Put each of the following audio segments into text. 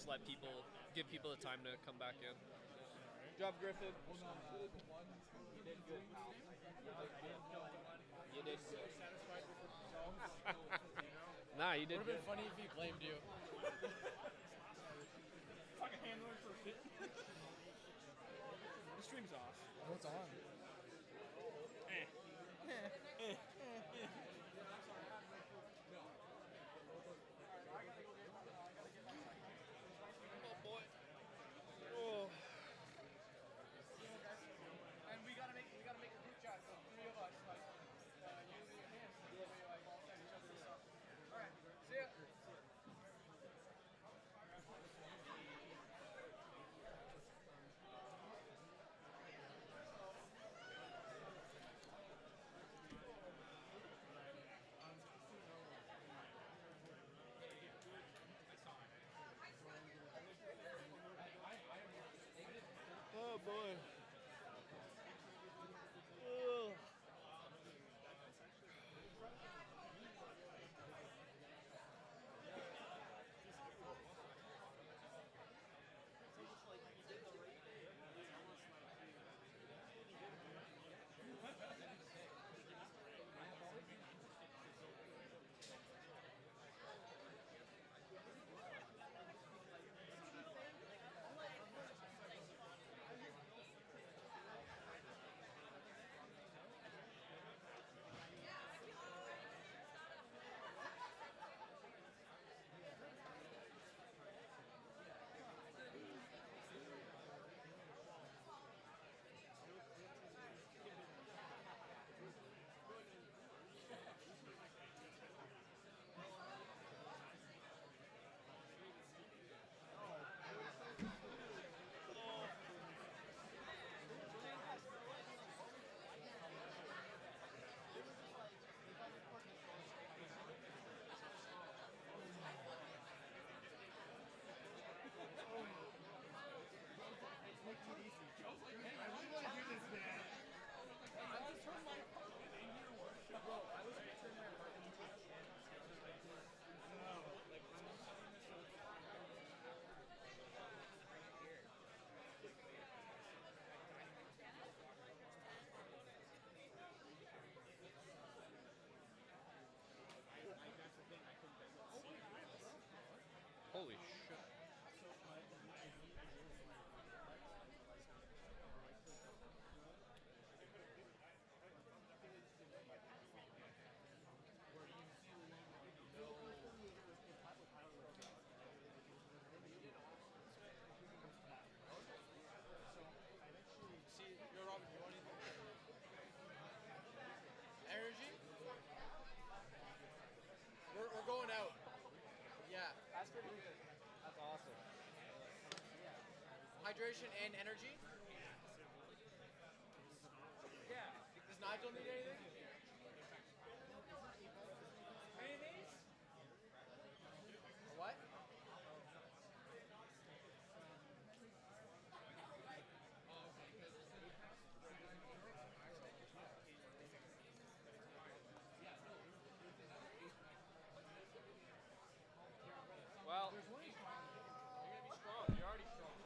let people, give people the time to come back in. Good job, Griffin. You did good, pal. You did So good. satisfied with yourself. Nah, you did Would have been good. funny if he blamed you. Fucking handler for shit. The stream's off. What's on? Oh boy. Oh. And we gotta make a group chat, so 3 of us, like, using your hands, so we like all send each other stuff. Alright, see ya. Oh boy. Ugh. Holy shit. See, yo, Robin, you want anything? Energy? We're going out. Yeah. That's pretty good. That's awesome. Hydration and energy? Yeah. Does Nigel need anything? Mayonnaise? What? Well, you're gonna be strong. You're already strong.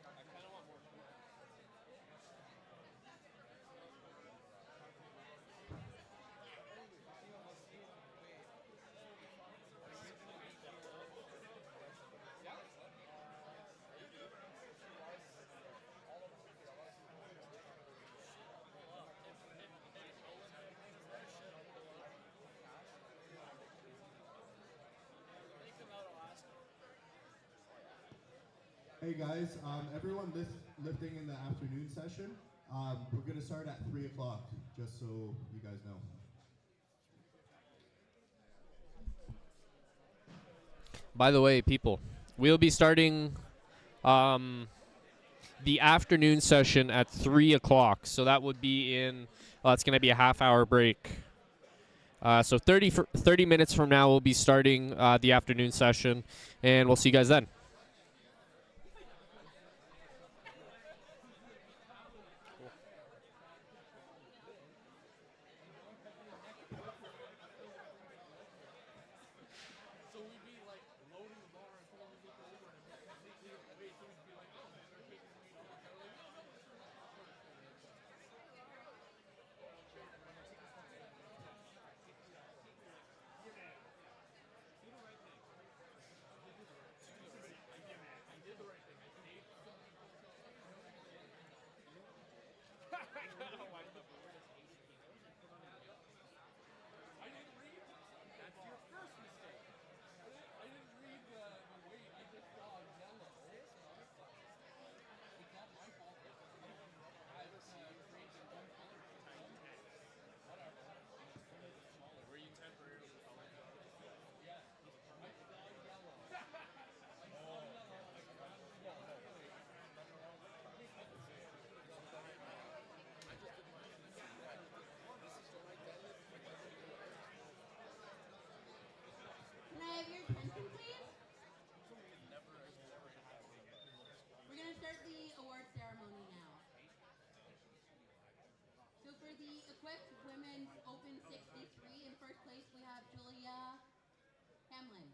I kind of want more food. Hey guys, everyone lifting in the afternoon session. We're going to start at 3 o'clock, just so you guys know. By the way, people, we'll be starting the afternoon session at 3 o'clock. So that would be in, it's going to be a half-hour break. So 30 minutes from now, we'll be starting the afternoon session, and we'll see you guys then. Can I have your attention, please? We're going to start the award ceremony now. So for the Equipped Women's Open 63, in first place we have Julia Hamlin.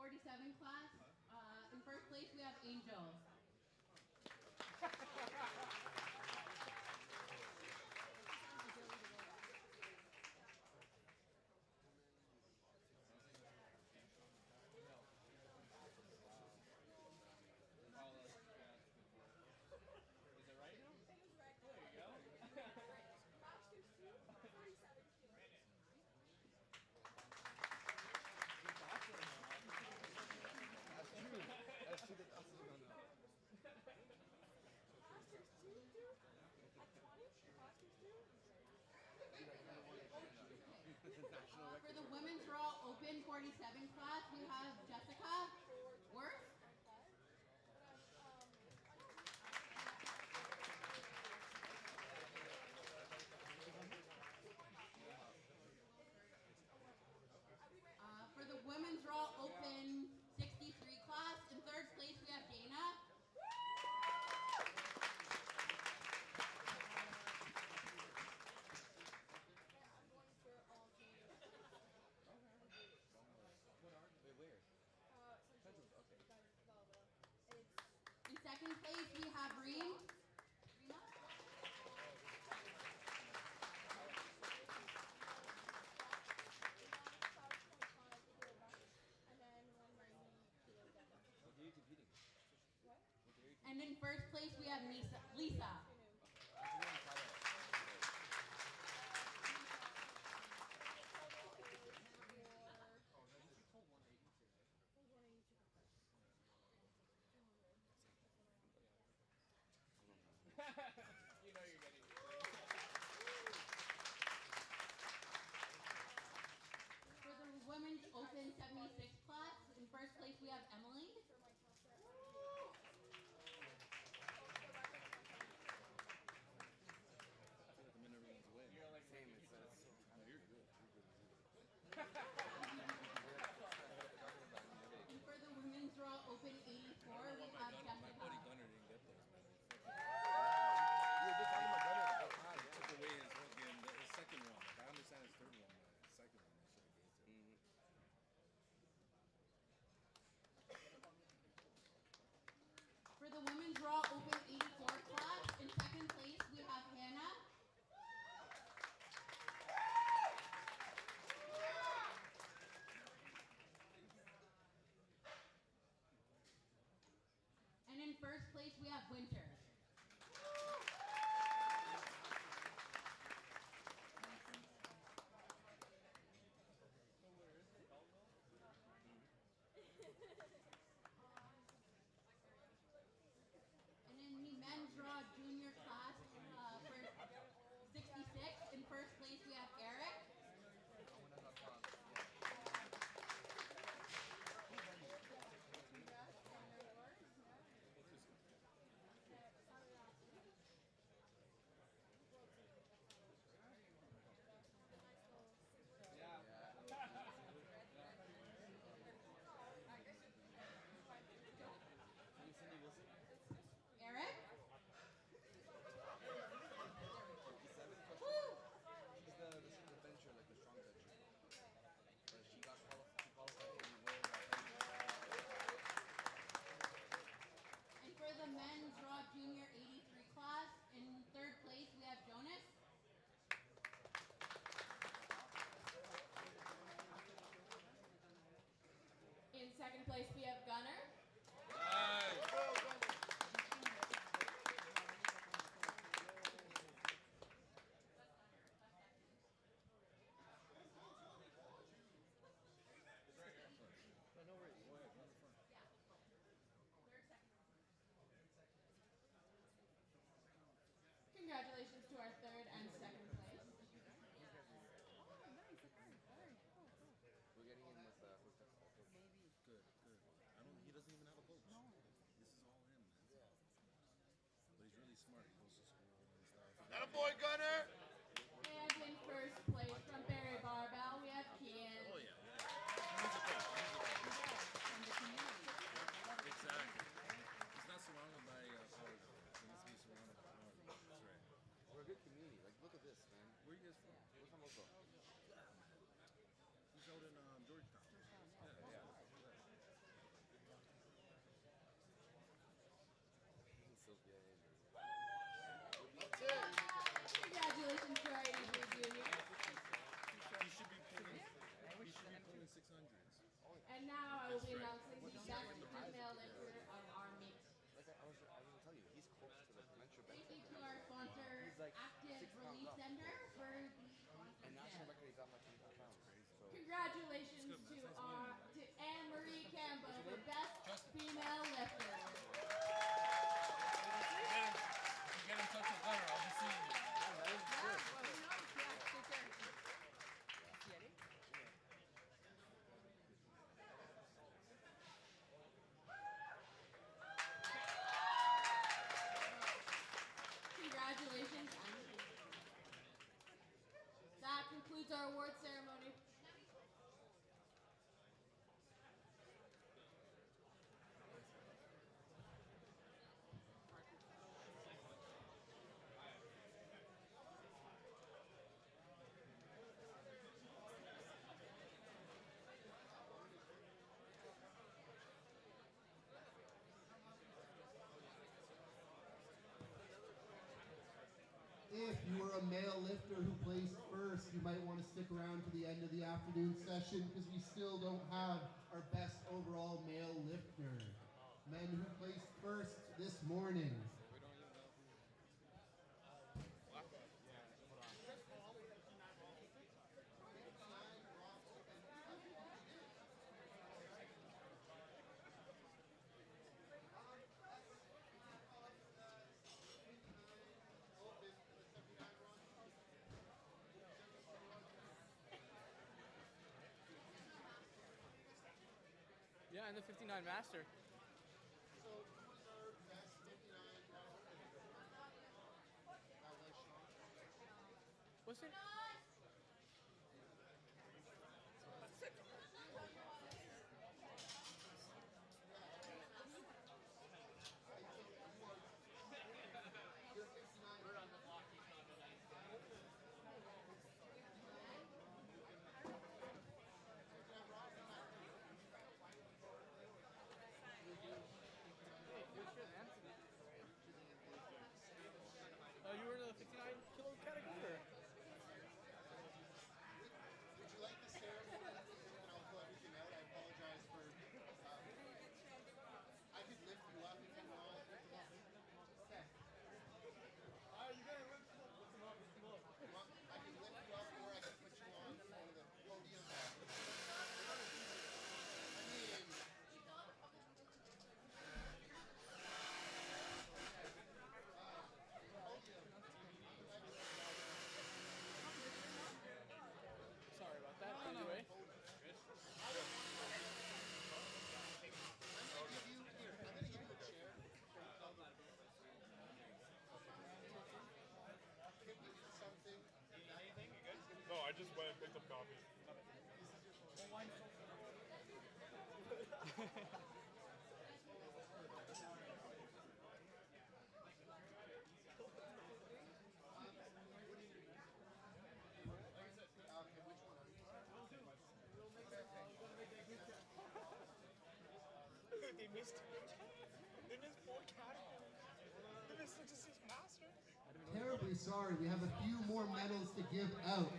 47 class. In first place, we have Angel. For the women's raw open 47 class, we have Jessica Worth. For the women's raw open 63 class, in third place we have Dana. In second place we have Reem. Rima. And in first place we have Lisa. You know you're getting For the women's open 76 class, in first place we have Emily. And for the women's raw open 84, we have Jessica. Gunner didn't get those, man. We were just talking about Gunner the whole time. He took away his fucking his second one. Like, I understand his third one, but his second one, they should have gave to him. For the women's raw open 84 class, in second place we have Hannah. And in first place we have Winter. And in the men's raw junior class for 66, in first place we have Eric. Eric? Woo! He's the bencher, like the strong bencher. But she got qualified for the world. And for the men's raw junior 83 class, in third place we have Jonas. In second place, we have Gunner. Congratulations to our third and second place. We're getting in with Good, good. He doesn't even have a coach. No. This is all him, man. But he's really smart. He goes to school and stuff. That a boy, Gunner! And in first place from Barry Barbell, we have Kian. Oh, yeah. He's a coach. Exactly. He's not surrounded by college. He needs to be surrounded by college. That's right. We're a good community. Like, look at this, man. Where are you guys from? We're from Oklahoma. He's out in Georgetown. Yeah. 600s. And now I will be announcing the best female lifter of our meet. Like I was gonna tell you, he's close to the convention bench. Thank you to our sponsor, He's like Active 6 pounds Relief up. Center, for the And national sponsorship. record, he's at like 85 pounds. So Congratulations to Anne-Marie Campbell for best female lifter. Get in touch with her. I'll be seeing you. Congratulations, Anne-Marie. That concludes our award ceremony. If you were a male lifter who placed first, you might want to stick around to the end of the afternoon session because we still don't have our best overall male lifter. Men who placed first this morning. Yeah, and the 59 master. So who's our best 59 What's it? You were in the 59 kilo category? Or? Would you like the ceremony? And I'll pull everything out. I apologize for. I could lift you up if you want. Okay. You gotta lift them up. I can lift you up, or I can put you on one of the podium. Sorry about that. Anyway. I'm gonna give you a chair. Can we do something? No, I just went and picked up coffee. They missed 4 categories. They missed 66 master. Terribly sorry, we have a few more medals to give out.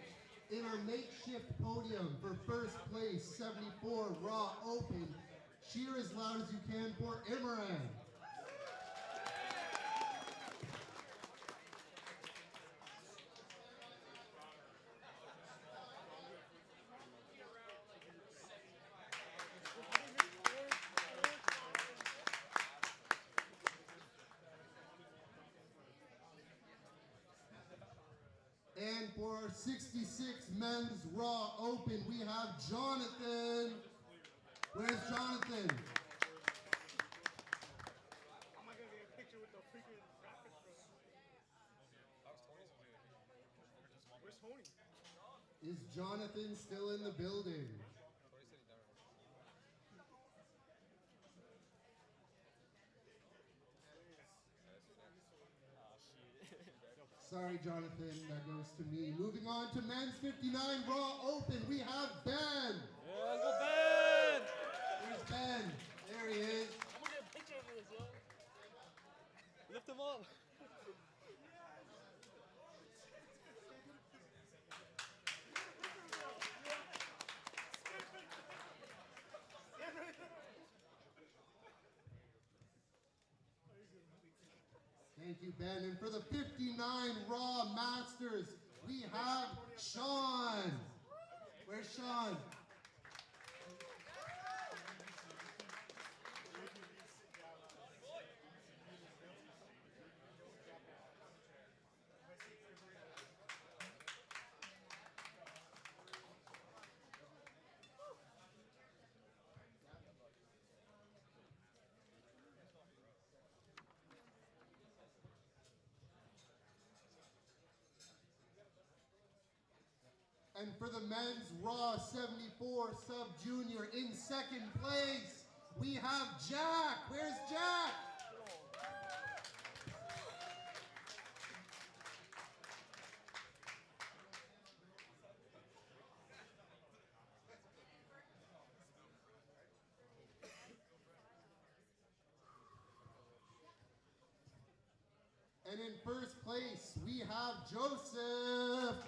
In our makeshift podium for first place, 74 Raw Open, cheer as loud as you can for Imran. And for our 66 Men's Raw Open, we have Jonathan. Where's Jonathan? Am I gonna get a picture with the freaking graphics, bro? Where's Tony? Is Jonathan still in the building? Sorry, Jonathan, that goes to me. Moving on to men's 59 Raw Open, we have Ben. Yeah, let's go Ben! Where's Ben? There he is. I'm gonna get a picture of this, yo. Lift him up. Thank you, Ben. And for the 59 Raw Masters, we have Sean. Where's Sean? And for the men's Raw 74 Sub-Junior in second place, we have Jack. Where's Jack? And in first place, we have Joseph.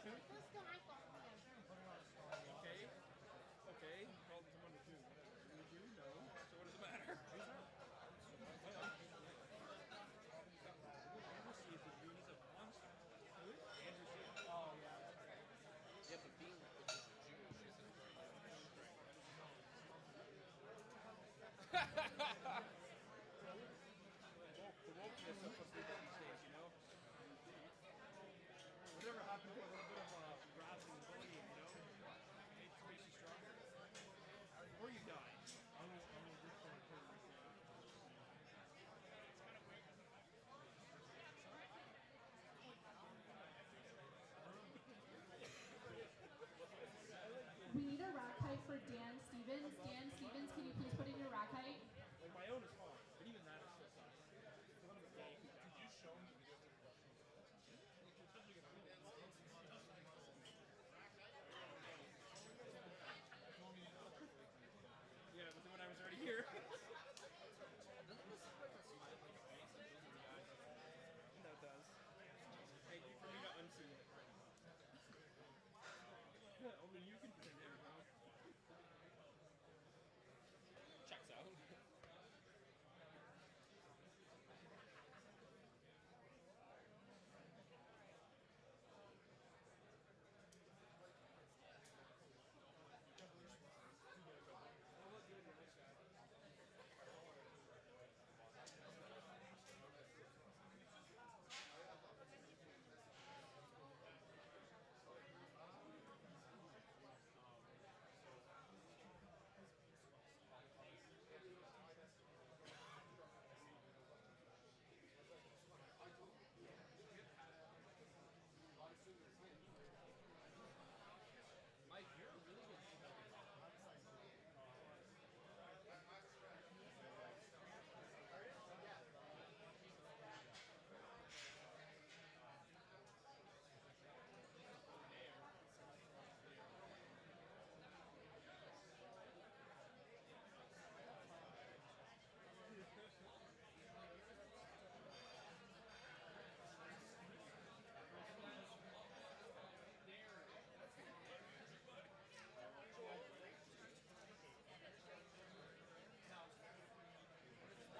Okay. Okay. Called him someone to do. Whatever. You do? No. So what does it matter? Andrew C is a dude. He's a monster. Who? Andrew C. Oh, yeah. Yeah, but being Jewish isn't The wokeness of football these days, you know? Whatever happened to a little bit of razzing and bullying, you know? Makes you stronger. Or you die. We need a rack height for Dan Stevens. Dan Stevens, can you please put in your rack height? Like my own is fine, but even that is still sucks. Did you show me? Yeah, but then when I was already here. No, it does. Thank you for me to unsee it. Only you can fit in there, bro. checks out. Mike, you're a really good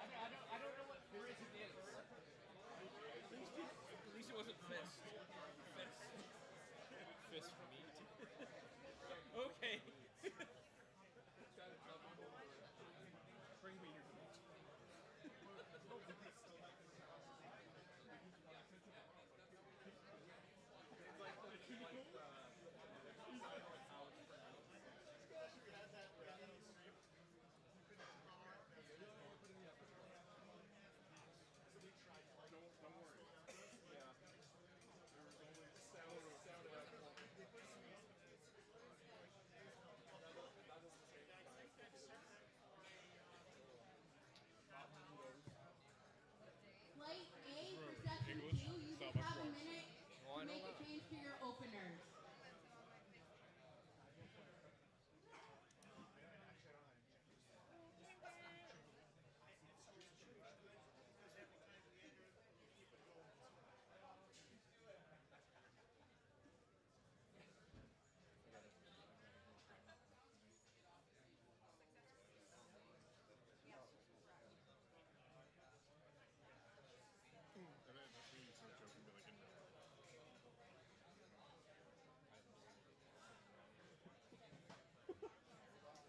I don't know what fist is. At least it wasn't fist. Fist. fist for me. Okay. Bring me your meat. Don't worry. Yeah. There was only sound about it. Flight A for section 2, you just have a minute Oh, I to know make a that. change to your openers.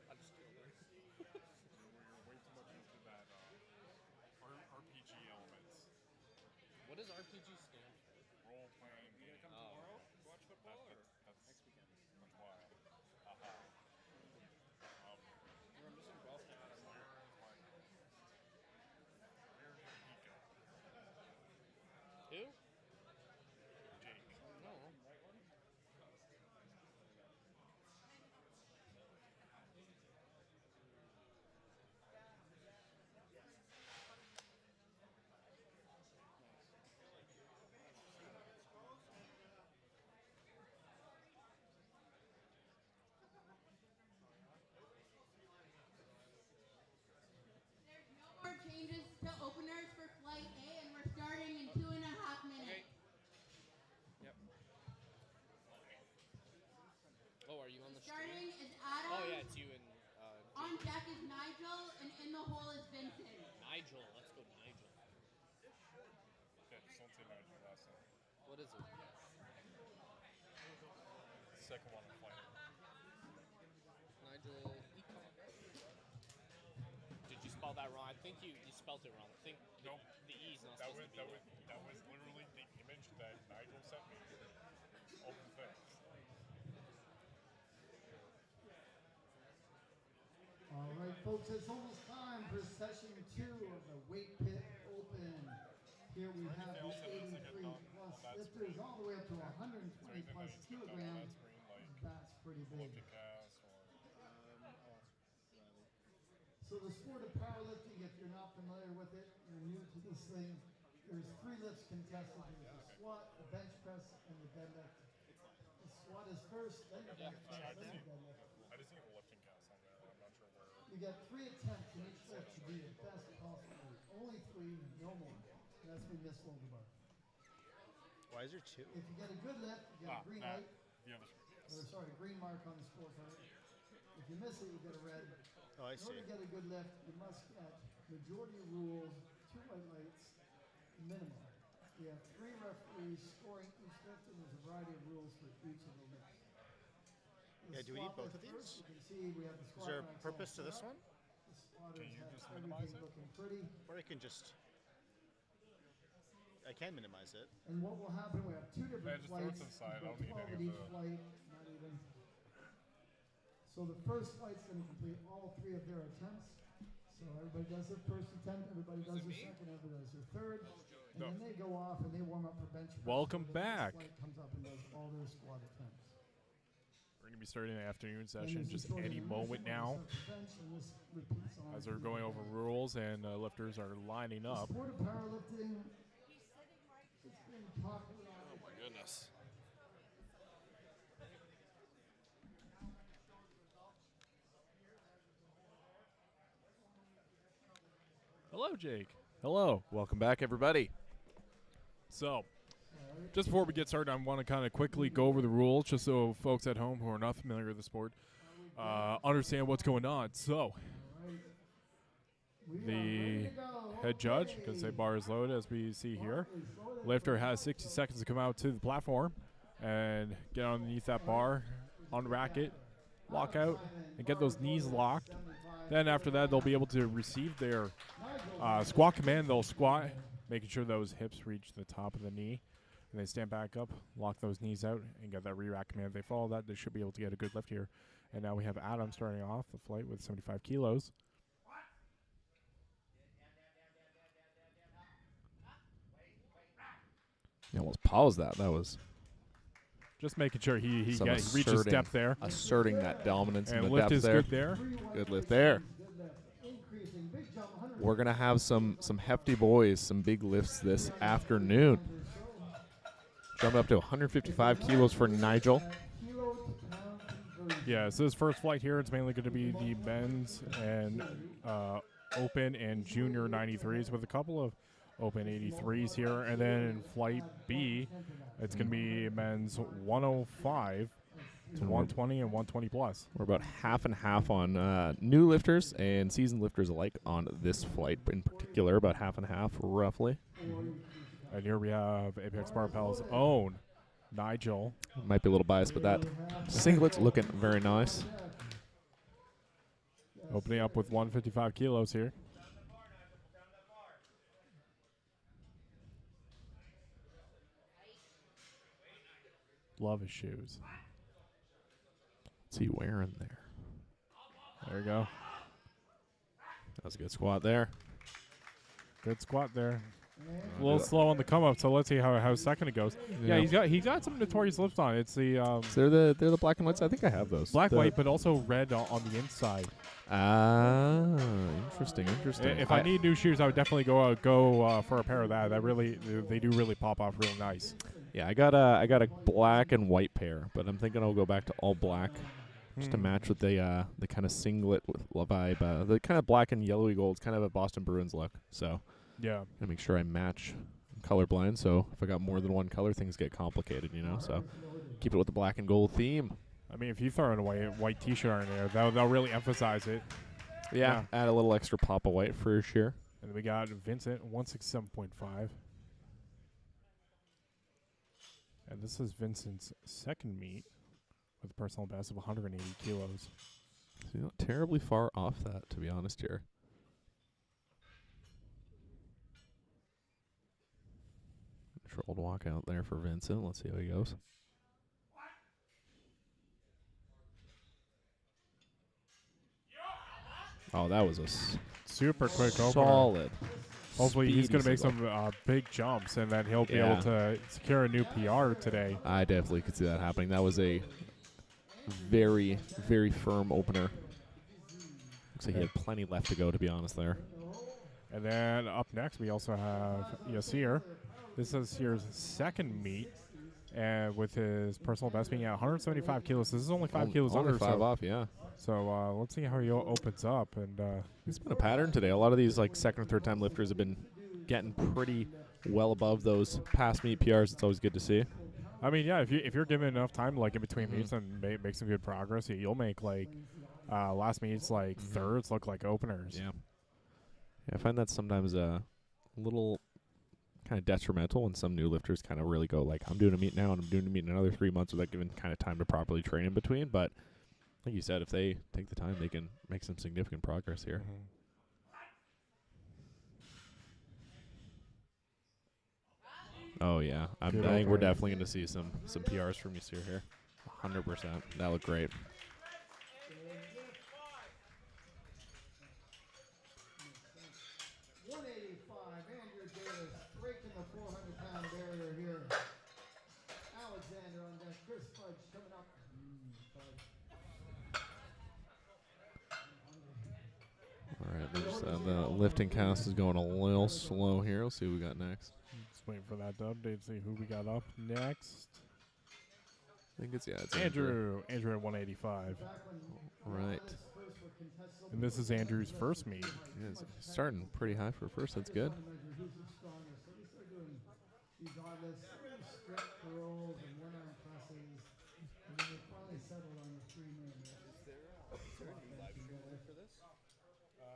I just killed her. We're way too much into that RPG elements. What does RPG stand for? Role playing game. Come tomorrow? Watch football or That's next weekend? That's why. We're missing golf now. Where's Nico? Who? Jake. No. Right one? Don't say Nigel last name. What is it? Second one I'm playing. Nigel Econ. Did you spell that wrong? I think you spelled it wrong. I think Nope. the E's not That supposed was to be that was literally the image that Nigel sent me of the thing. All right, folks, it's almost time for session 2 of the Weight Pit Open. Here we have the 83 plus lifters all the way up to 120 plus kilograms. That's pretty big. So the sport of powerlifting, if you're not familiar with it, you're new to this thing, there's 3 lifts contested. There's the squat, the bench press, and the deadlift. The squat is first, then the bench press, then the deadlift. I just need a lifting cast on there. I'm not sure where. You get 3 attempts in each lift to be the best possible. Only 3, no more. That's when you miss low the bar. Why is there 2? If you get a good lift, you get a green light. The other three, yes. Or sorry, green mark on the scorecard. If you miss it, you get a red. Oh, I In order see. to get a good lift, you must get majority of rules, 2 white lights, minimum. We have 3 referees scoring each lift, and there's a variety of rules for each of the lifts. The Yeah, do we need squat both of lift first, these? You can see we have the Is squat there a racks all purpose to set this up. one? The spotters Can you have just minimize everything it? looking pretty. Or I can just... I can minimize it. And what will happen, we have 2 different just throw it flights. to the side. I We've don't got need 12 at any of each the- flight, not even. So the first flight's going to complete all 3 of their attempts. So everybody does their first attempt, everybody does their second, everybody does their third. And then they go off and they warm up for bench press. Welcome So the next back. flight comes up and does all their squat attempts. We're going to be starting the afternoon And session this is just sort of any the moment motion now where we start the bench, and this repeats on as to we're the going over bench. rules and lifters are lining The up. sport of powerlifting, it's been popularized. Oh my goodness. Hello, Jake. Hello, welcome back, everybody. So, just before we get started, I want to kind of quickly go over the rules just so folks at home who are not familiar with the sport understand what's going on. So, the head judge, because the bar is loaded as we see here, lifter has 60 seconds to come out to the platform and get underneath that bar, unrack it, walk out, and get those knees locked. Then after that, they'll be able to receive their squat command. They'll squat, making sure those hips reach the top of the knee. And they stand back up, lock those knees out, and get that re-rack command. If they follow that, they should be able to get a good lift here. And now we have Adam starting off the flight with 75 kilos. You almost paused that. That was Just making sure he some reaches depth there. asserting that dominance And and the lift depth is there. good there. Good lift there. We're gonna have some hefty boys, some big lifts this afternoon. Jumping up to 155 kilos for Nigel. Yeah, so this first flight here, it's mainly going to be the men's and open and junior 93s with a couple of open 83s here. And then in flight B, it's going to be men's 105 to 120 and 120 plus. We're about half and half on new lifters and seasoned lifters alike on this flight in particular, about half and half roughly. And here we have Apex Barbell's own Nigel. Might be a little biased, but that singlet's looking very nice. Opening up with 155 kilos here. Love his shoes. What's he wearing there? There you go. That's a good squat there. Good squat there. A little slow on the come up, so let's see how second it goes. Yeah, he got some notorious lifts on. It's the So they're the black and whites. I think I have those. black white, but also red on the inside. Ah, interesting. If I need new shoes, I would definitely go for a pair of that. They do really pop off real nice. Yeah, I got a black and white pair, but I'm thinking I'll go back to all black, just to match with the kind of singlet vibe. The kind of black and yellowy gold is kind of a Boston Bruins look. So Yeah. gotta make sure I match. I'm colorblind, so if I got more than one color, things get complicated, you know. So keep it with the black and gold theme. I mean, if you throw in a white T-shirt in there, they'll really emphasize it. Yeah, add a little extra pop of white for sure. And we got Vincent 167.5. And this is Vincent's second meet with a personal best of 180 kilos. So not terribly far off that, to be honest here. Controlled walk out there for Vincent. Let's see how he goes. Oh, that was a Super quick opener. solid. Hopefully he's going to speedy make single. some big jumps, and then he'll be Yeah. able to secure a new PR today. I definitely could see that happening. That was a very, very firm opener. Looks like he had plenty left to go, to be honest there. And then up next, we also have Yasir. This is Yasir's second meet, and with his personal best being at 175 kilos. This is only 5 kilos only under. 5 so, off, yeah. So let's see how he opens up. And It's been a pattern today. A lot of these like second or third time lifters have been getting pretty well above those past meet PRs. It's always good to see. I mean, yeah, if you're given enough time, like in between meets, and make some good progress, you'll make like last meets like thirds look like openers. Yeah. Yeah, I find that sometimes a little kind of detrimental when some new lifters kind of really go like, I'm doing a meet now and I'm doing a meet in another 3 months without giving kind of time to properly train in between. But like you said, if they take the time, they can make some significant progress here. Oh, yeah. I Good think we're opener. definitely going to see some PRs from Yasir here. 100%. That looked great. 185, Andrew Davis breaking the 400-pound barrier here. Alexander on deck, Chris Fudge coming up. All right, the lifting cast is going a little slow here. Let's see what we got next. Just waiting for that to update, see who we got up next. I think it's Andrew at 185. Right. And this is Andrew's first meet. Yeah, it's starting pretty high for first. That's good. These artists, strict curls and one-arm presses, and then they finally settled on the 3 minute. Is there any live stream link for this?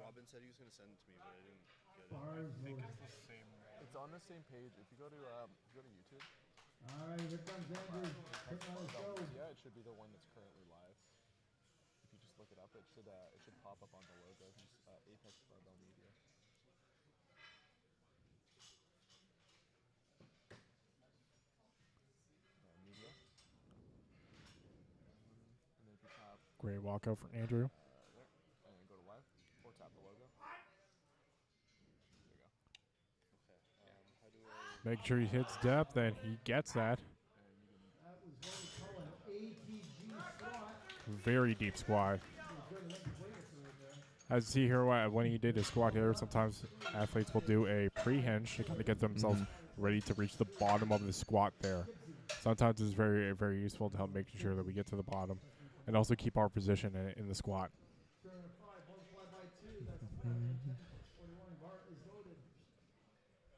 Robin said he was going to send it to me, but I didn't get it. Bars It's on the same page. If you go to YouTube. All right, here comes Andrew. Putting on his show. Yeah, it should be the one that's currently live. If you just look it up, it should pop up on the logo. Apex Barbell Media. Media. And then if you tap Great walkout for Andrew. there, and then go to live, or tap the logo. There you go. Okay. How do I? Make sure he hits depth, and he gets that. That was what we call an ATG squat. Very deep squat. As you see here, when he did his squat here, sometimes athletes will do a pre-hinge to kind of get themselves ready to reach the bottom of the squat there. Sometimes it's very, very useful to help making sure that we get to the bottom and also keep our position in the squat.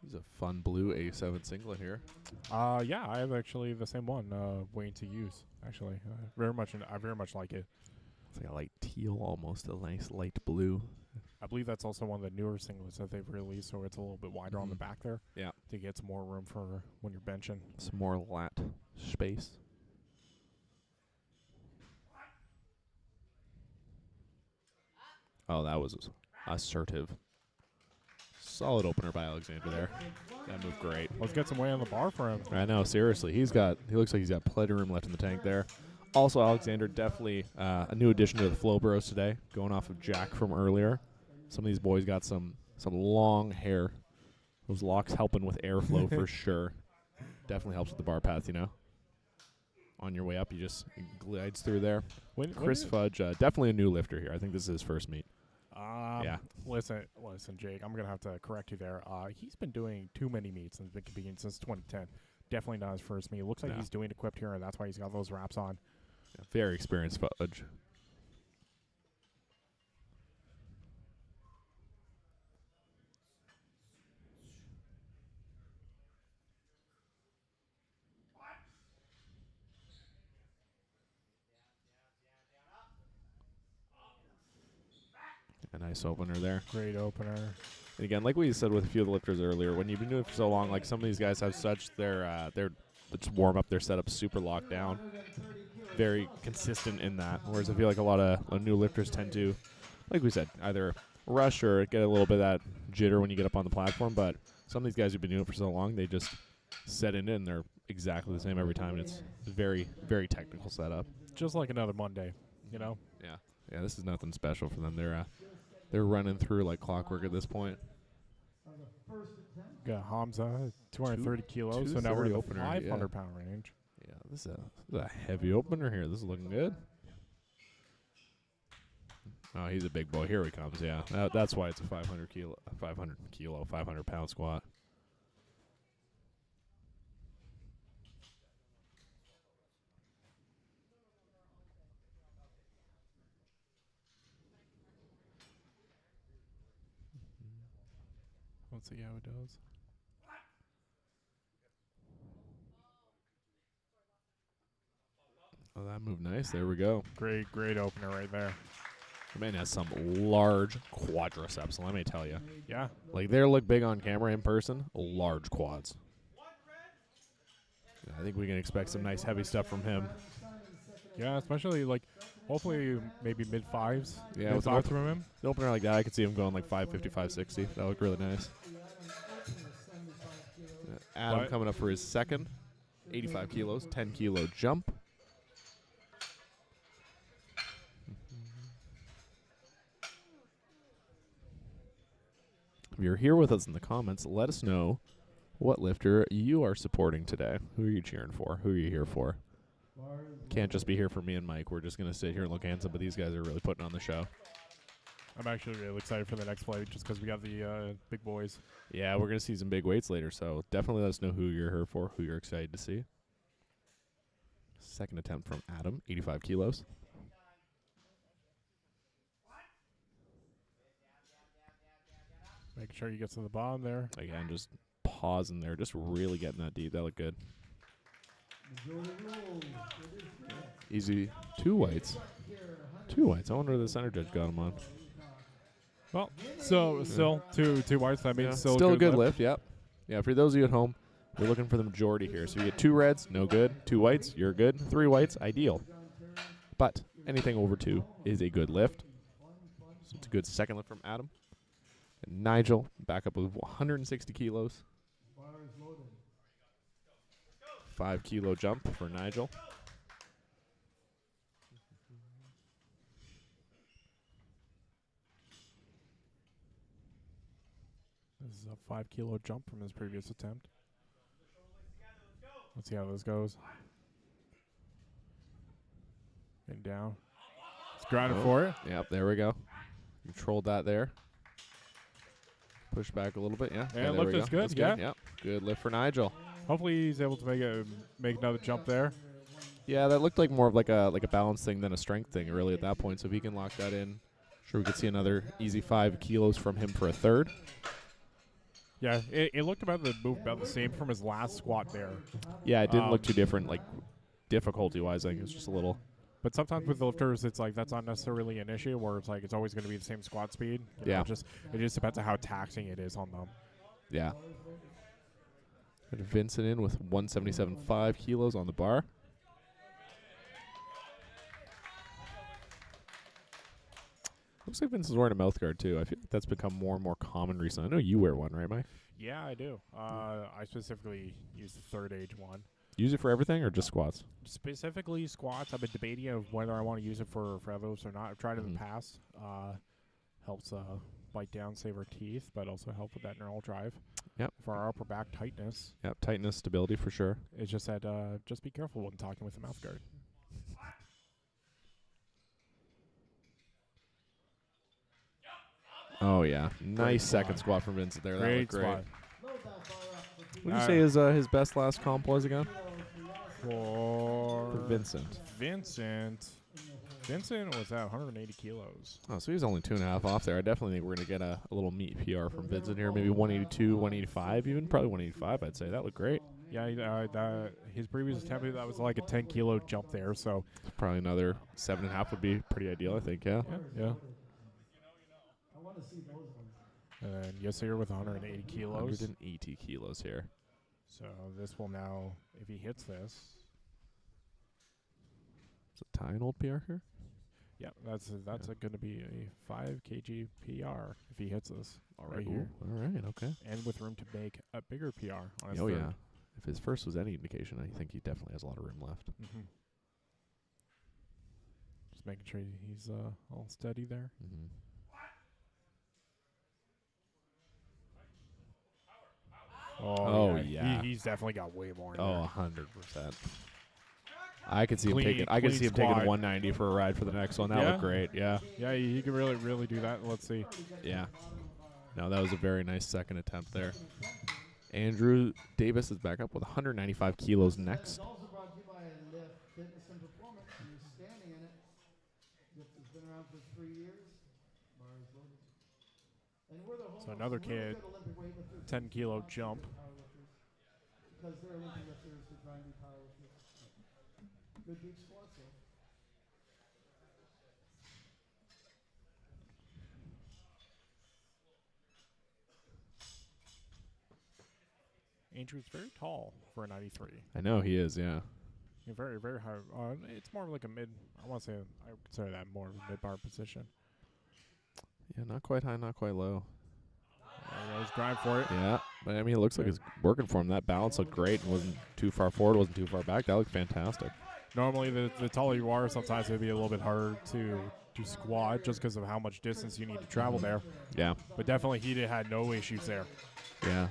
He's a fun blue A7 singlet here. Yeah, I have actually the same one waiting to use. Actually, I very much like it. It's like a light teal, almost a nice light blue. I believe that's also one of the newer singlets that they've released, so it's a little bit wider on the back there. Yeah, to get some more room for when you're benching. some more lat space. Oh, that was assertive. Solid opener by Alexander there. That moved great. Let's get some weight on the bar for him. I know, seriously. He looks like he's got plenty of room left in the tank there. Also, Alexander, definitely a new addition to the Flow Bros today, going off of Jack from earlier. Some of these boys got some long hair. Those locks helping with airflow for sure. Definitely helps with the bar path, you know. On your way up, he glides through there. Chris Fudge, definitely a new lifter here. I think this is his first meet. Yeah. Listen, Jake. I'm gonna have to correct you there. He's been doing too many meets and has been competing since 2010. Definitely not his first meet. It looks like he's doing equipped here, and that's why he's got those wraps on. Yeah, very experienced Fudge. A nice opener there. Great opener. And again, like we said with a few of the lifters earlier, when you've been doing it for so long, like some of these guys have such their just warm up their setup super locked down. Very consistent in that. Whereas I feel like a lot of new lifters tend to, like we said, either rush or get a little bit of that jitter when you get up on the platform. But some of these guys who've been doing it for so long, they just set in it and they're exactly the same every time. And it's very, very technical setup. Just like another Monday, you know? Yeah. Yeah, this is nothing special for them. They're running through like clockwork at this point. Got Hamza, 230 kilos, so now we're in the 500-pound range. Yeah, this is a heavy opener here. This is looking good. Oh, he's a big boy. Here he comes. Yeah, that's why it's a 500-pound squat. Let's see how it does. Oh, that moved nice. There we go. Great opener right there. The man has some large quadriceps, let me tell you. Yeah. Like, they look big on camera in person. Large quads. Yeah, I think we can expect some nice heavy stuff from him. Yeah, especially, like, hopefully maybe mid-5s. Yeah, with mid-5s from him. The opener like that, I could see him going like 550, 560. That would look really nice. Adam coming up for his second. 85 kilos, 10-kilo jump. If you're here with us in the comments, let us know what lifter you are supporting today. Who are you cheering for? Who are you here for? Can't just be here for me and Mike. We're just going to sit here and look handsome, but these guys are really putting on the show. I'm actually really excited for the next flight just because we got the big boys. Yeah, we're going to see some big weights later, so definitely let us know who you're here for, who you're excited to see. Second attempt from Adam, 85 kilos. Making sure you get to the bottom there. Again, just pausing there, just really getting that deep. That looked good. Easy. 2 weights. 2 weights. I wonder if the center judge got him on. Well, so still two whites. That means still a good lift. Yep. Yeah, for those of you at home, we're looking for the majority here. So you get 2 reds, no good. 2 whites, you're good. 3 whites, ideal. But anything over 2 is a good lift. So it's a good second lift from Adam. And Nigel back up with 160 kilos. 5-kilo jump for Nigel. This is a 5-kilo jump from his previous attempt. Let's see how this goes. And down. He's grinding for it. Yep, there we go. Controlled that there. Push back a little bit, yeah. And lift is good, That's yeah. good. Yep. Good lift for Nigel. Hopefully he's able to make another jump there. Yeah, that looked like more of like a balance thing than a strength thing really at that point. So if he can lock that in, sure we could see another easy 5 kilos from him for a third. Yeah, it looked about the same from his last squat there. Yeah, it didn't look too different, like difficulty-wise. I think it was just a little. But sometimes with the lifters, it's like that's not necessarily an issue where it's like it's always going to be the same squat speed. You know, it just depends on how taxing it is on them. Yeah. Got Vincent in with 177.5 kilos on the bar. Looks like Vincent's wearing a mouth guard too. I feel like that's become more and more common recently. I know you wear one, right, Mike? Yeah, I do. I specifically use the third age one. Use it for everything or just squats? Specifically squats. I've been debating of whether I want to use it for others or not. I've tried it in the past. Helps bite down, save our teeth, but also help with that neural drive. Yep. For our upper back tightness. Yep, tightness, stability for sure. It's just that just be careful when talking with the mouth guard. Oh, yeah. Nice second squat from Vincent there. That looked great. Squat. What did you say his best last comp was again? For Vincent. Vincent was at 180 kilos. Oh, so he's only 2.5 off there. I definitely think we're going to get a little meat PR from Vincent here. Maybe 182, 185 even. Probably 185, I'd say. That looked great. Yeah, his previous attempt, that was like a 10-kilo jump there. So probably another 7.5 would be pretty ideal, I think, yeah. Yeah. And yes, here with 180 kilos. 180 kilos here. So this will now, if he hits this, Is it tie an old PR here? yeah, that's going to be a 5 kg PR if he hits this right Ooh, here, all right, okay. and with room to make a bigger PR on his Oh, third. yeah. If his first was any indication, I think he definitely has a lot of room left. Mm-hmm. Just making sure he's all steady there. Mm-hmm. Oh, yeah. He's definitely got way more in Oh, there. 100%. I could see him taking. I could clean see him taking squat. 190 for a ride for the next one. That Yeah. looked great. Yeah. Yeah, he can really do that. Let's see. Yeah. No, that was a very nice second attempt there. Andrew Davis is back up with 195 kilos next. It's also brought to you by Lift Fitness and Performance. And you're standing in it. Lift has been around for 3 years. Bar is loaded. And we're the home So of another some really kid, good Olympic weightlifters 10 kilo who jump. powerlifters. Because they're Olympic lifters who try and be powerlifters. Good beach squats though. Andrew's very tall for a 93. I know he is. Yeah. Yeah, very high. It's more of like a mid. I want to say I would consider that more of a mid-bar position. Yeah. Not quite high. Not quite low. He's grind for it. Yeah. But I mean, it looks like it's working for him. That balance looked great. It wasn't too far forward. Wasn't too far back. That looked fantastic. Normally, the taller you are, sometimes it'd be a little bit harder to squat just because of how much distance you need to travel there. Yeah. But definitely, he had no issues there. Yeah.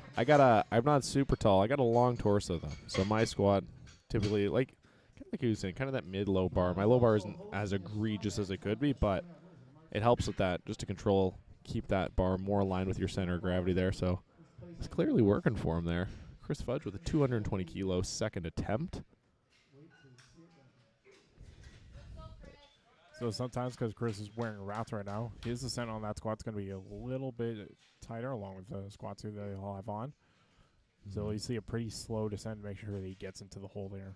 I'm not super tall. I got a long torso though. So my squat typically kind of like you were saying, kind of that mid-low bar. My low bar isn't as egregious as it could be, but it helps with that just to control, keep that bar more aligned with your center of gravity there. So it's clearly working for him there. Chris Fudge with a 220 kilo second attempt. So sometimes, because Chris is wearing wraps right now, his descent on that squat's going to be a little bit tighter, along with the squat too that he'll have on. So you see a pretty slow descent to make sure that he gets into the hole there.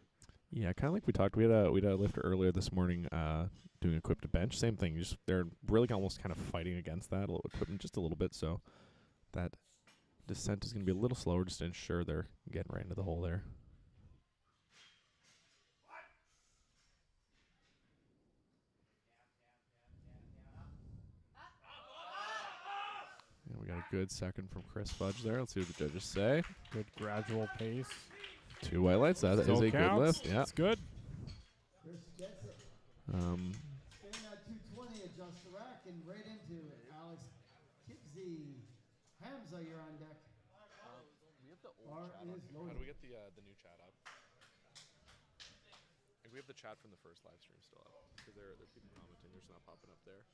Yeah, kind of like we talked. We had a lifter earlier this morning doing equipped to bench. Same thing. They're really almost kind of fighting against that equipment just a little bit. So that descent is going to be a little slower just to ensure they're getting right into the hole there. And we got a good second from Chris Fudge there. Let's see what the judges say. Good gradual pace. 2 white lights. That is a good lift. Yeah. That's good. Chris gets it. Um, Staying at 220, adjust the rack and right into it. Alex Kibsey. Hamza, you're on deck. we have the Bar is How loaded. do we get the new chat up? Like we have the chat from the first live stream still up because there are people commenting. They're just not popping up there.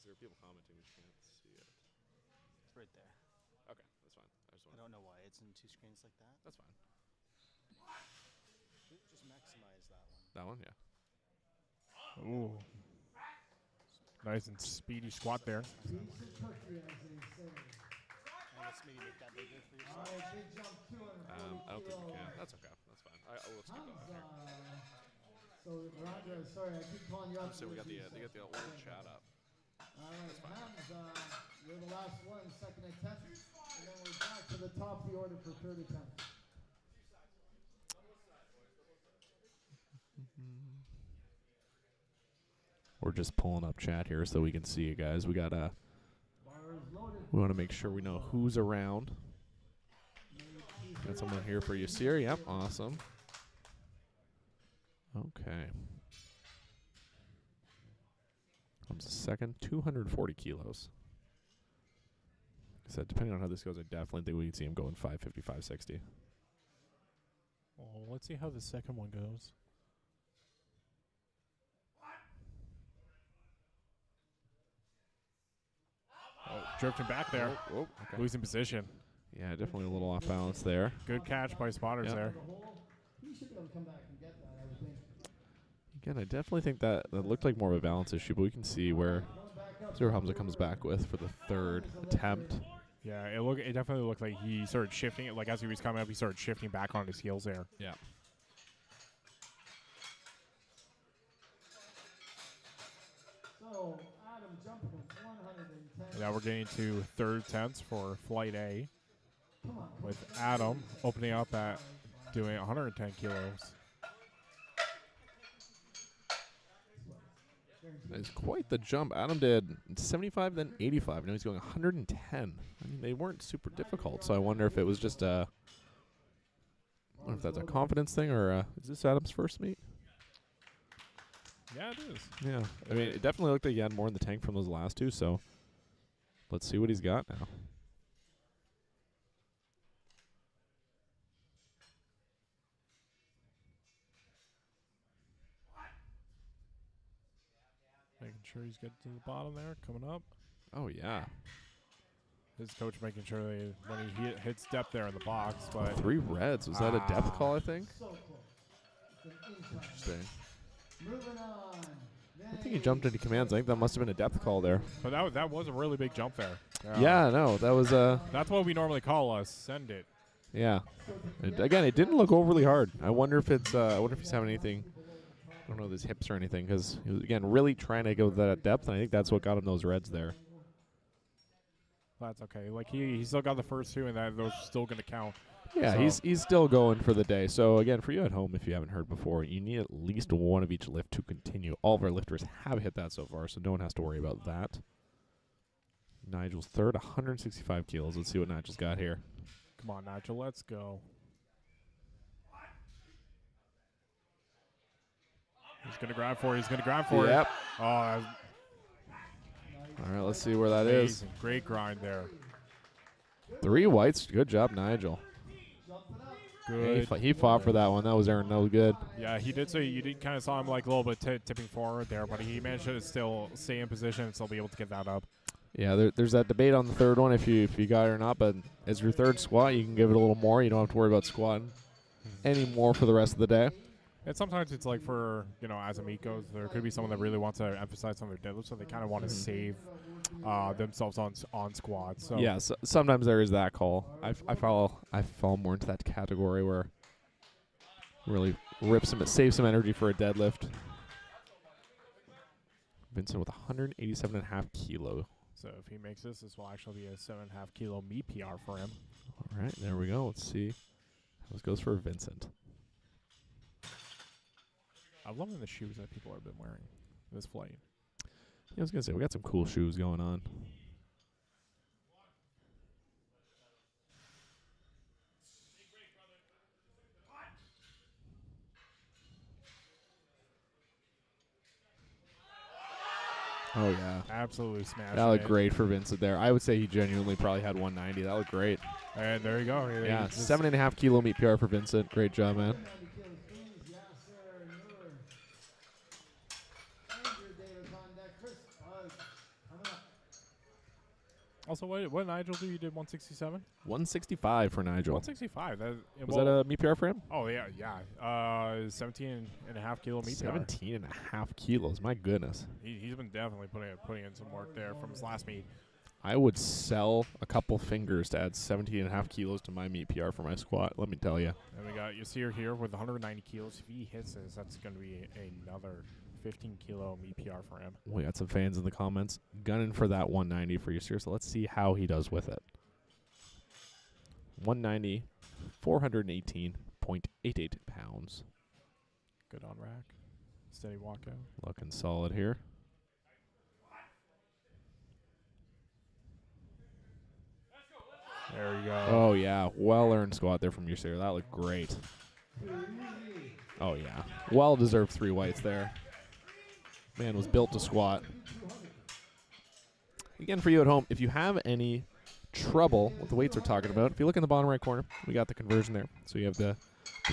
There are people commenting, we just can't see it. It's right there. Okay, that's fine. I don't know why it's in 2 screens like that. That's fine. Just maximize that one. That one, yeah. Ooh. Nice and speedy squat there. Piece of cookie, as they say. I guess maybe make that bigger for All yourself. right, big jump, 240 I don't think we can. kilos. That's okay. That's fine. We'll just keep going here. So, Roger, sorry, I keep calling you up. So we got they got the old chat up. All right, Hamza, you're the last one, second attempt. And then we're back to the top of the order for third attempt. We're just pulling up chat here so we can see you guys. We got Bar is loaded. we want to make sure we know who's around. Got someone here for you, Siri. Yep, awesome. Okay. Comes second, 240 kilos. Like I said, depending on how this goes, I definitely think we can see him going 550, 560. Well, let's see how the second one goes. Oh, drifting back there. Oh, okay. Losing position. Yeah, definitely a little off balance there. Good catch by spotters Yep. there. He should be able to come back and get that, I would think. Again, I definitely think that looked like more of a balance issue, but we can see where Hamza comes back with for the third attempt. Yeah, it definitely looked like he started shifting it. Like as he was coming up, he started shifting back on his heels there. Yeah. So So, Adam jumping to 110. Now we're getting to third attempts for flight A, Come on, with Adam opening up at doing 110 kilos. It's quite the jump. Adam did 75, then 85. Now he's going 110. I mean, they weren't super difficult, so I wonder if it was just I wonder if that's a confidence thing, or is this Adam's first meet? Yeah, it is. Yeah. I mean, it definitely looked like he had more in the tank from those last two, so let's see what he's got now. Making sure he's getting to the bottom there, coming up. Oh, yeah. His coach making sure that when he hits depth there in the box. But 3 reds. Was that a depth call, I think? Interesting. Moving on. I think he jumped into commands. I think that must have been a depth call there. But that was a really big jump there. Yeah, no, that was That's what we normally call a send it. yeah. Again, it didn't look overly hard. I wonder if it's I wonder if he's having anything. I don't know, his hips or anything, because he was again really trying to go that depth, and I think that's what got him those reds there. That's okay. Like he still got the first two, and those are still going to count. Yeah, So- he's still going for the day. So again, for you at home, if you haven't heard before, you need at least one of each lift to continue. All of our lifters have hit that so far, so no one has to worry about that. Nigel's third, 165 kilos. Let's see what Nigel's got here. Come on, Nigel, let's go. He's going to grab for it. He's going to grab for it. Yep. Oh, All right, let's see where that is. amazing. Great grind there. 3 whites. Good job, Nigel. Good. He fought for that one. That was Aaron. That was good. Yeah, he did say you did kind of saw him like a little bit tipping forward there, but he managed to still stay in position and still be able to get that up. Yeah, there's that debate on the third one if you got it or not, but as your third squat, you can give it a little more. You don't have to worry about squatting any more for the rest of the day. And sometimes it's like for, as a meet goes, there could be someone that really wants to emphasize on their deadlift, so they kind of want to save themselves on squats. So Yeah, sometimes there is that call. I fall more into that category where really save some energy for a deadlift. Vincent with 187.5 kilo. So if he makes this will actually be a 7.5 kilo meet PR for him. All right, there we go. Let's see how this goes for Vincent. I'm loving the shoes that people have been wearing this flight. Yeah, I was gonna say we got some cool shoes going on. Oh yeah, Absolutely smashed. that looked great for Vincent there. I would say he genuinely probably had 190. That looked great. And there you go. Yeah, 7.5 kilo meet PR for Vincent. Great job, man. Also, what Nigel do? You did 167? 165 for Nigel. 165. Was that a meet PR for him? Oh, yeah. 17.5 kilo meet PR. 17.5 kilos. My goodness. He's been definitely putting in some work there from his last meet. I would sell a couple fingers to add 17.5 kilos to my meet PR for my squat. Let me tell you. And we got Yasir here with 190 kilos. If he hits this, that's going to be another 15 kilo meet PR for him. We got some fans in the comments gunning for that 190 for Yasir, so let's see how he does with it. 190, 418.88 pounds. Good on rack. Steady walkout. Looking solid here. There you go. Oh, yeah. Well-earned squat there from Yasir. That looked great. Oh, yeah. Well-deserved 3 whites there. Man was built to squat. Again, for you at home, if you have any trouble with the weights we're talking about, if you look in the bottom right corner, we got the conversion there. So you have the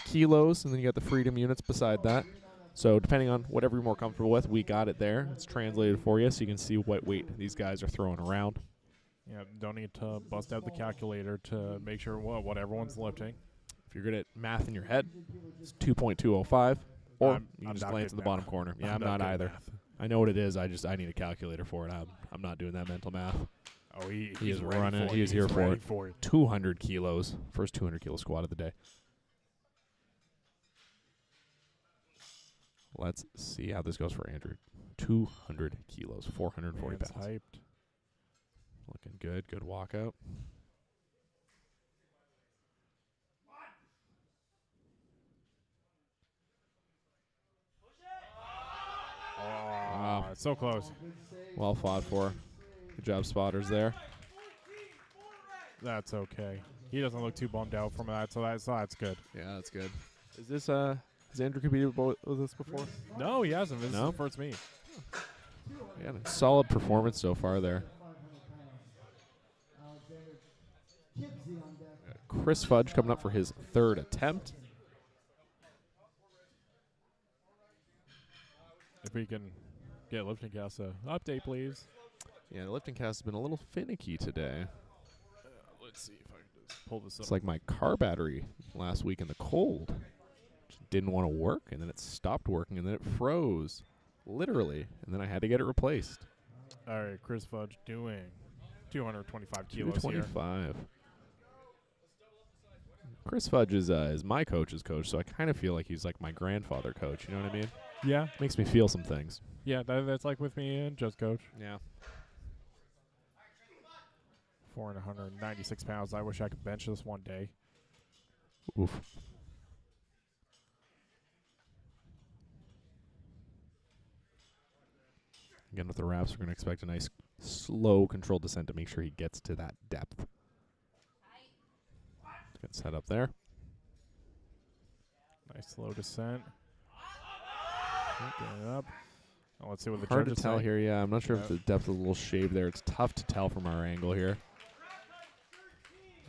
kilos, and then you got the freedom units beside that. So depending on whatever you're more comfortable with, we got it there. It's translated for you, so you can see what weight these guys are throwing around. Yeah, don't need to bust out the calculator to make sure what everyone's lifting. If you're good at math in your head, it's 2.205, or I'm you can just not glance good in the at bottom math. corner. Yeah, I'm I'm not not good at either. math. I know what it is. I need a calculator for it. I'm not doing that mental math. Oh, He he's is ready running it. for He is here He's for ready it. For it. 200 kilos. First 200 kilo squat of the day. Let's see how this goes for Andrew. 200 kilos, 440 Man's pounds. hyped. Looking good. Good walkout. Oh, it's so close. Well fought for. Good job, spotters there. That's okay. He doesn't look too bummed out from that, so that's good. Yeah, that's good. Is this has Andrew competed with us before? No, he hasn't. This is the first meet. Yeah, solid performance so far there. Chris Fudge coming up for his third attempt. If we can get lifting cast update, please. Yeah, the lifting cast has been a little finicky today. Let's see if I can just pull this up. It's like my car battery last week in the cold. Just didn't want to work, and then it stopped working, and then it froze, literally, and then I had to get it replaced. All right, Chris Fudge doing 225 kilos 225. Chris Fudge is my coach's coach, so I kind of feel like he's like my grandfather coach. You know what I mean? Yeah. Makes me feel some things. Yeah, that's like with me and Just Coach. Yeah. 496 pounds. I wish I could bench this one day. Oof. Again, with the wraps, we're going to expect a nice, slow, controlled descent to make sure he gets to that depth. Good set up there. Nice slow descent. Get it up. Now let's see what the Hard to judges tell say. here, yeah. I'm not sure if the depth is a little shaved there. It's tough to tell from our angle here.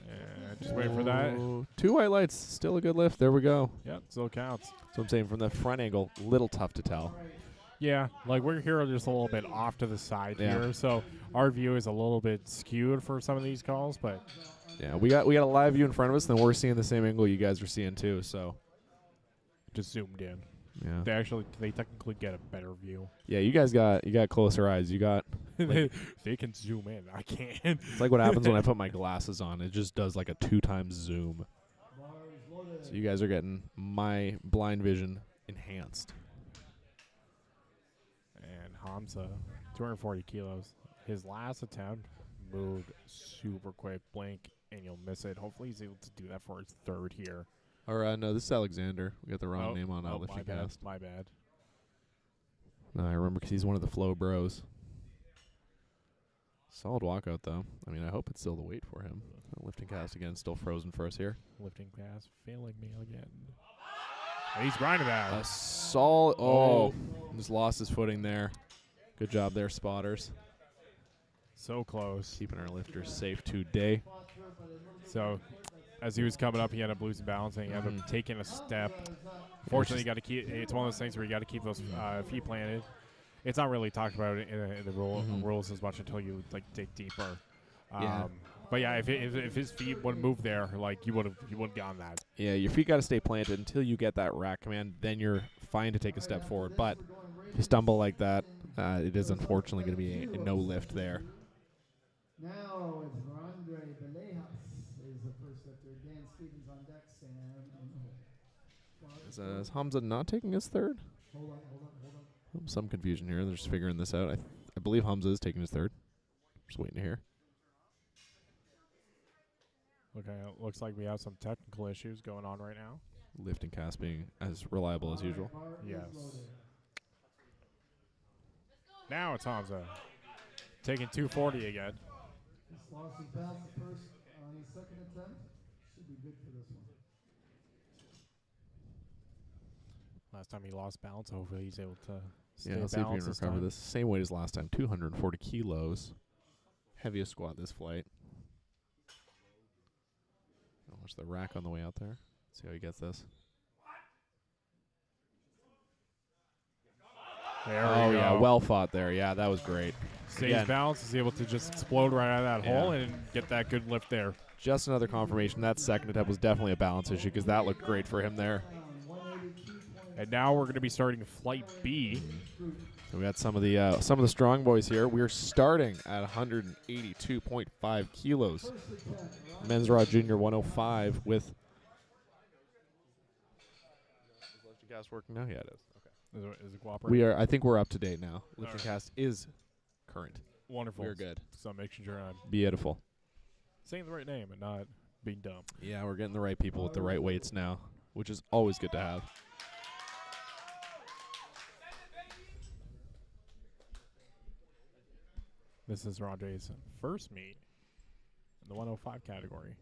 And just wait for that. Oh, 2 white lights, still a good lift. There we go. Yep, still counts. So I'm saying from the front angle, little tough to tell. Yeah, like we're here just a little bit off to the side here, so our view is a little bit skewed for some of these calls, but yeah, we got a live view in front of us, then we're seeing the same angle you guys are seeing too. So just zoomed in. Yeah, they technically get a better view. Yeah, you guys got closer eyes. You got like, they can zoom in. I can't. It's like what happens when I put my glasses on. It just does like a 2x zoom. So you guys are getting my blind vision enhanced. And Hamza, 240 kilos. His last attempt moved super quick. Blink, and you'll miss it. Hopefully he's able to do that for his third here. Or no, this is Alexander. We got the wrong name on lifting cast. My bad. No, I remember because he's one of the flow bros. Solid walkout, though. I mean, I hope it's still the weight for him. Lifting cast, again, still frozen for us here. Lifting cast failing me again. And he's grinding that. A solid. Oh, just lost his footing there. Good job there, spotters. So close. Keeping our lifters safe today. So, as he was coming up, he ended up losing balance, and he ended up taking a step. Fortunately, you got to keep. It's one of those things where you got to keep those feet planted. It's not really talked about in the rules as much until you like dig deeper. But yeah, if his feet wouldn't move there, like you would have gotten that. Yeah, your feet got to stay planted until you get that rack command. Then you're fine to take a step forward. But if you stumble like that, it is unfortunately going to be a no lift there. Now it's Andre Belejas is the first lifter. Dan Stevens on deck. Sam. Is Hamza not taking his third? Hold on. Some confusion here. They're just figuring this out. I believe Hamza is taking his third. Just waiting to hear. Okay, it looks like we have some technical issues going on right now. Lifting cast being as reliable as usual. Yes. Now it's Hamza taking 240 again. Just lost his balance first on his second attempt. Should be good for this one. Last time he lost balance, hopefully he's able to stay Yeah, let's see if we can balanced recover this. Same weight as last time, 240 kilos. Heaviest squat this flight. I'll watch the rack on the way out there. See how he gets this. There oh, we go. yeah, well fought there. Yeah, that was great. Stays balanced, is able to just explode right out of that hole and get that good lift there. Just another confirmation. That second attempt was definitely a balance issue because that looked great for him there. And now we're going to be starting Flight B. So we got some of the strong boys here. We're starting at 182.5 kilos. Men's Raw Junior 105 with. Is lifting cast working now? Yeah, it is. Okay. Is it cooperating? We are. I think we're up to date now. All Lifting right. cast is current. Wonderful. We're good. So making sure I'm Beautiful. saying the right name and not being dumb. Yeah, we're getting the right people with the right weights now, which is always good to have. This is Rajay's first meet in the 105 category.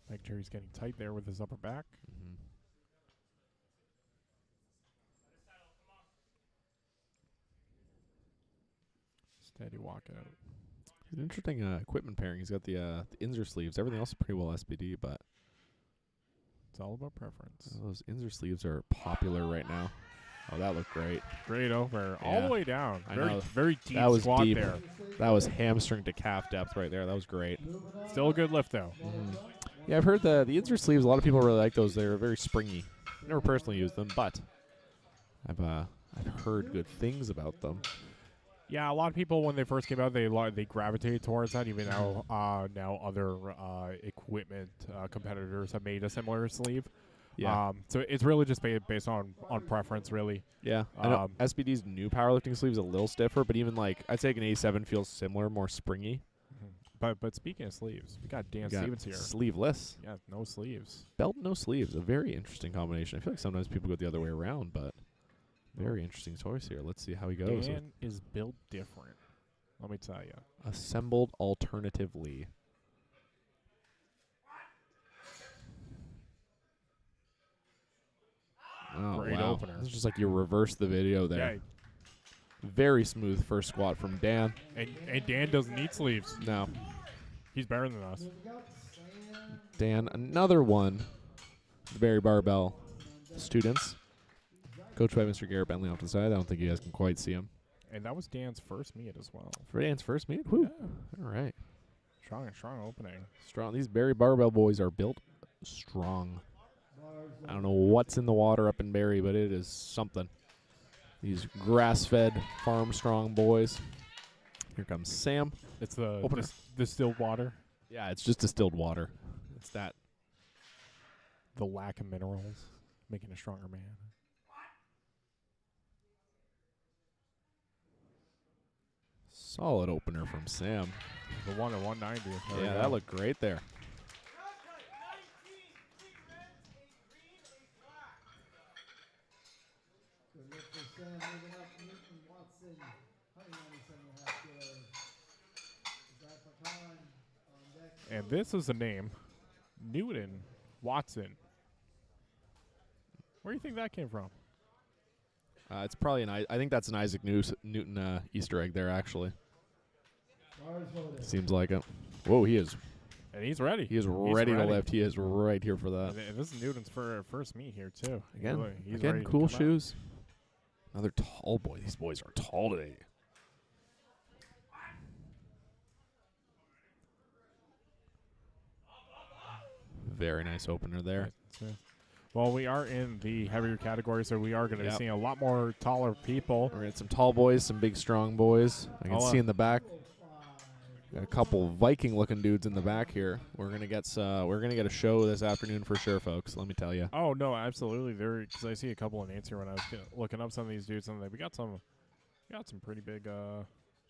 Make sure he's getting tight there with his upper back. Mm-hmm. Steady walkout. He's an interesting equipment pairing. He's got the Inzer sleeves. Everything else is pretty well SBD, but It's all about preference. those Inzer sleeves are popular right now. Oh, that looked great. Great over. All Yeah. the way down. I Very, know. very deep That was squat deep. there. That was hamstring to calf depth right there. That was great. Still a good lift, though. Yeah, I've heard the Inzer sleeves. A lot of people really like those. They're very springy. Never personally used them, but I've heard good things about them. Yeah, a lot of people when they first came out, they gravitated towards that. Even now other equipment competitors have made a similar sleeve. Yeah. So it's really just based on preference, really. Yeah. I know SBD's new powerlifting sleeve is a little stiffer, but even like I'd say like an A7 feels similar, more springy. But speaking of sleeves, we got Dan We got Stevens here. Sleeveless. Yeah, no sleeves. Belt, no sleeves. A very interesting combination. I feel like sometimes people go the other way around, but very interesting choice here. Let's see how he goes. Dan is built different. Let me tell you. Assembled alternatively. Oh, Great wow. opener. It's just like you reverse the video there. Yeah, Very smooth first squat from Dan. and Dan doesn't need sleeves. No. He's better than us. Dan, another one. The Barry Barbell students. Coached by Mr. Garrett Bentley off to the side. I don't think you guys can quite see him. And that was Dan's first meet as well. For Dan's first meet? Whew. Yeah. All right. Strong opening. Strong. These Barry Barbell boys are built strong. I don't know what's in the water up in Barry, but it is something. These grass-fed, farm-strong boys. Here comes Sam. It's the Opener. distilled water. Yeah, it's just distilled water. It's that. The lack of minerals making a stronger man. Solid opener from Sam. The one at 190. There we Yeah, go. that looked great there. And this is the name, Newton Watson. Where do you think that came from? It's probably I think that's an Isaac Newton Easter egg there, actually. Seems like it. Whoa, he is. And he's ready. He is ready to lift. He is right here for that. And this is Newton's first meet here, too. Again, He's ready to cool come out. shoes. Another tall boy. These boys are tall today. Very nice opener there. Well, we are in the heavier category, so we are going to Yep. be seeing a lot more taller people. We're at some tall boys, some big strong boys. I can see in the back got a couple Viking-looking dudes in the back here. We're gonna get a show this afternoon for sure, folks. Let me tell you. Oh no, absolutely. Because I see a couple of names here when I was looking up some of these dudes, and we got some pretty big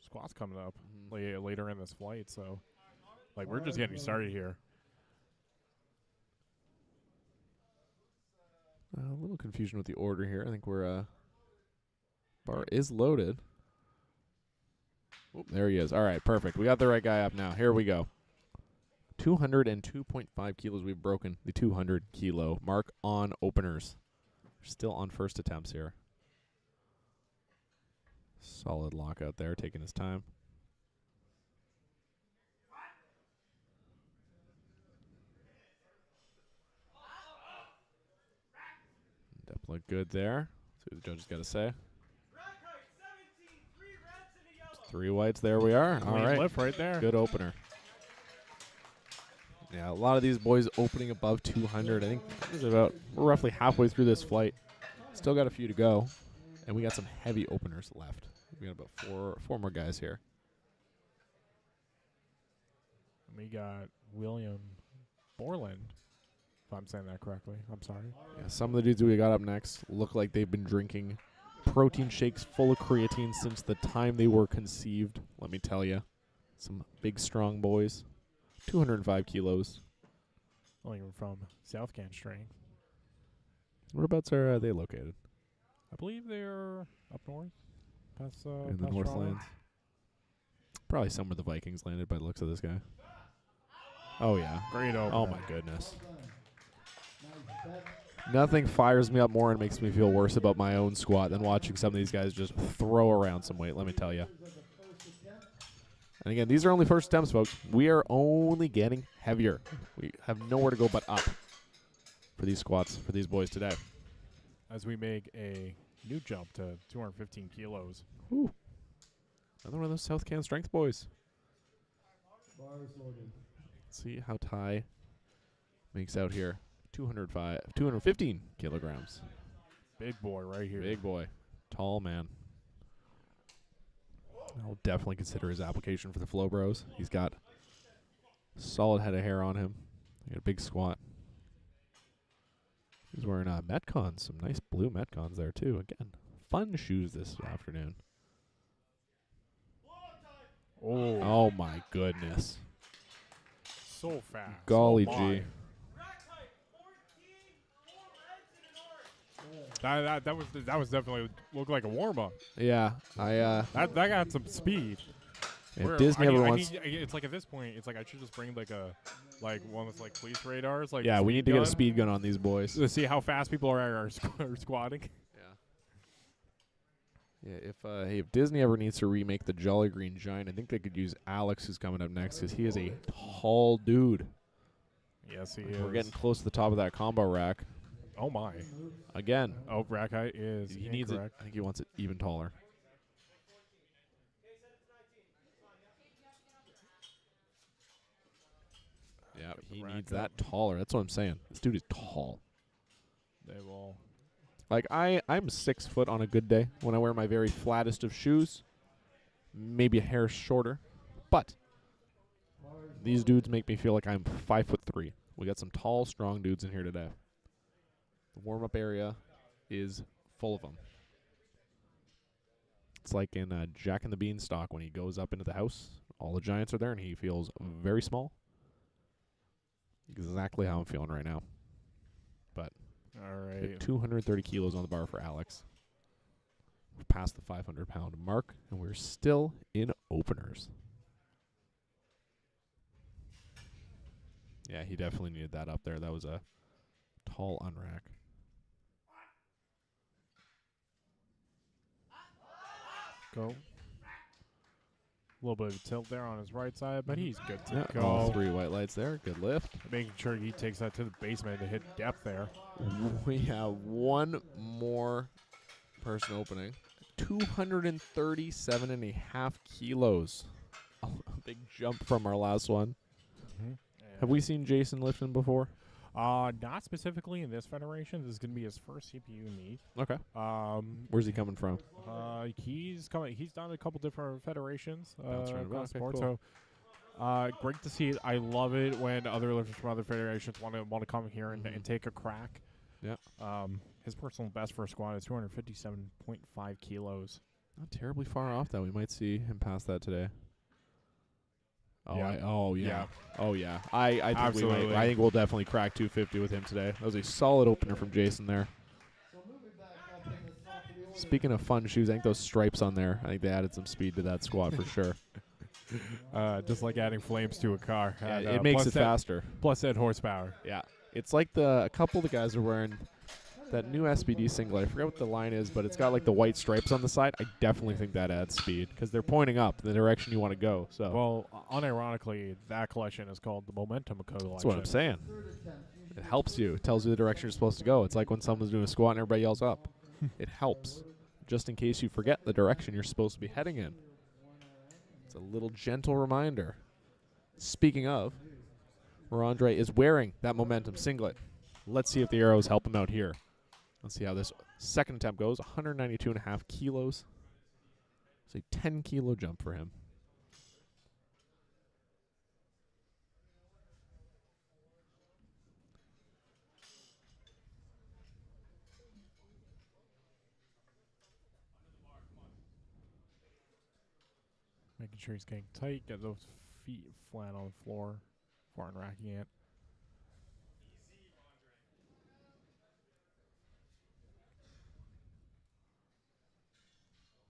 squats coming up later in this flight. So, like, we're just getting started here. A little confusion with the order here. I think we're bar is loaded. Oop, there he is. All right, perfect. We got the right guy up now. Here we go. 202.5 kilos. We've broken the 200 kilo mark on openers. We're still on first attempts here. Solid lockout there, taking his time. Depth look good there. See what the judges got to say. 3 whites. There we are. All Clean right. lift right there. Good opener. Yeah, a lot of these boys opening above 200. I think we're roughly halfway through this flight. Still got a few to go, and we got some heavy openers left. We got about four more guys here. We got William Borland, if I'm saying that correctly. I'm sorry. Yeah, some of the dudes we got up next look like they've been drinking protein shakes full of creatine since the time they were conceived. Let me tell you. Some big, strong boys. 205 kilos. Well, you're from South Can Strength. Whereabouts are they located? I believe they're up north. Past, In the past Raleigh. Northlands. Probably somewhere the Vikings landed by the looks of this guy. Oh, yeah. Great opener. Oh, my goodness. Nothing fires me up more and makes me feel worse about my own squat than watching some of these guys just throw around some weight, let me tell you. And again, these are only first attempts, folks. We are only getting heavier. We have nowhere to go but up for these squats for these boys today. As we make a new jump to 215 kilos. Ooh. Another one of those South Can Strength boys. Let's see how Ty makes out here. 215 kilograms. Big boy right here. Big boy. Tall man. I'll definitely consider his application for the Flow Bros. He's got a solid head of hair on him. He got a big squat. He's wearing Metcons, some nice blue Metcons there too. Again, fun shoes this afternoon. Oh my goodness. So fast. Golly so gee. That was definitely looked like a warm up. Yeah, that got some speed. If Disney ever wants, it's like at this point, it's like I should just bring like one that's like police radars. Like yeah, we need to get a gun speed gun on these boys. to see how fast people are squatting. Yeah, if Disney ever needs to remake the Jolly Green Giant, I think they could use Alex, who's coming up next, because he is a tall dude. Yes, he is. We're getting close to the top of that combo rack. Oh my! Again, oh, rack height is he needs it. I think he wants it even taller. Yeah, he needs that taller. That's what I'm saying. This dude is tall. They will. Like, I'm 6 foot on a good day when I wear my very flattest of shoes. Maybe a hair shorter. But these dudes make me feel like I'm 5'3". We got some tall, strong dudes in here today. The warm-up area is full of them. It's like in Jack and the Beanstalk when he goes up into the house. All the giants are there, and he feels very small. Exactly how I'm feeling right now. But all right, 230 kilos on the bar for Alex. We're past the 500-pound mark, and we're still in openers. Yeah, he definitely needed that up there. That was a tall unrack. Go. A little bit of tilt there on his right side, but he's good to go. All 3 white lights there. Good lift. Making sure he takes that to the basement to hit depth there. We have one more person opening. 237.5 kilos. A big jump from our last one. Mm-hmm. Have we seen Jason lifting before? Not specifically in this federation. This is going to be his first CPU meet. Okay. Where's he coming from? He's done a couple different federations That's right. across the Okay, board. cool. So, great to see it. I love it when other lifters from other federations want to come here and take a crack. Yeah. His personal best for a squat is 257.5 kilos. Not terribly far off that. We might see him pass that today. Oh, Yeah. Oh yeah. I think Absolutely. we might. I think we'll definitely crack 250 with him today. That was a solid opener from Jason there. Speaking of fun shoes, I think those stripes on there, I think they added some speed to that squat for sure. Just like adding flames to a car. Yeah, And, it makes it plus faster. Plus that horsepower. Yeah. It's like a couple of the guys are wearing that new SBD singlet. I forget what the line is, but it's got like the white stripes on the side. I definitely think that adds speed because they're pointing up the direction you want to go. So Well, unironically, that collection is called the Momentum collection. that's what I'm saying. It helps you. It tells you the direction you're supposed to go. It's like when someone's doing a squat and everybody yells up. It helps. Just in case you forget the direction you're supposed to be heading in. It's a little gentle reminder. Speaking of, Rondre is wearing that Momentum singlet. Let's see if the arrows help him out here. Let's see how this second attempt goes. 192.5 kilos. It's a 10-kilo jump for him. making sure he's getting tight. Get those feet flat on the floor before unracking it.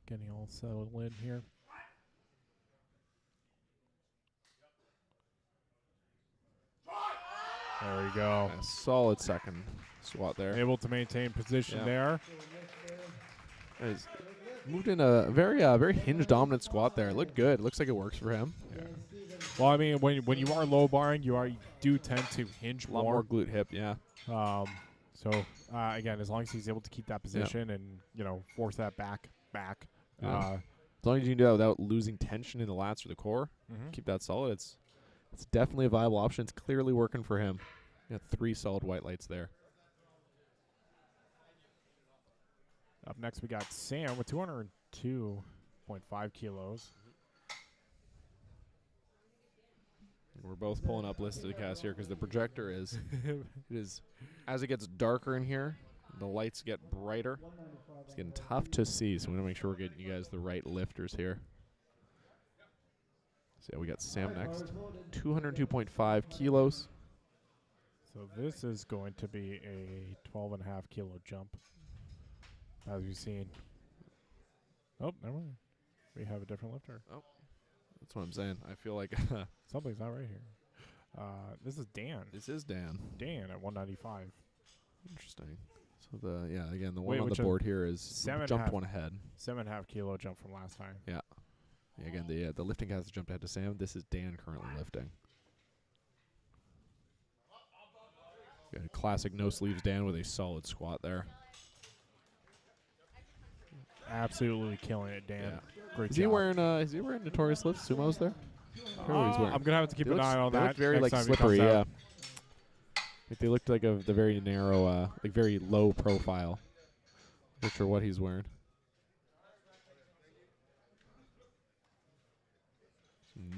Getting all settled in here. There we go. A solid second squat there. Able to maintain position there. He's moved in a very hinge dominant squat there. It looked good. Looks like it works for him. Yeah. Well, I mean, when you are low barring, you do tend to hinge A lot more glute hip, yeah. So again, as long as he's able to keep that position and force that back. As long as you can do that without losing tension in the lats or the core, keep that solid. It's definitely a viable option. It's clearly working for him. Got 3 solid white lights there. Up next, we got Sam with 202.5 kilos. We're both pulling up listed cast here because the projector is, as it gets darker in here, the lights get brighter. It's getting tough to see, so we want to make sure we're getting you guys the right lifters here. So yeah, we got Sam next, 202.5 kilos. So this is going to be a 12.5 kilo jump, as we've seen. Oh, never mind. We have a different lifter. Oh, that's what I'm saying. I feel like something's not right here. This is Dan. This is Dan. Dan at 195. Interesting. So again, the one on the board here is jumped one ahead. 7.5 kilo jump from last time. Yeah. Again, the lifting has jumped ahead to Sam. This is Dan currently lifting. Got a classic no sleeves Dan with a solid squat there. Absolutely killing it, Dan. Yeah. Great is job. He wearing Notorious Lift sumos there? I'm gonna have to keep an eye on that. Look very next like time he slippery, comes yeah. out. Like they looked like the very narrow, like very low profile. Not sure what he's wearing.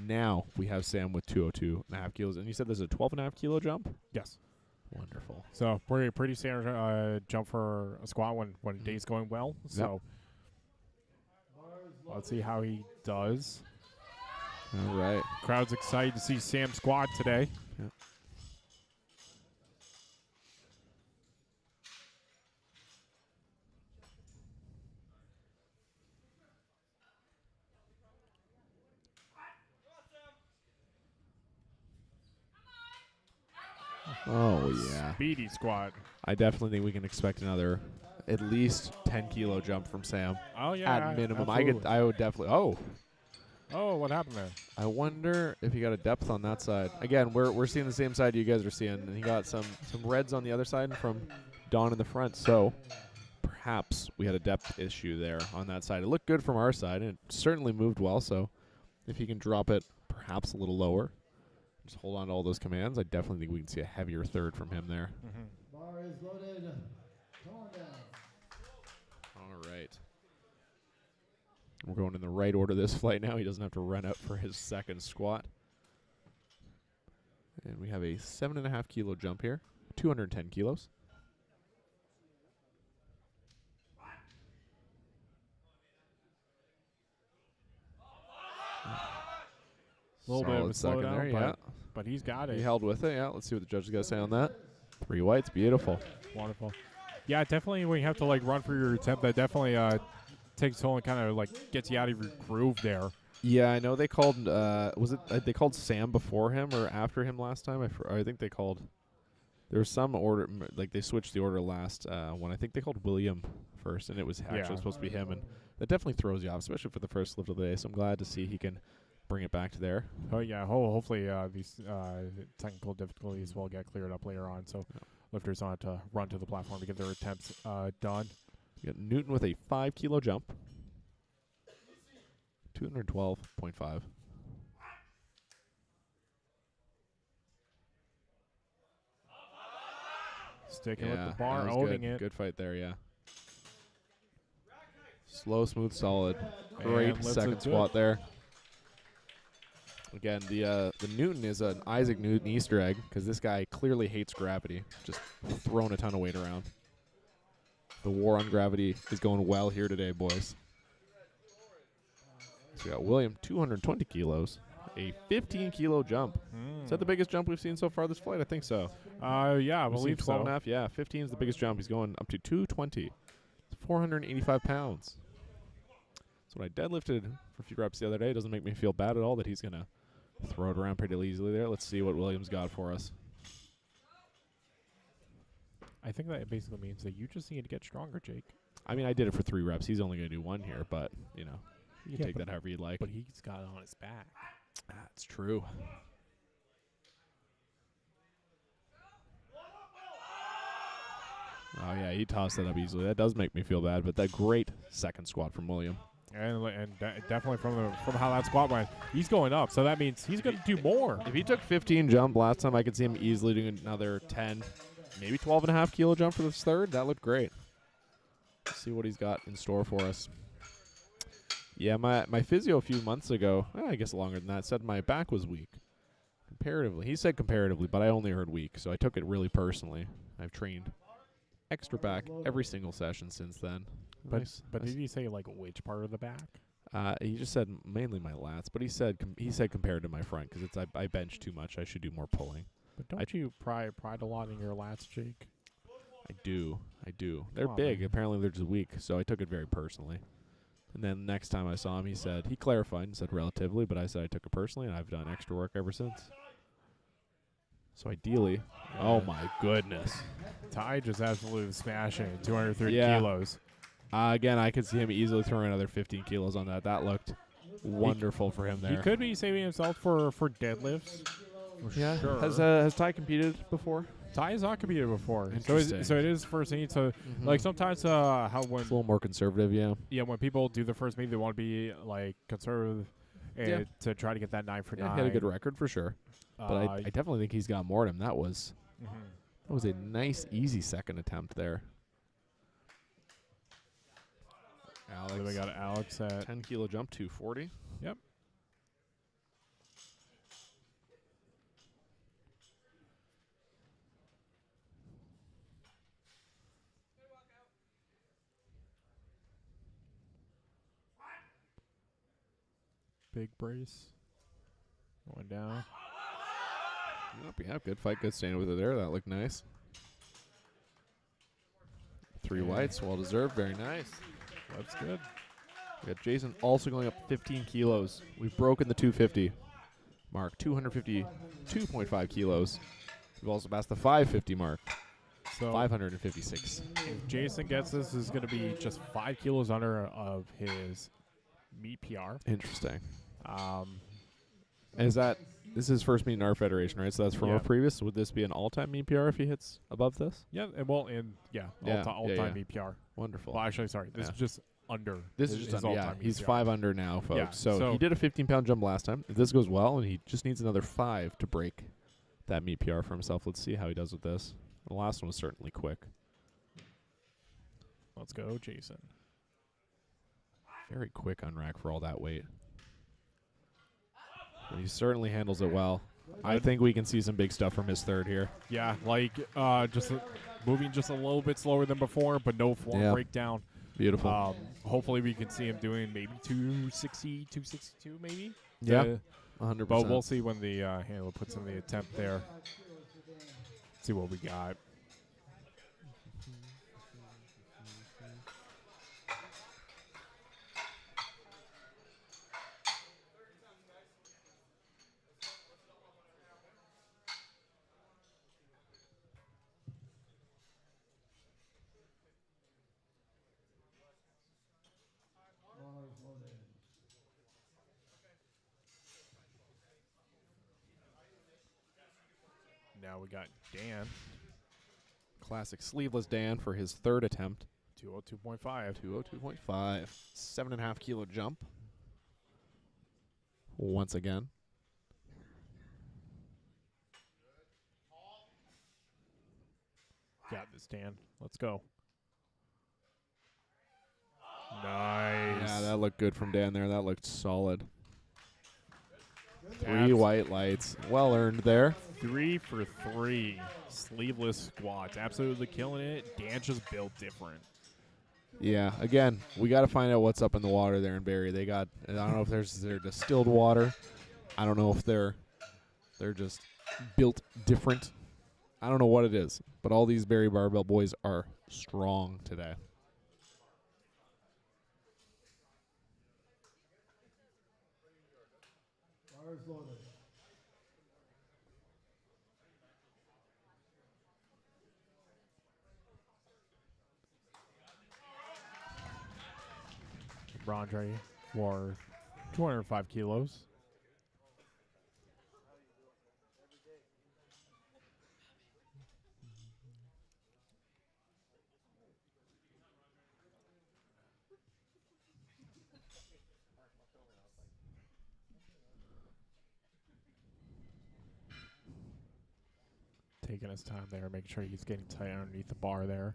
Now we have Sam with 202.5 kilos, and you said there's a 12.5 kilo jump. Yes. Wonderful. So pretty standard jump for a squat when day's going well. So let's see how he does. All right. Crowd's excited to see Sam squat today. Yep. Oh, yeah. Speedy squat. I definitely think we can expect another at least 10 kilo jump from Sam. Oh, yeah. At minimum. Absolutely. I would definitely. Oh. Oh, what happened there? I wonder if he got a depth on that side. Again, we're seeing the same side you guys are seeing, and he got some reds on the other side from Don in the front. So perhaps we had a depth issue there on that side. It looked good from our side, and it certainly moved well. So if he can drop it perhaps a little lower, just hold on to all those commands, I definitely think we can see a heavier third from him there. Bar is loaded. Come on down. All right. We're going in the right order this flight now. He doesn't have to run out for his second squat. And we have a 7.5 kilo jump here, 210 kilos. A little bit of a second slowdown there, yeah. But he's got it. He held with it, yeah. Let's see what the judge is going to say on that. 3 whites, beautiful. Wonderful. Yeah, definitely when you have to run for your attempt, that definitely takes a toll and kind of gets you out of your groove there. Yeah, I know they called, they called Sam before him or after him last time? I think they called, there was some order, they switched the order last one. I think they called William first, and it was actually supposed to be him. And that definitely throws you off, especially for the first lift of the day. So I'm glad to see he can bring it back to there. Oh, yeah. Hopefully these technical difficulties will get cleared up later on. So lifters don't have to run to the platform to get their attempts done. You got Newton with a 5 kilo jump. 212.5. Sticking with the bar, owning it. Good fight there, yeah. Slow, smooth, solid. And Great second squat there. Again, the Newton is an Isaac Newton Easter egg because this guy clearly hates gravity. Just throwing a ton of weight around. The war on gravity is going well here today, boys. We got William, 220 kilos. A 15-kilo jump. Is that the biggest jump we've seen so far this flight? I think so. Yeah, I We've seen believe 12 so. and a half. Yeah, 15 is the biggest jump. He's going up to 220. It's 485 pounds. That's what I deadlifted for a few reps the other day. It doesn't make me feel bad at all that he's going to throw it around pretty easily there. Let's see what William's got for us. I think that basically means that you just need to get stronger, Jake. I mean, I did it for 3 reps. He's only going to do 1 here, but, you know, you can take that however you'd like. But he's got it on his back. That's true. Oh, yeah, he tossed that up easily. That does make me feel bad, but that great second squat from William. And definitely from how that squat went, he's going up. So that means he's going to do more. If he took 15 jump last time, I could see him easily doing another 10, maybe 12.5 kilo jump for this third. That looked great. Let's see what he's got in store for us. Yeah, my physio a few months ago, I guess longer than that, said my back was weak. Comparatively. He said comparatively, but I only heard weak, so I took it really personally. I've trained extra back every single session since then. But did he say, like, which part of the back? He just said mainly my lats, but he said compared to my front, because I bench too much. I should do more pulling. But don't you pride a lot in your lats, Jake? I do. They're big. Man. Apparently they're just weak, so I took it very personally. And then next time I saw him, he clarified and said relatively, but I said I took it personally, and I've done extra work ever since. So ideally, oh my goodness. Ty just absolutely smashing 230 Yeah. kilos. Again, I could see him easily throwing another 15 kilos on that. That looked wonderful for him there. He could be saving himself for deadlifts. Yeah. Sure. Has Ty competed before? Ty has not competed before. So Interesting. it is first meet. So like sometimes how when It's a little more conservative, yeah. Yeah, when people do the first meet, they want to be like conservative and to try to get that 9 for 9. He had a good record for sure. But I definitely think he's got more in him. That was a nice, easy second attempt there. Alex. Then we got Alex at 10-kilo jump, 240. Yep. Big brace. Going down. Yeah, good fight, good stand with it there. That looked nice. 3 whites, well deserved, very nice. That's good. We got Jason also going up 15 kilos. We've broken the 250 mark, 252.5 kilos. We've also passed the 550 mark, So 556. if Jason gets this is going to be just 5 kilos under of his meet PR. Interesting. Is that this is his first meet in our federation, right? So that's from a previous. Would this be an all-time meet PR if he hits above this? Yeah, and all-time meet PR. Wonderful. Well, actually, sorry, this is just under. This is just his under, all-time meet he's PR. 5 under now, folks. Yeah, so he did a 15-pound jump last time. If this goes well, and he just needs another 5 to break that meet PR for himself. Let's see how he does with this. The last one was certainly quick. Let's go, Jason. Very quick on rack for all that weight. But he certainly handles it well. I think we can see some big stuff from his third here. Yeah, like just moving just a little bit slower than before, but no form breakdown. Beautiful. Hopefully we can see him doing maybe 260, 262 maybe. Yeah, 100%. But we'll see when the handler puts in the attempt there. See what we got. Now we got Dan. Classic sleeveless Dan for his third attempt. 202.5. 202.5. 7.5 kilo jump. Once again. Got this, Dan. Let's go. Nice. Yeah, that looked good from Dan there. That looked solid. 3 Abs- white lights. Well earned there. 3 for 3. Sleeveless squats. Absolutely killing it. Dan just built different. Yeah, again, we got to find out what's up in the water there in Barrie. They got, I don't know if they're distilled water. I don't know if they're just built different. I don't know what it is, but all these Barrie Barbell boys are strong today. Bars loaded. Brandre for 205 kilos. Taking his time there, making sure he's getting tight underneath the bar there.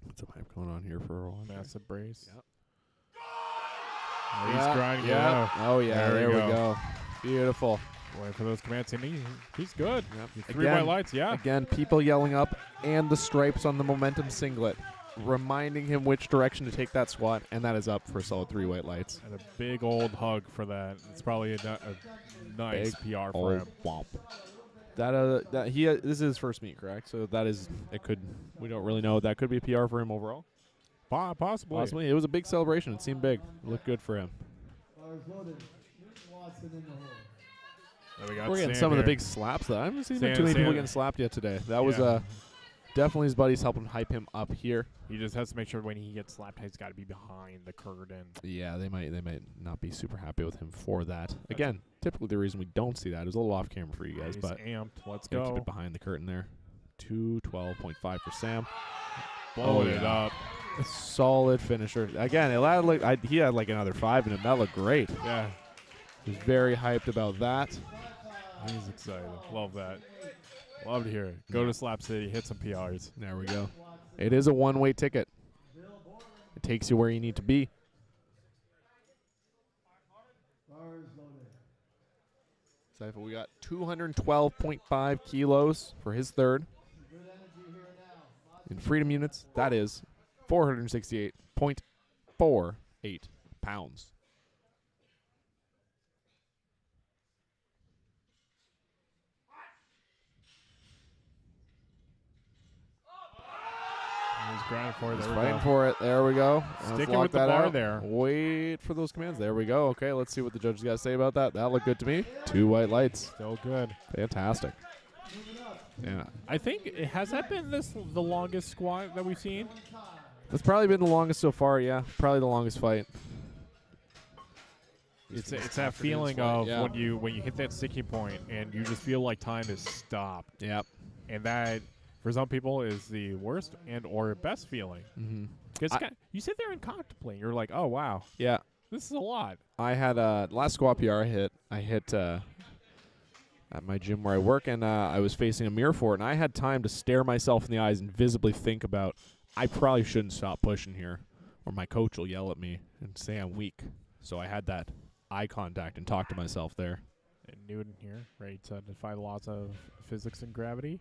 What's up hype going on here for a while? Massive brace. Yep. Oh, he's grinding it Yep. out. Oh, yeah, there we go. Beautiful. Waiting for those commands, and he's good. Yep. Three white lights, yeah. Again, people yelling up and the stripes on the momentum singlet, reminding him which direction to take that squat, and that is up for a solid 3 white lights. And a big old hug for that. It's probably a nice Big PR for old him. Womp. This is his first meet, correct? So we don't really know. That could be a PR for him overall. Possibly. Possibly. It was a big celebration. It seemed big. It looked good for him. Bars loaded. Watson in the hole. There we got We're getting Sam some of the here. big slaps, though. I haven't seen Sam- too many people Sam- getting slapped yet today. That was Yeah. definitely his buddies helping hype him up here. He just has to make sure when he gets slapped, he's got to be behind the curtain. Yeah, they might not be super happy with him for that. Again, typically the reason we don't see that is a little off camera for you guys, He's but amped. Let's gonna go. keep it behind the curtain there. 212.5 for Sam. Blowing it up. A solid finisher. Again, he had like another 5 in him. That looked great. Yeah. He was very hyped about that. He's excited. Love that. Love to hear it. Go to Slap City, hit some PRs. There we go. It is a one-way ticket. It takes you where you need to be. Bars loaded. So we got 212.5 kilos for his third. Good energy here now. In freedom units, that is 468.48 pounds. He's grinding for it. He's There we fighting go. for it. There we go. Let's Sticking lock with the that bar out. there. Wait for those commands. There we go. Okay, let's see what the judges got to say about that. That looked good to me. 2 white lights. Still good. Fantastic. Yeah. I think, has that been the longest squat that we've seen? That's probably been the longest so far, yeah. Probably the longest fight. It's that feeling of when you hit that sticking point and you just feel like time is stopped. Yep. And that, for some people, is the worst and or best feeling. Mm-hmm. Because you sit there and contemplate. You're like, oh, wow. Yeah. This is a lot. I had last squat PR I hit at my gym where I work, and I was facing a mirror for it, and I had time to stare myself in the eyes and visibly think about, I probably shouldn't stop pushing here, or my coach will yell at me and say I'm weak. So I had that eye contact and talk to myself there. And Newton here, ready to defy the laws of physics and gravity.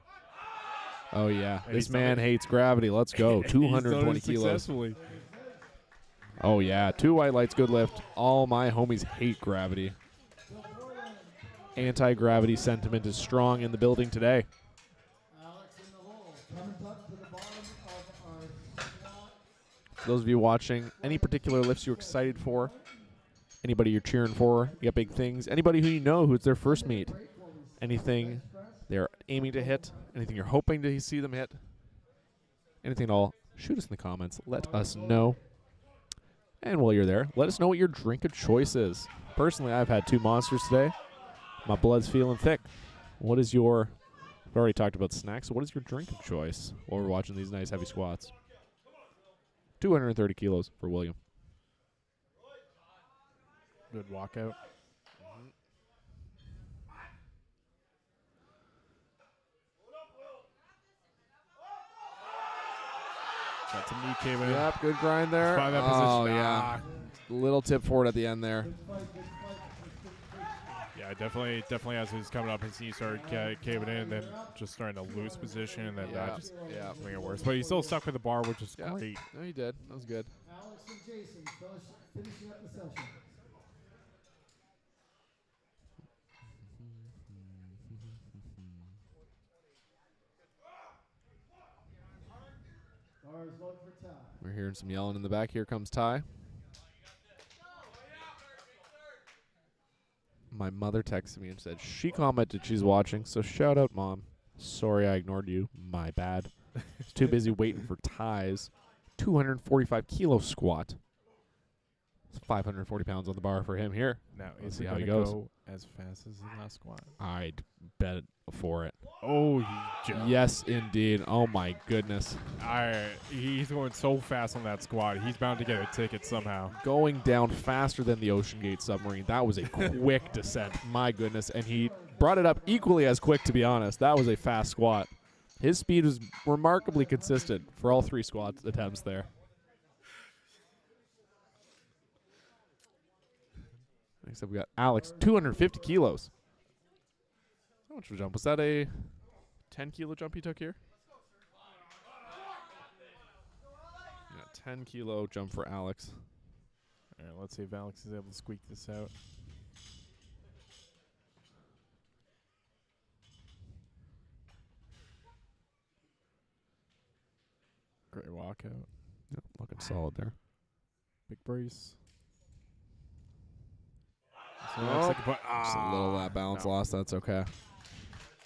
Oh, yeah. And This he's done man it. hates gravity. Let's go. He's done 220 it kilos. successfully. Oh, yeah. 2 white lights, good lift. All my homies hate gravity. Anti-gravity sentiment is strong in the building today. Alex in the hole. Comes up to the bottom of our squat. For those of you watching, any particular lifts you're excited for? Anybody you're cheering for? You got big things? Anybody who you know who it's their first meet? Anything they're aiming to hit? Anything you're hoping to see them hit? Anything at all? Shoot us in the comments. Let us know. And while you're there, let us know what your drink of choice is. Personally, I've had 2 monsters today. My blood's feeling thick. What is your... We've already talked about snacks. So what is your drink of choice while we're watching these nice heavy squats? 230 kilos for William. Good walkout. Got some knee caving. Yep, good grind there. Find that Oh, position. yeah. Little tip forward at the end there. Yeah, definitely as he's coming up, his knee started caving in, and then just starting to lose position, and then that just made it worse. But he still stuck with the bar, which is great. No, he did. That was good. Alex and Jason finishing up the session. Bars vote for tie. We're hearing some yelling in the back. Here comes Ty. My mother texted me and said she commented she's watching, so shout out, Mom. Sorry I ignored you. My bad. It's too busy waiting for Ty's 245 kilo squat. It's 540 pounds on the bar for him here. Now, Let's is see he how he gonna goes. go as fast as the last squat? I'd bet for it. Oh, he jumped. Yes, indeed. Oh, my goodness. He's going so fast on that squat. He's bound to get a ticket somehow. Going down faster than the Ocean Gate submarine. That was a quick descent. My goodness. And he brought it up equally as quick, to be honest. That was a fast squat. His speed was remarkably consistent for all 3 squat attempts there. Next up, we got Alex, 250 kilos. How much of a jump? Was that a 10-kilo jump he took here? Yeah, 10-kilo jump for Alex. All right, let's see if Alex is able to squeak this out. Great walkout. Yep, looking solid there. Big brace. Oh, just a little of that balance loss. That's okay.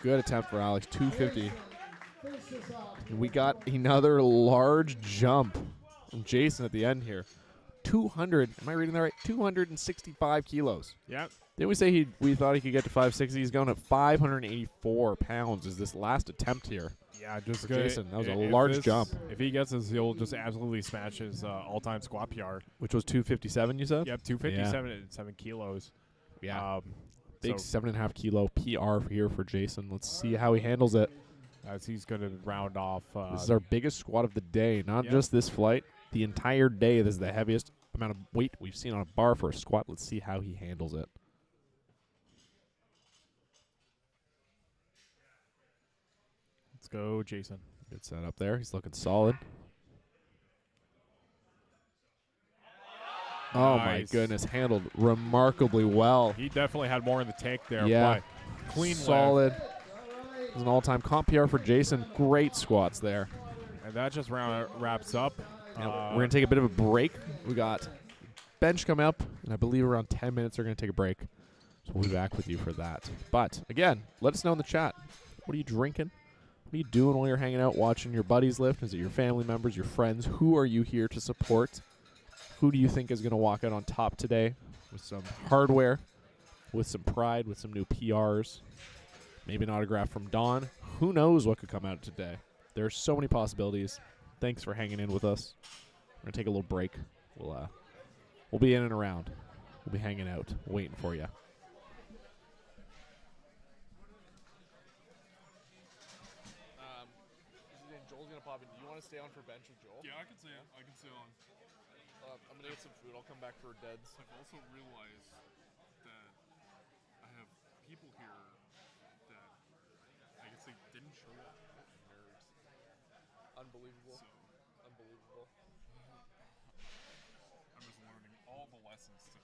Good attempt for Alex. 250. And we got another large jump from Jason at the end here. 200. Am I reading that right? 265 kilos. Yep. Didn't we say we thought he could get to 560? He's going at 584 pounds. Is this last attempt here? Yeah, just for good. Jason. That was a large jump. If he gets this, he'll just absolutely smash his all-time squat PR. Which was 257, you said? Yep, 257 at 7 kilos. Yeah. Big 7.5 kilo PR here for Jason. Let's see how he handles it. As he's going to round off. This is our biggest squat of the day, not just this flight. The entire day, this is the heaviest amount of weight we've seen on a bar for a squat. Let's see how he handles it. Let's go, Jason. Good setup there. He's looking solid. Oh, my goodness. Handled remarkably well. He definitely had more in the tank there. Yeah. But clean solid. It was an all-time comp PR for Jason. Great squats there. And that just wraps up. We're going to take a bit of a break. We got bench coming up, and I believe around 10 minutes we're going to take a break. So we'll be back with you for that. But, again, let us know in the chat. What are you drinking? What are you doing while you're hanging out watching your buddies lift? Is it your family members, your friends? Who are you here to support? Who do you think is going to walk out on top today with some hardware, with some pride, with some new PRs? Maybe an autograph from Don. Who knows what could come out today? There's so many possibilities. Thanks for hanging in with us. We're going to take a little break. We'll be in and around. We'll be hanging out, waiting for you. Joel's going to pop in. Do you want to stay on for bench with Joel? Yeah, I can stay on. I'm going to get some food. I'll come back for Deads. I've also realized that I have people here that I guess they didn't show up. Nerds. Unbelievable. So Unbelievable. I'm just learning all the lessons today.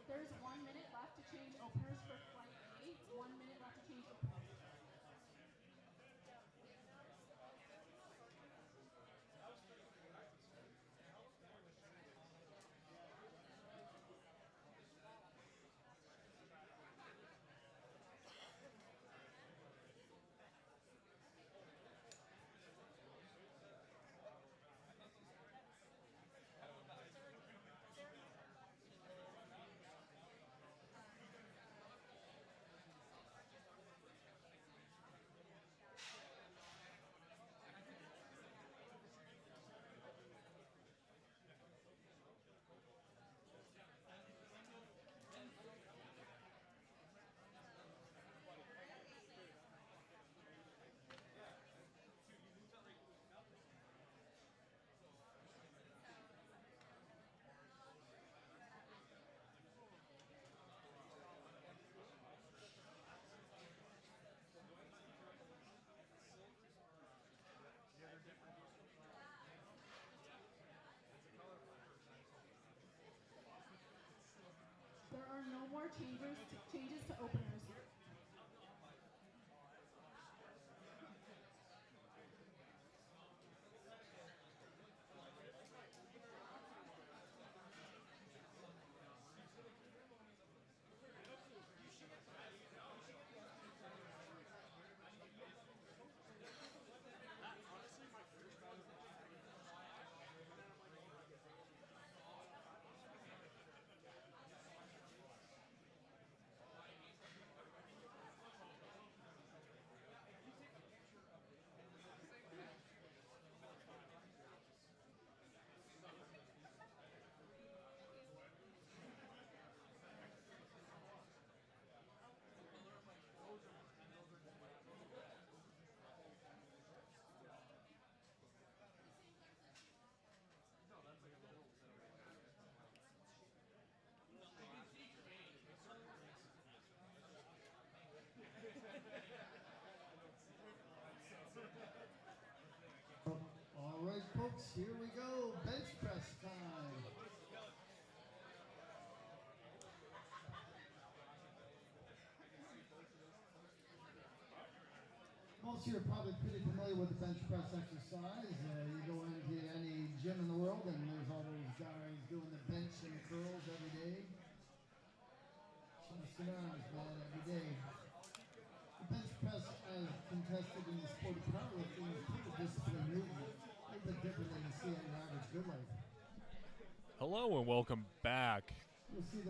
There's 1 minute left to change openers for flight A. 1 minute left to change openers. There are no more changes to openers. All right, folks, here we go. Bench press time. Most of you are probably pretty familiar with the bench press exercise. You go into any gym in the world and there's all those guys doing the bench and the curls every day. Chest and arms, man, every day. The bench press, as contested in the sport of powerlifting, is pretty disciplined movement. A little bit different than you see in your average good life. Hello and welcome back.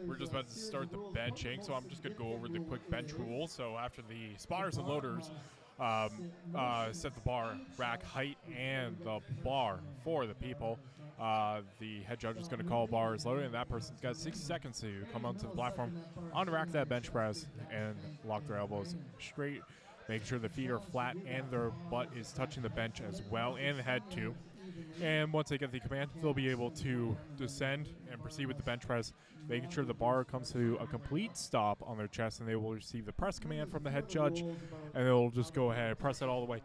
We're just about to start the benching, so I'm just going to go over the quick bench rules. So after the spotters and loaders set the bar, rack height, and the bar for the people, the head judge is going to call bars loaded, and that person's got 60 seconds to come onto the platform, unrack that bench press, and lock their elbows straight, making sure the feet are flat and their butt is touching the bench as well, and the head too. And once they get the command, they'll be able to descend and proceed with the bench press, making sure the bar comes to a complete stop on their chest, and they will receive the press command from the head judge, and they'll just go ahead and press it all the way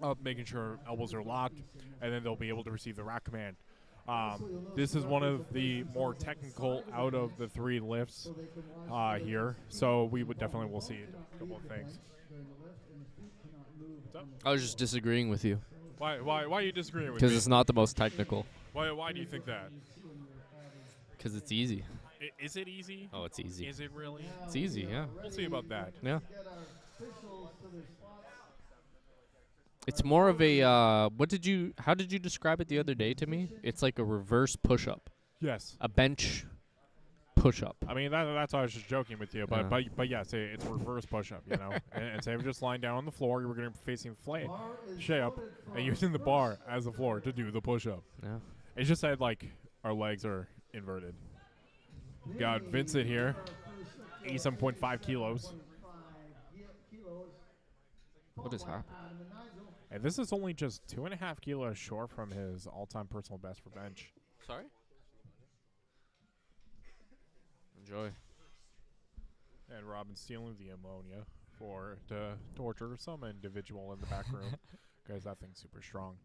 up, making sure elbows are locked, and then they'll be able to receive the rack command. This is one of the more technical out of the three lifts here, so we would definitely will see a couple of things. What's up? I was just disagreeing with you. Why are you disagreeing with me? Because it's not the most technical. Why do you think that? Because it's easy. Is it easy? Oh, it's easy. Is it really? It's easy, yeah. We'll see about that. Yeah. Get our officials to their spots. It's more of a, how did you describe it the other day to me? It's like a reverse push-up. Yes. A bench push-up. I mean, that's why I was just joking with you, but Yeah. but yes, it's a reverse push-up, you know. and instead of just lying down on the floor, you were going to be facing up and using the bar as the floor to do the push-up. Yeah. It's just that, like, our legs are inverted. Got Vincent here, 87.5 kilos. What is happening? And this is only just 2.5 kilos short from his all-time personal best for bench. Sorry? Enjoy. And Robin's stealing the ammonia to torture some individual in the back room. Guys, that thing's super strong.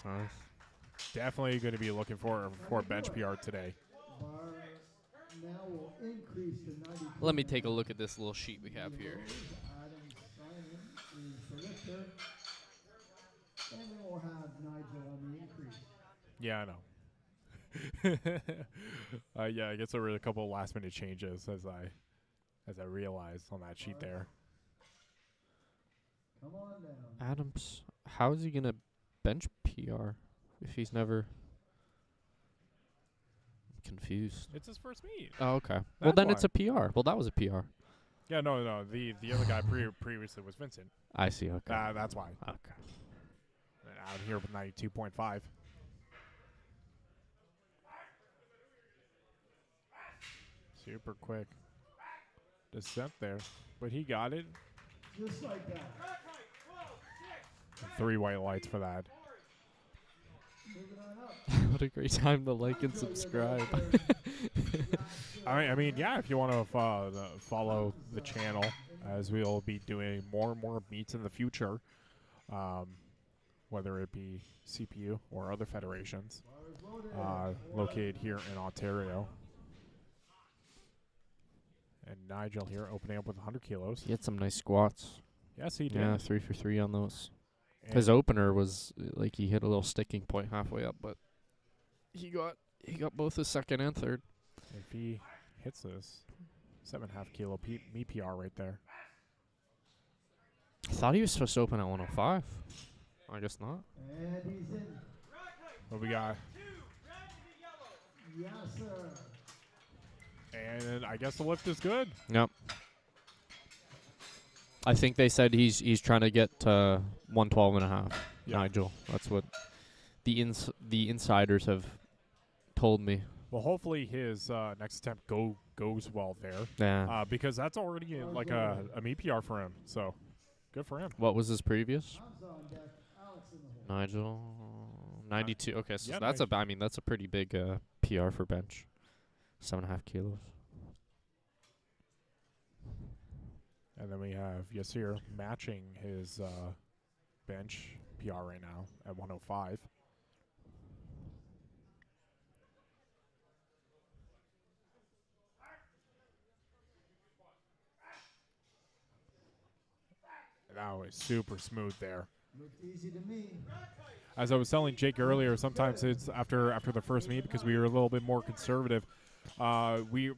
Nice. Definitely going to be looking for a bench PR today. Now will increase to 90. Let me take a look at this little sheet we have here. Adam Simon is the lifter. And then we'll have Nigel on the increase. Yeah, I know. Yeah, I guess there were a couple of last-minute changes as I realized on that sheet there. Come on down. Adams, how is he going to bench PR if he's never... confused. It's his first meet. Oh, okay. Well, That's then why. it's a PR. Well, that was a PR. Yeah, no. The other guy previously was Vincent. I see, okay. That's why. Okay. And out here with 92.5. Super quick descent there, but he got it. Just like that. 3 white lights for that. Moving on up. What a great time to like and subscribe. I mean, yeah, if you want to follow the channel, as we'll be doing more and more meets in the future, whether it be CPU or other federations, located here in Ontario. And Nigel here opening up with 100 kilos. He had some nice squats. Yes, he did. Yeah, 3 for 3 on those. And His opener was like he hit a little sticking point halfway up, but he got both his second and third. if he hits this 7.5 kilo meat PR right there. I thought he was supposed to open at 105. I guess not. And he's in. What we got? Yes, sir. And I guess the lift is good. Yep. I think they said he's trying to get 112 and a half. Yeah. Nigel. That's what the insiders have told me. Well, hopefully his next attempt goes well there. Yeah. Because that's already like a meat PR for him. So good for him. What was his previous? Hamza on deck. Alex in the hole. Nigel, 92. Okay, so Yeah, that's that's a pretty big PR for bench. 7.5 kilos. And then we have Yasir matching his bench PR right now at 105. That was super smooth there. Looked easy to me. As I was telling Jake earlier, sometimes it's after the first meet because we were a little bit more conservative. We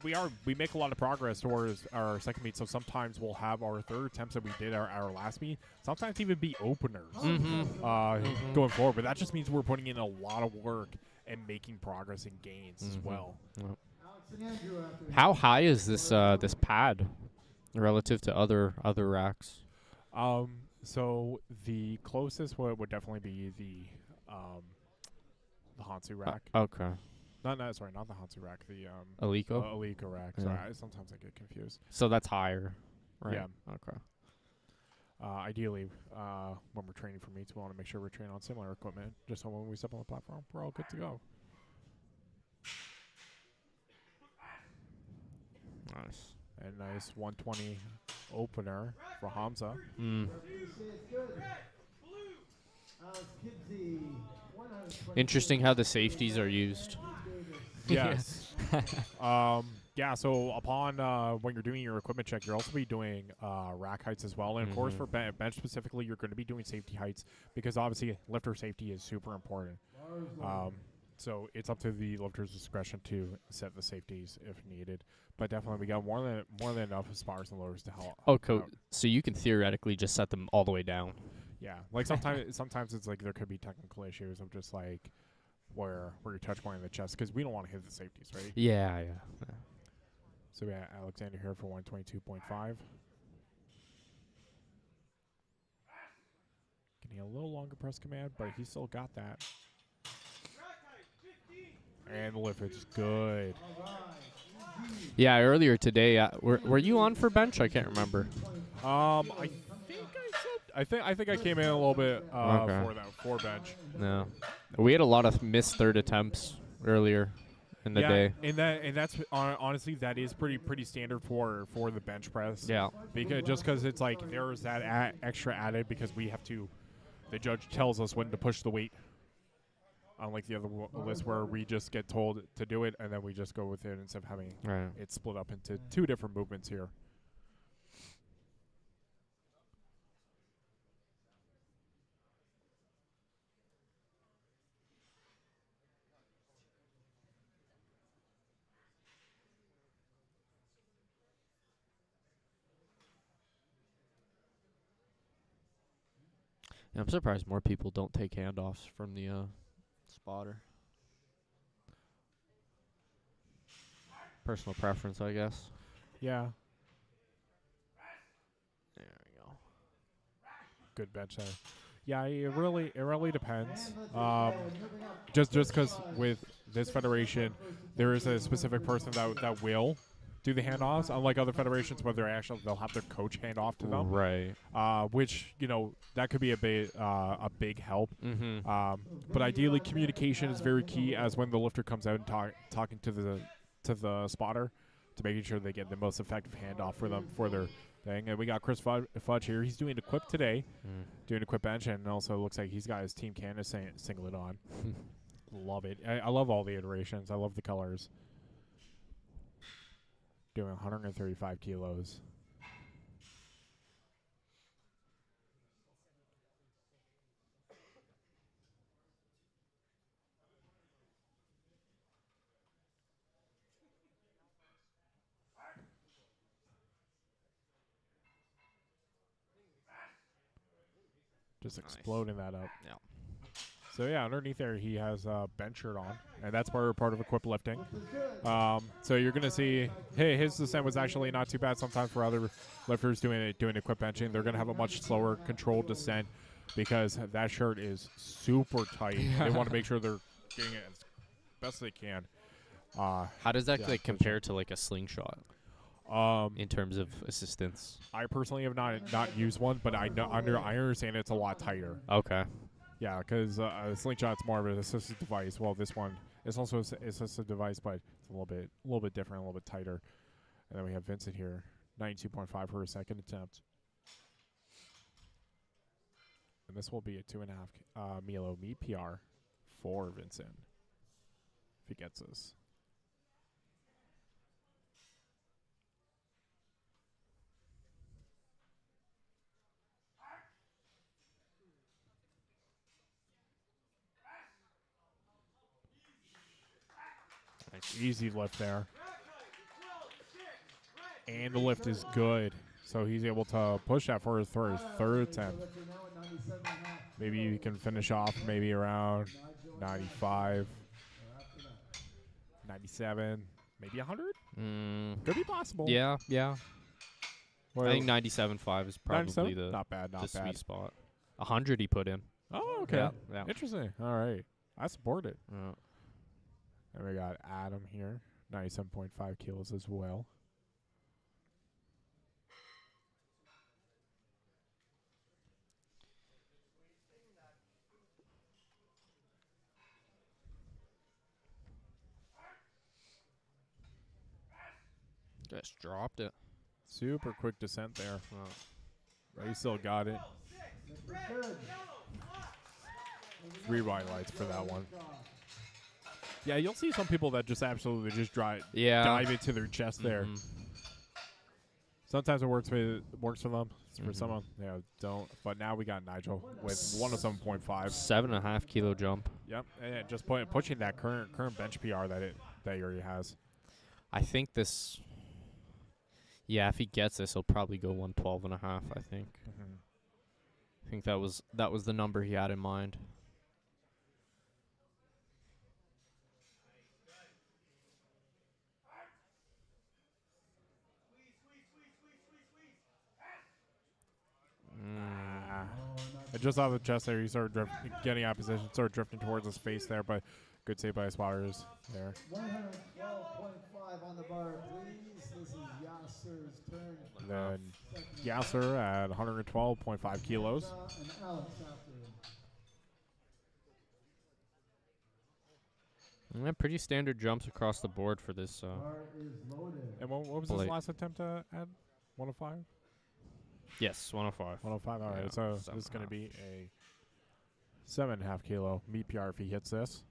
make a lot of progress towards our second meet, so sometimes we'll have our third attempts that we did our last meet. Sometimes even be openers going forward, but that just means we're putting in a lot of work and making progress and gains as well. Yep. Alex and Andrew after. How high is this this pad relative to other racks? So the closest would definitely be the Hansu rack. Okay. Not the Hansu rack. The Alico? Alico rack. Yeah. Sorry, sometimes I get confused. So that's higher, right? Yeah. Okay. Ideally, when we're training for meets, we want to make sure we're training on similar equipment, just so when we step on the platform, we're all good to go. Nice. And nice 120 opener for Hamza. Mm. Say it's good. Alex Kinsey. 120. Interesting how the safeties are used. Yes. Yeah, so upon when you're doing your equipment check, you'll also be doing rack heights as well. And of course, for bench specifically, you're going to be doing safety heights because obviously lifter safety is super important. So it's up to the lifter's discretion to set the safeties if needed. But definitely, we got more than enough spotters and loaders to help. Oh, so you can theoretically just set them all the way down. Yeah, like sometimes it's like there could be technical issues of just like where your touch point in the chest because we don't want to hit the safeties, right? Yeah. So we got Alexander here for 122.5. Getting a little longer press command, but he still got that. And the lift is good. Yeah, earlier today, were you on for bench? I can't remember. I think I came in a little bit for bench. No, we had a lot of missed third attempts earlier in the day. And that's honestly that is pretty standard for the bench press. Yeah, because it's like there's that extra added because we have to. The judge tells us when to push the weight. Unlike the other list where we just get told to do it and then we just go with it instead of having it split up into two different movements here. I'm surprised more people don't take handoffs from the spotter. Personal preference, I guess. Yeah. There we go. Good bench there. Yeah, it really depends. Just because with this federation, there is a specific person that will do the handoffs. Unlike other federations where they'll have their coach hand off to them. Right. Which that could be a big help. But ideally, communication is very key. As when the lifter comes out and talking to the spotter, to making sure they get the most effective handoff for them for their thing. And we got Chris Fudge here. He's doing equip today, doing equip bench, and also looks like he's got his Team Canada singlet on. Love it. I love all the iterations. I love the colors. Doing 135 kilos. Just exploding that up. Yeah. So yeah, underneath there he has a bench shirt on, and that's part of equip lifting. So you're gonna see, hey, his descent was actually not too bad. Sometimes for other lifters doing equip benching, they're gonna have a much slower, controlled descent because that shirt is super tight. They want to make sure they're getting it as best they can. How does that compare to like a slingshot? In terms of assistance, I personally have not used one, but I understand it's a lot tighter. Okay. Yeah, because slingshot's more of an assistive device. Well, this one is also an assistive device, but it's a little bit different, a little bit tighter. And then we have Vincent here, 92.5 for a second attempt. And this will be a 2.5 Milo meet PR for Vincent if he gets this. Nice. Easy lift there. And the lift is good. So he's able to push that for his third attempt. Maybe he can finish off maybe around 95, 97, maybe 100? Could be possible. Yeah. Well, I think 97.5 is probably the not bad. sweet spot. 100 he put in. Oh, okay. Yeah. Interesting. All right. I support it. Yeah. And we got Adam here, 97.5 kilos as well. Just dropped it. Super quick descent there. But he still got it. 3 white lights for that one. Yeah, you'll see some people that just absolutely just Yeah. dive into their chest there. Sometimes it works for them. For someone, don't. But now we got Nigel with 107.5. 7.5 kilo jump. Yep, and just pushing that current bench PR that he already has. I think this. Yeah, if he gets this, he'll probably go 112.5. I think. I think that was the number he had in mind. And just off the chest there, he started getting out of position, started drifting towards his face there, but good save by his spotters there. 112.5 on the bar, please. This is Yasser's turn. Then Yasser at 112.5 kilos. And Alex after him. Yeah, pretty standard jumps across the board for this. Bar is loaded. And what was his last attempt at 105? Yes, 105. 105, all right. So this is going to be a 7.5 kilo meat PR if he hits this.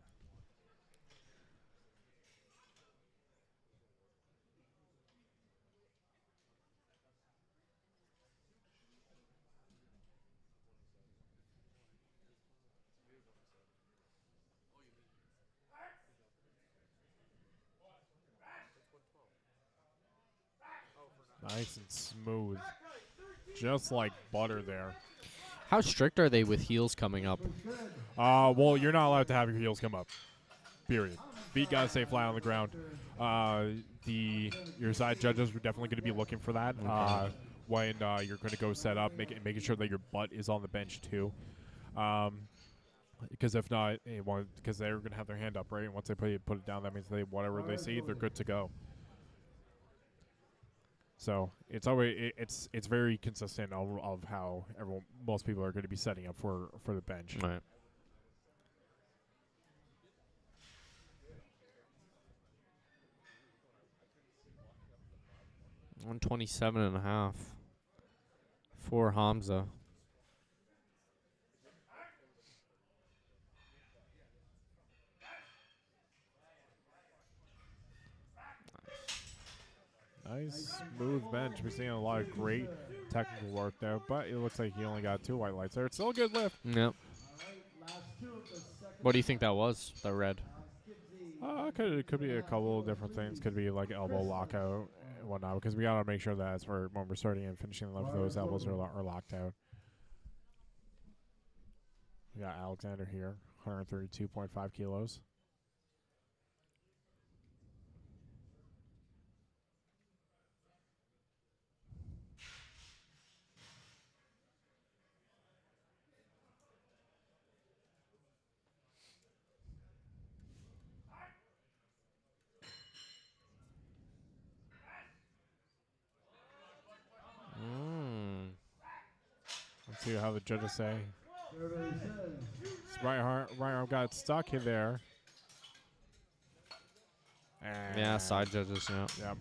Nice and smooth. Just like butter there. How strict are they with heels coming up? Well, you're not allowed to have your heels come up. Period. Feet gotta stay flat on the ground. Your side judges are definitely going to be looking for that when you're going to go set up, making sure that your butt is on the bench too. Because if not, because they're going to have their hand up, right? And once they put it down, that means whatever they see, they're good to go. So it's always it's very consistent of how most people are going to be setting up for the bench. Right. $127.5 for Hamza. Nice, smooth bench. We're seeing a lot of great technical work there, but it looks like he only got 2 white lights there. It's still a good lift. Yep. What do you think that was, the red? It could be a couple of different things. Could be like elbow lockout and whatnot, because we got to make sure that when we're starting and finishing the lift, those elbows are locked out. We got Alexander here, 132.5 kilos. Let's see how the judges say. Right arm got stuck in there. And yeah, side judges. Yeah.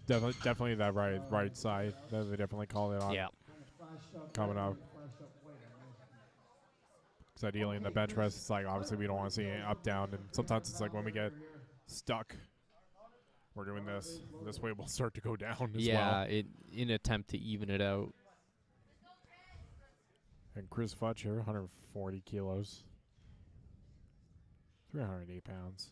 Yep. Definitely that right side. They definitely call it on. Yeah. Coming up. Because ideally in the bench press, it's like obviously we don't want to see it up down, and sometimes it's like when we get stuck, we're doing this. This way we'll start to go down as well. Yeah, in attempt to even it out. And Chris Futch here, 140 kilos. 308 pounds.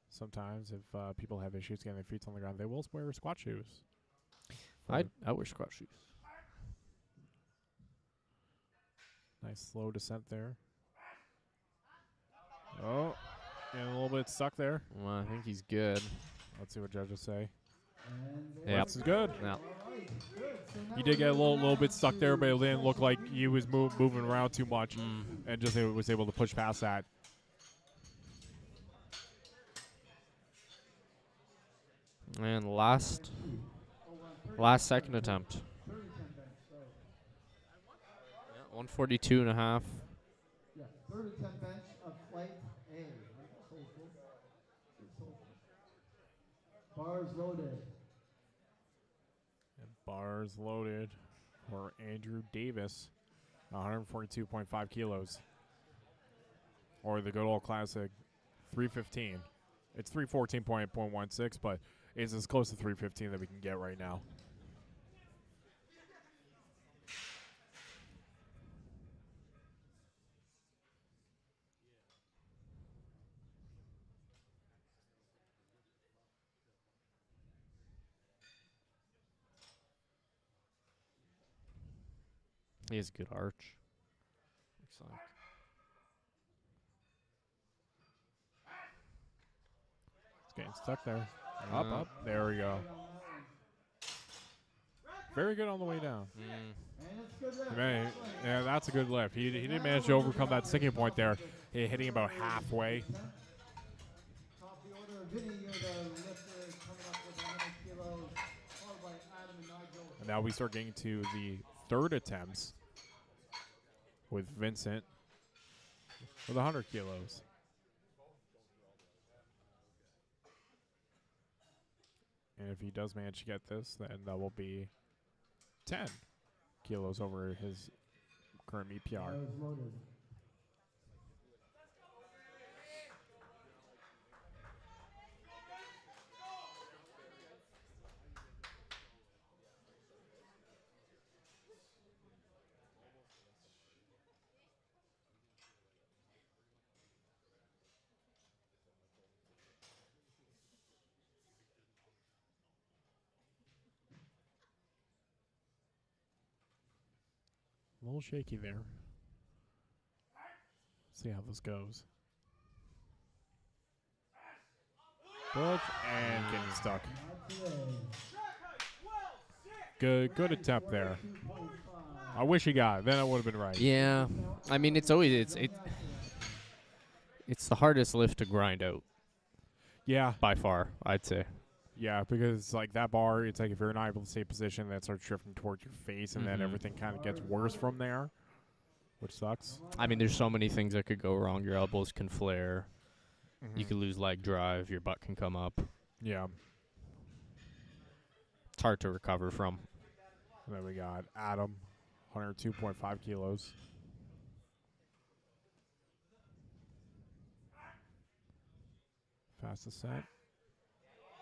Sometimes if people have issues getting their feet on the ground, they will wear squat shoes. I wear squat shoes. Nice slow descent there. Oh, getting a little bit stuck there. Well, I think he's good. Let's see what judges say. Yeah, this is good. Yeah. He did get a little bit stuck there, but it didn't look like he was moving around too much, and just was able to push past that. And last second attempt. 142.5. Yeah, 3rd attempt bench of flight A. Bars loaded. And bars loaded for Andrew Davis, 142.5 kilos. Or the good old classic 315. It's 314.16, but it's as close to 315 that we can get right now. He has a good arch. Looks like. It's getting stuck there. Up. There we go. Very good on the way down. Man, yeah, that's a good lift. He did manage to overcome that sticking point there, hitting about halfway. Top the order, Vinny, you're the lifter coming up with 100 kilos, followed by Adam and Nigel. And now we start getting to the third attempts with Vincent with 100 kilos. And if he does manage to get this, then that will be 10 kilos over his current EPR. Bars loaded. A little shaky there. See how this goes. Push and getting stuck. Good attempt there. I wish he got it. Then it would have been right. Yeah, I mean it's always it's the hardest lift to grind out. Yeah, by far, I'd say. Yeah, because like that bar, it's like if you're not able to stay position, that starts drifting towards your face, and then everything kind of gets worse from there, which sucks. I mean, there's so many things that could go wrong. Your elbows can flare. You could lose leg drive. Your butt can come up. Yeah. It's hard to recover from. And then we got Adam, 102.5 kilos. Fastest set.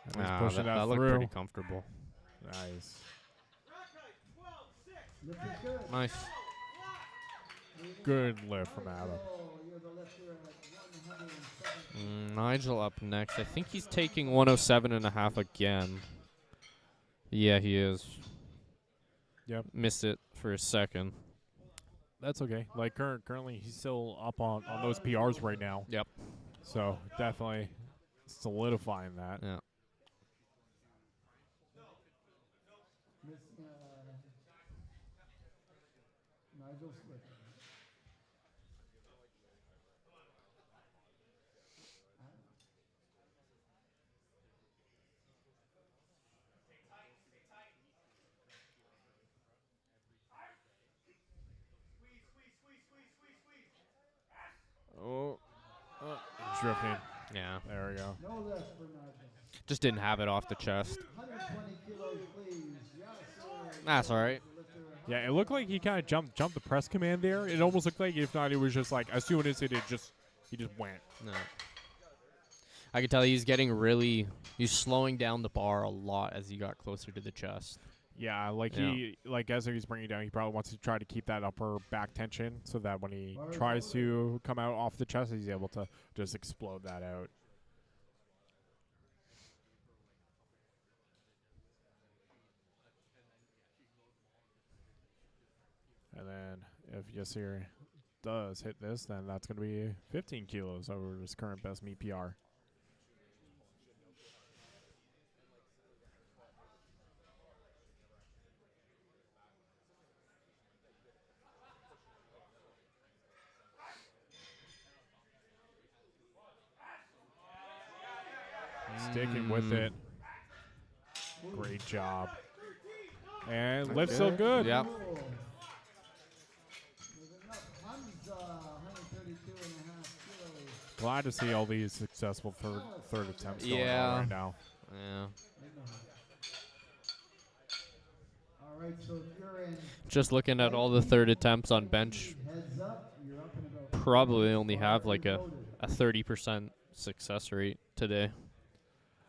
And he's pushing that looked through. pretty comfortable. Nice. Nice. Good lift from Adam. Nigel up next. I think he's taking 107.5 again. Yeah, he is. Yep. Missed it for a second. That's okay. Like currently, he's still up on those PRs right now. Yep. So definitely solidifying that. Yeah. Nigel Smith. Oh. Drifting. Yeah. There we go. No lift for Nigel. Just didn't have it off the chest. 120 kilos, please. Yes, sir. That's all right. Yeah, it looked like he kind of jumped the press command there. It almost looked like, if not, it was just like as soon as he just went. No. I could tell he's slowing down the bar a lot as he got closer to the chest. Yeah, as he's bringing it down, he probably wants to try to keep that upper back tension so that when he tries to come out off the chest, he's able to just explode that out. And then if Yasir does hit this, then that's going to be 15 kilos over his current best meet PR. Sticking with it. Great job. And lift still good. Yeah. Glad to see all these successful third attempts going on right now. Yeah. All right, so if you're in Just looking at all the third attempts on bench, heads up, you're up in about probably only have bar like is a loaded. 30% success rate today.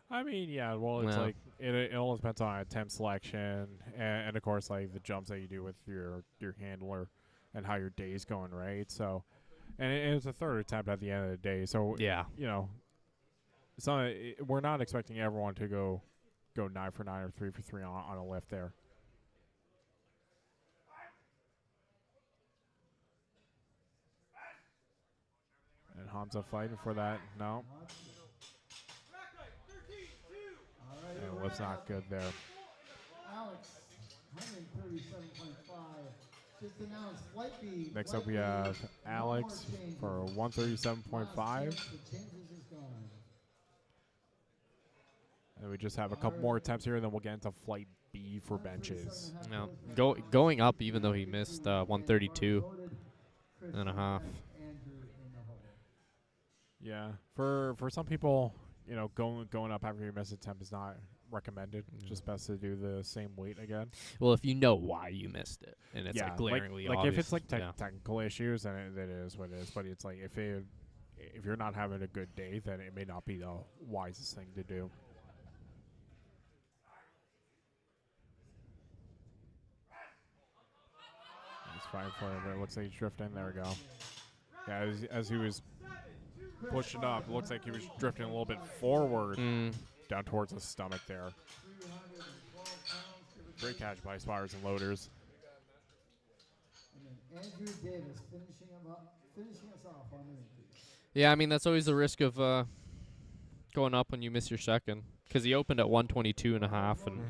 I mean, yeah. Well, it's Yeah. like it all depends on attempt selection, and of course, like the jumps that you do with your handler, and how your day's going, right? So, and it's a third attempt at the end of the day. So Yeah. you know, we're not expecting everyone to go 9 for 9 or 3 for 3 on a lift there. And Hamza fighting for that. No. And the lift's not good there. Alex, 137.5. Just announced flight B. Next up we have Alex for 137.5. And we just have a couple more attempts here, and then we'll get into flight B for benches. Yeah. Going up, even though he missed 132.5. Yeah, for some people, you know, going up after your missed attempt is not recommended. Just best to do the same weight again. Well, if you know why you missed it, and it's like glaringly like obvious. if it's like technical issues, then it is what it is. But it's like if you're not having a good day, then it may not be the wisest thing to do. He's fighting for it, but it looks like he's drifting. There we go. Yeah, as he was pushing up, it looks like he was drifting a little bit forward, down towards his stomach there. Great catch by Spires and Loaders. And then Andrew Davis finishing us off on the entry. Yeah, I mean, that's always the risk of going up when you miss your second. Because he opened at 122.5, and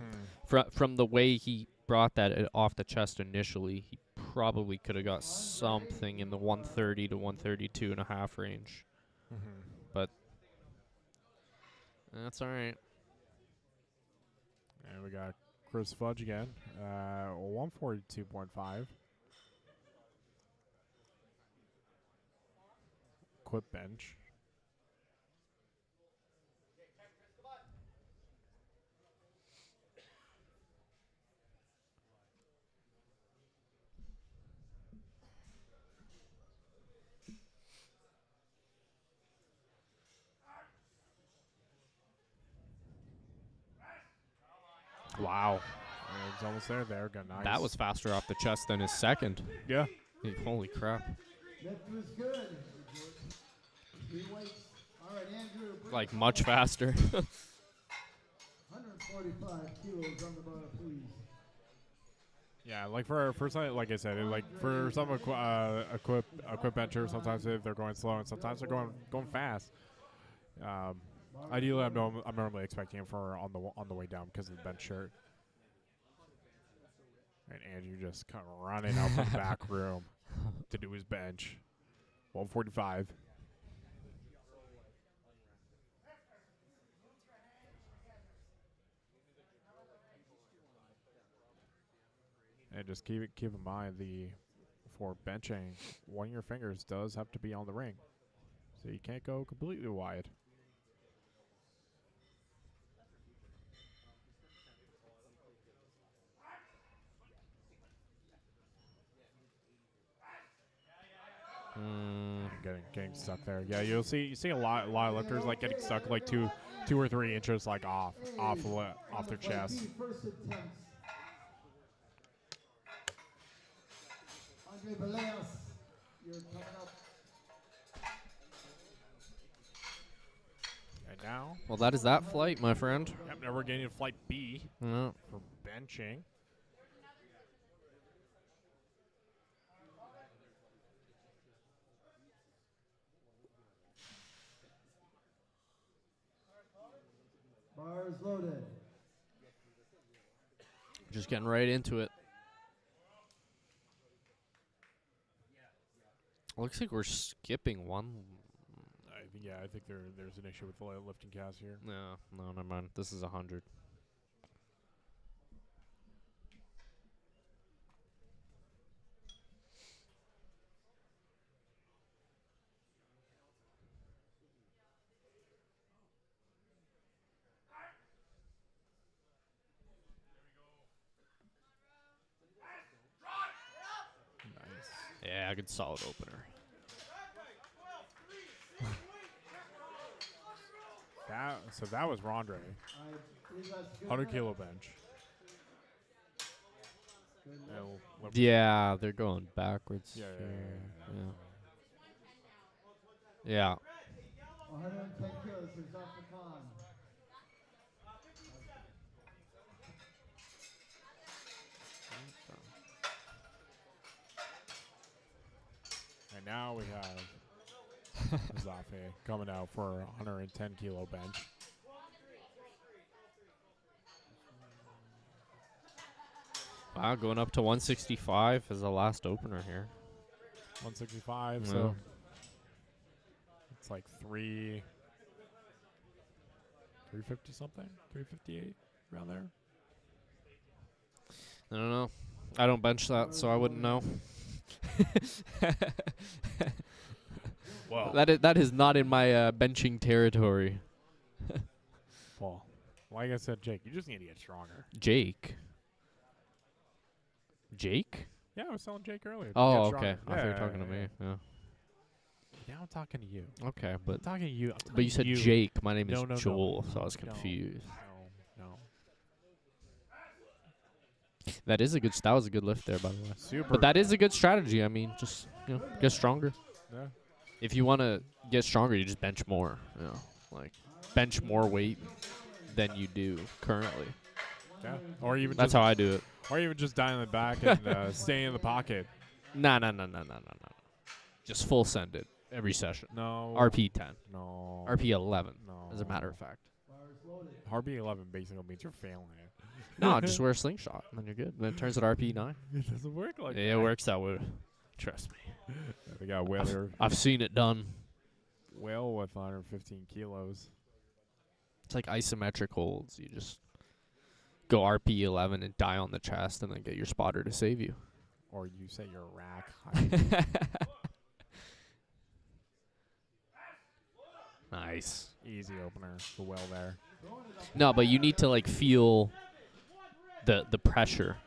from the way he brought that off the chest initially, he probably could have got something in the 130 to 132.5 range. But that's all right. And we got Chris Fudge again, 142.5. Quit bench. Wow. He's almost there. Got nice. That was faster off the chest than his second. Yeah. Holy crap. That was good. 3 weights. All right, Andrew. Like much faster. 145 kilos on the bar, please. Yeah, like for some, like I said, like for some equip bencher, sometimes they're going slow and sometimes they're going fast. Ideally, I'm normally expecting him for on the way down because of the bench shirt. And Andrew just kind of running out from the back room to do his bench. 145. And just keep in mind for benching, one of your fingers does have to be on the ring, so you can't go completely wide. Getting stuck there. Yeah, you see a lot of lifters like getting stuck like two or 3 inches like off their chest. First attempts. Andre Baleas, you're coming up. And now, Well, that is that flight, my friend. Yep, now we're getting to flight B Yeah. for benching. Bars loaded. Just getting right into it. Looks like we're skipping one. I think there's an issue with the lifting cast here. No, never mind. This is 100. Yeah, good solid opener. So that was Rondre. 100 kilo bench. Yeah, they're going backwards. Yeah, here. Yeah. 110 kilos for Zafar Khan. And now we have Zafe coming out for a 110 kilo bench. Wow, going up to 165 as the last opener here. 165, Yeah. so it's like 350 something, 358 around there. I don't know. I don't bench that, so I wouldn't know. Well, that is not in my benching territory. Paul, like I said, Jake, you just need to get stronger. Jake? Yeah, I was telling Jake earlier. Oh, Get okay. stronger. I thought you were talking to me. Yeah. Now I'm talking to you. Okay, but I'm talking to you. But you said Jake. My name is No, Joel, so I was confused. No. That was a good lift there, by the way. Super. But that is a good strategy. I mean, just get stronger. Yeah. If you want to get stronger, you just bench more. Like bench more weight than you do currently. Yeah. Or even that's how I do it. Or even just dial it back and stay in the pocket. No. Just full send it every session. No. RP 10. No. RP 11. No. As a matter of fact. RP 11 basically means you're failing it. No, just wear a slingshot, and then you're good. Then it turns at RP 9. It doesn't work like that. It works that way. Trust me. They got Whaler. I've seen it done. Whale with 115 kilos. It's like isometric holds. You just go RP 11 and die on the chest, and then get your spotter to save you. Or you set your rack high. Nice. Easy opener. The well there. No, but you need to like feel the pressure.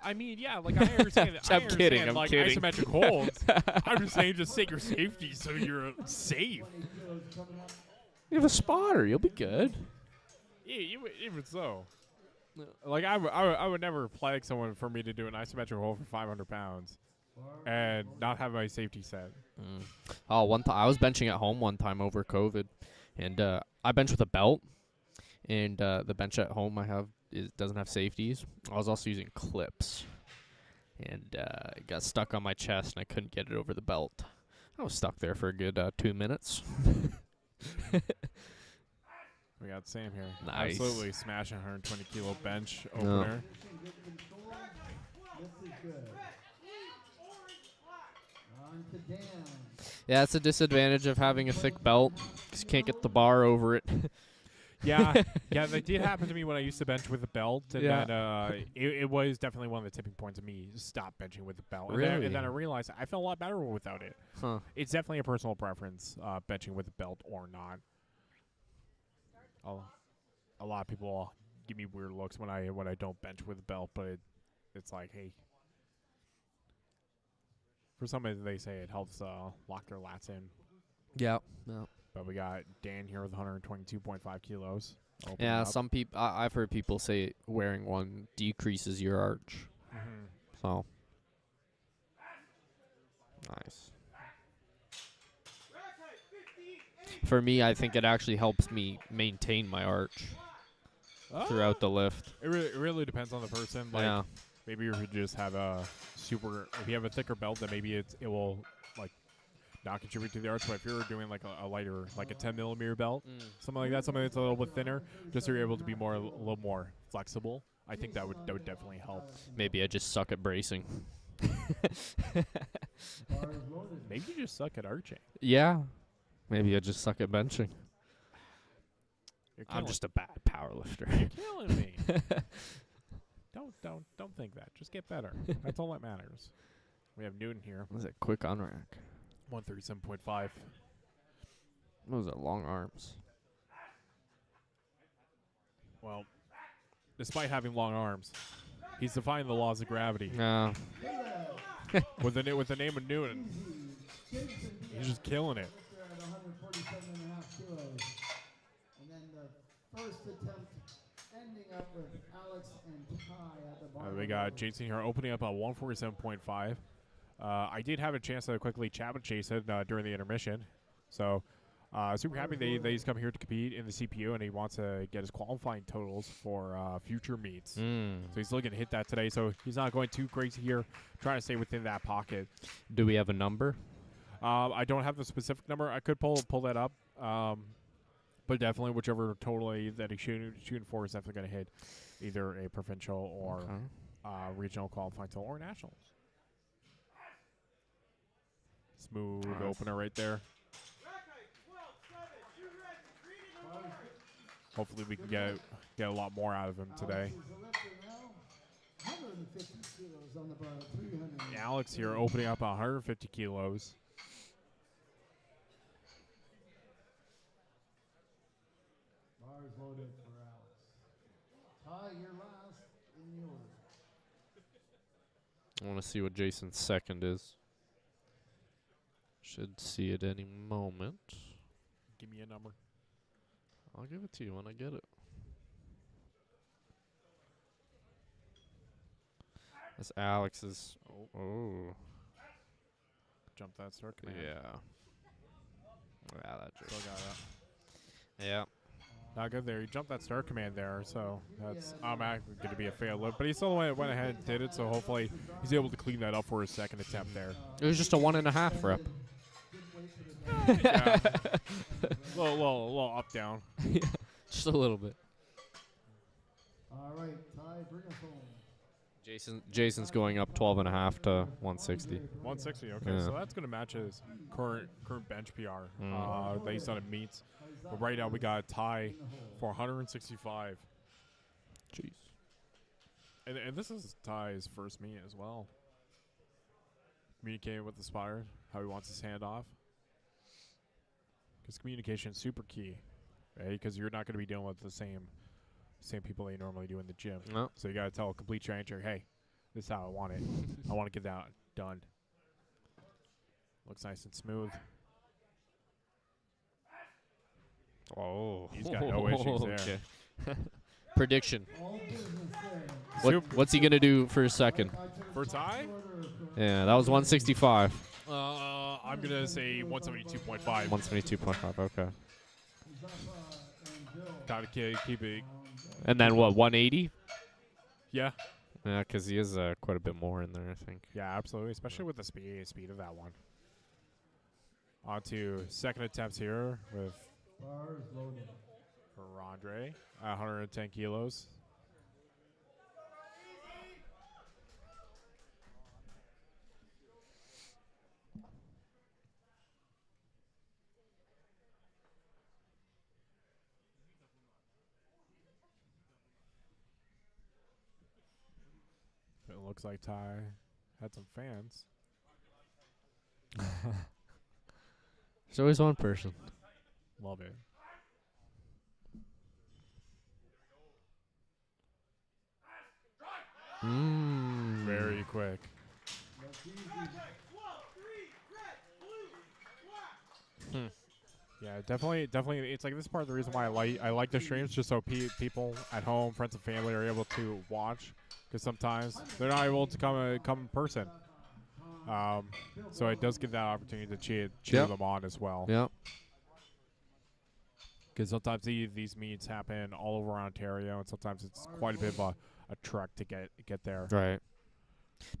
I mean, yeah, like I understand that. I'm kidding. Like kidding. Isometric holds. I'm just saying, just take your safety so you're safe. You have a spotter. You'll be good. Yeah, even so. Like I would never flag someone for me to do an isometric hold for 500 pounds and not have my safety set. Oh, one time I was benching at home one time over COVID, and I bench with a belt, and the bench at home I have doesn't have safeties. I was also using clips, and it got stuck on my chest, and I couldn't get it over the belt. I was stuck there for a good 2 minutes. We got Sam here. Nice. Absolutely smashing 120 kilo bench opener. Yeah, it's a disadvantage of having a thick belt, 'cause you can't get the bar over it. Yeah, that did happen to me when I used to bench with a belt, and then it was definitely one of the tipping points of me stop benching with the belt. Really? And then I realized I felt a lot better without it. Huh. It's definitely a personal preference, benching with a belt or not. A lot of people give me weird looks when I don't bench with a belt, but it's like, hey, for somebody they say it helps lock their lats in. Yeah. No. But we got Dan here with 122.5 kilos. Yeah, some people I've heard people say wearing one decreases your arch. So nice. For me, I think it actually helps me maintain my arch throughout the lift. It really depends on the person. Like, yeah. Maybe if you just have if you have a thicker belt, then maybe it will like not contribute to the arch. But if you're doing like a lighter, like a 10 millimeter belt, something like that, something that's a little bit thinner, just so you're able to be a little more flexible, I think that would definitely help. Maybe I just suck at bracing. Maybe you just suck at arching. Yeah. Maybe I just suck at benching. I'm killing- just a bad power lifter. You're killing me. Don't think that. Just get better. That's all that matters. We have Newton here. What is it? Quick on rack. 137.5. Those are long arms. Well, despite having long arms, he's defying the laws of gravity. Yeah. with the name of Noonan. He's just killing it. Lifter at 147.5 kilos. And then the first attempt ending up with Alex and Ty at the bottom. We got Jason here opening up on 147.5. I did have a chance to quickly chat with Jason during the intermission. So super happy that he's come here to compete in the CPU, and he wants to get his qualifying totals for future meets. So he's looking to hit that today. So he's not going too crazy here, trying to stay within that pocket. Do we have a number? I don't have the specific number. I could pull that up. But definitely whichever total that he's shooting for is definitely going to hit either a provincial or regional qualifying total or nationals. Smooth opener right there. Hopefully we can get a lot more out of him today. Alex here opening up 150 kilos. Bars loaded for Alex. Ty, you're last in the order. I want to see what Jason's second is. Should see it any moment. Give me a number. I'll give it to you when I get it. That's Alex's. Oh. Jump that start command. Yeah. Yeah, that just. Still got it. Yeah. Not good there. He jumped that start command there, so that's automatically going to be a fail look. But he still went ahead and did it, so hopefully he's able to clean that up for his second attempt there. It was just a 1.5 rep. Yeah. little up down. Just a little bit. All right, Ty, bring us home. Jason's going up 12.5 to 160. 160, okay. Yeah. So that's going to match his current bench PR that he's done at meets. But right now we got a tie for 165. Jeez. And this is Ty's first meet as well. Communicating with the spotter, how he wants his hand off. Because communication is super key, right? Because you're not going to be dealing with the same people that you normally do in the gym. No. So you got to tell a complete stranger, hey, this is how I want it. I want to get that done. Looks nice and smooth. Oh. He's got no issues there. Okay. Prediction. All business there. What's he going to do for his second? For Ty? Yeah, that was 165. I'm going to say 172.5. 172.5, okay. Got to keep it. And then what, 180? Yeah. Yeah, because he is quite a bit more in there, I think. Yeah, absolutely, especially with the speed of that one. On to second attempts here with Bars loaded. for Rondre at 110 kilos. It looks like Ty had some fans. There's always one person. Love it. Very quick. Yeah, definitely. It's like this is part of the reason why I like the streams, just so people at home, friends and family, are able to watch. Because sometimes they're not able to come in person. So it does give that opportunity to cheer them on as well. Yep. Because sometimes these meets happen all over Ontario, and sometimes it's quite a bit of a trek to get there. Right.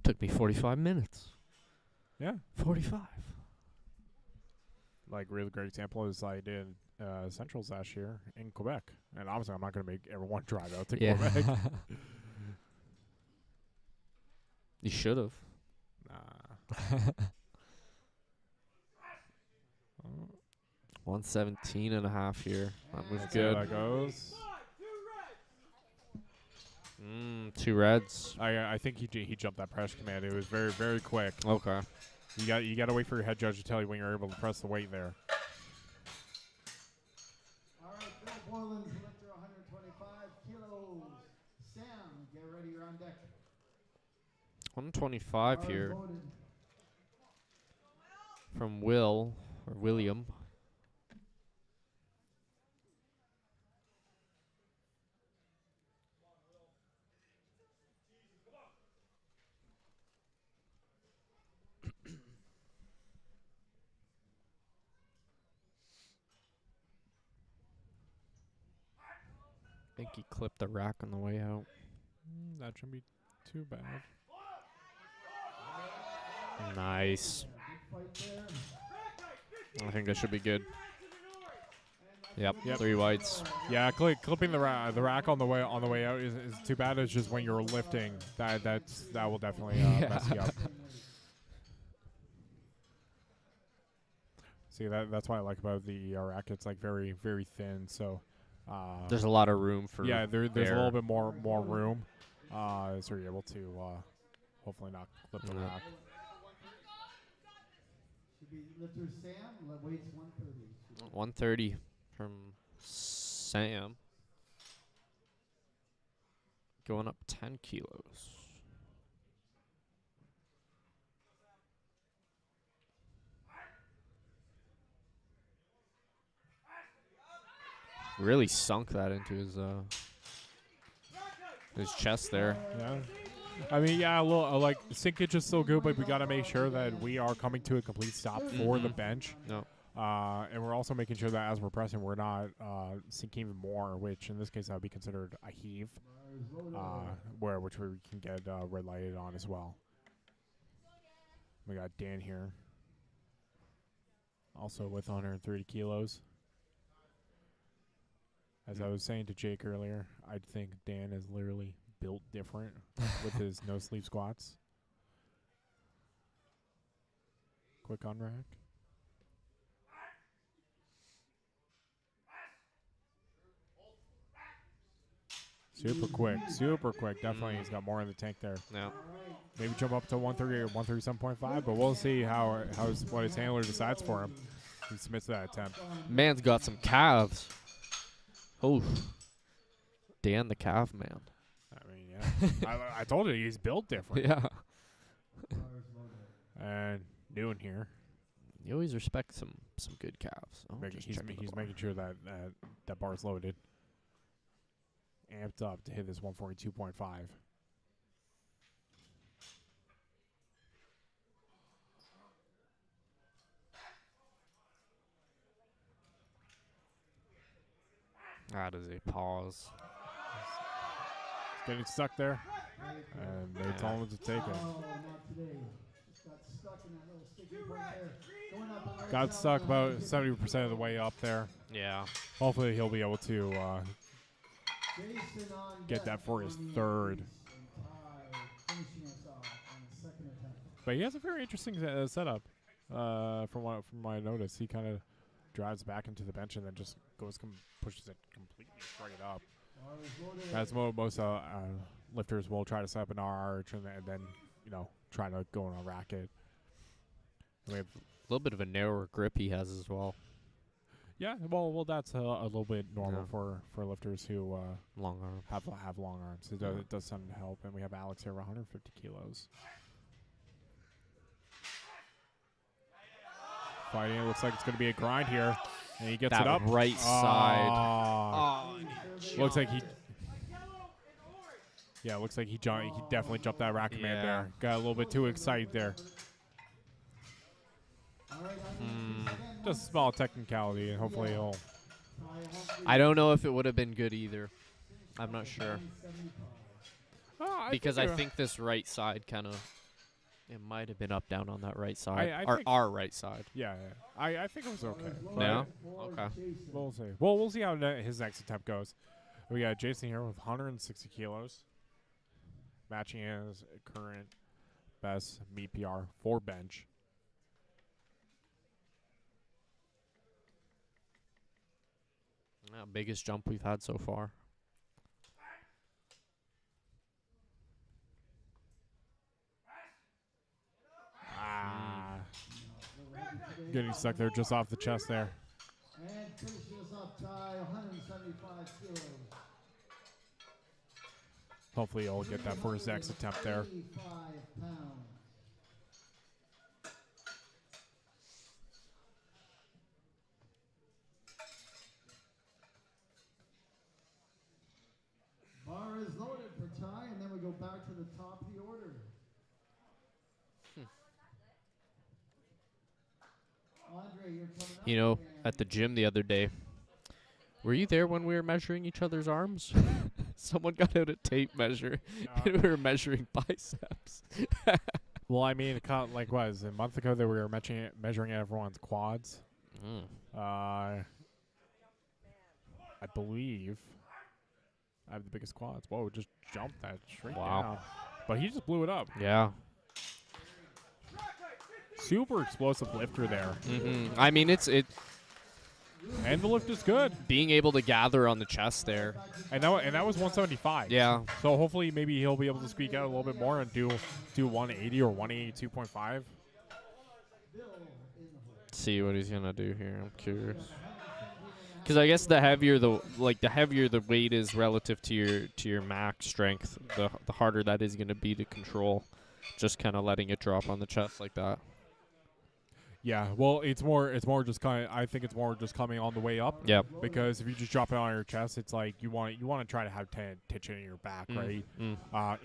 Took me 45 minutes. Yeah. 45. Like, really great example is I did Centrals last year in Quebec. And obviously I'm not going to make everyone drive out to Quebec. You should have. Nah. 117.5 here. That was Let's see good. how that goes. 2 reds. I think he jumped that press command. It was very, very quick. Okay. You got to wait for your head judge to tell you when you're able to press the weight there. All right, Bill Borland's lifter 125 kilos. Sam, get ready, you're on deck. 125 Bars here. loaded. from Will or William. I think he clipped the rack on the way out. That shouldn't be too bad. Nice. I think that should be good. Yep, 3 whites. Yeah, clipping the rack on the way out is too bad. It's just when you're lifting that will definitely mess you up. See, that's what I like about the rack. It's like very, very thin, so there's a lot of room for there's a little bit more room, so you're able to hopefully not clip the rack. Should be lifter Sam, weights 130. 130 from Sam. Going up 10 kilos. Really sunk that into his chest there. Yeah. I mean, yeah, a little, like, sinkage is still good, but we got to make sure that we are coming to a complete stop for the bench. No. And we're also making sure that as we're pressing, we're not sinking even more, which in this case that would be considered a heave, which we can get red lighted on as well. We got Dan here, also with 130 kilos. As I was saying to Jake earlier, I think Dan is literally built different with his no-sleeve squats. Quick on rack. Super quick. Definitely, he's got more in the tank there. Yeah. Maybe jump up to 130 or 137.5, but we'll see what his handler decides for him. He submits that attempt. Man's got some calves. Oh, Dan the calf man. I mean, yeah. I told you he's built different. Yeah. And Noon here. You always respect some good calves. Oh, He's making sure that that bar is loaded. Amped up to hit this 142.5. That is a pause. He's getting stuck there. And they told him to take it. Got stuck about 70% of the way up there. Yeah. Hopefully he'll be able to get that for his third. But he has a very interesting setup. From what I noticed, he kind of drives back into the bench and then just pushes it completely straight up. As most lifters will try to set up an arch and then try to go on a racket. And we have a little bit of a narrower grip he has as well. Yeah, well, that's a little bit normal for lifters who long arms have long arms. It does something to help. And we have Alex here, 150 kilos. Fighting, it looks like it's going to be a grind here, and he gets that it up. Right side. Looks like he. Yeah, looks like he definitely jumped that rack command there. Got a little bit too excited there. Just a small technicality, and hopefully he'll. I don't know if it would have been good either. I'm not sure. Because I think this right side kind of. It might have been up down on that right side. Our right side. Yeah. I think it was okay. Yeah? Okay. We'll see. Well, we'll see how his next attempt goes. We got Jason here with 160 kilos. Matching his current best meet PR for bench. Biggest jump we've had so far. Getting stuck there just off the chest there. And finishes up Ty, 175 kilos. Hopefully he'll get that for his next attempt there. 85 pounds. top of the order. Andre, you're coming up. You know, and at the gym the other day, were you there when we were measuring each other's arms? Someone got out a tape measure, and we were measuring biceps. Well, I mean, like was a month ago that we were measuring everyone's quads. I believe I have the biggest quads. Whoa, just jumped that straight down. But he just blew it up. Yeah. Super explosive lifter there. I mean, and the lift is good. Being able to gather on the chest there. And that was 175. Yeah. So hopefully maybe he'll be able to squeak out a little bit more and do 180 or 182.5. See what he's gonna do here. I'm curious. Because I guess the heavier the weight is relative to your max strength, the harder that is gonna be to control. Just kind of letting it drop on the chest like that. Yeah, well, it's more just I think it's more just coming on the way up. Yeah. Because if you just drop it on your chest, it's like you want to try to have tension in your back, right?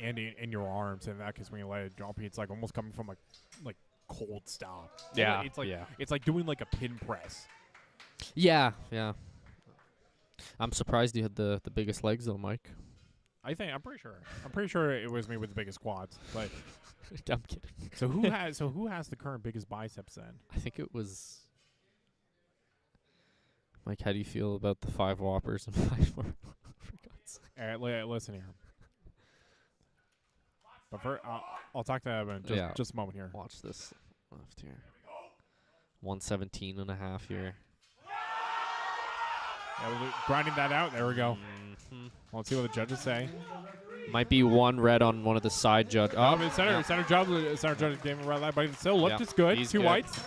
And in your arms. And in that case, when you let it drop, it's like almost coming from a cold stop. Yeah. It's like doing like a pin press. Yeah. I'm surprised you had the biggest legs though, Mike. I'm pretty sure it was me with the biggest quads, but I'm kidding. So who has the current biggest biceps then? I think it was Mike. How do you feel about the 5 whoppers and 5 more? For God's sake. Listen here. But I'll talk to them in just a moment here. Watch this left here. 117.5 here. Yeah, we're grinding that out. There we go. Let's see what the judges say. Might be 1 red on one of the side judges. Center judge gave him a red light, but still lift is good. He's 2 good. whites.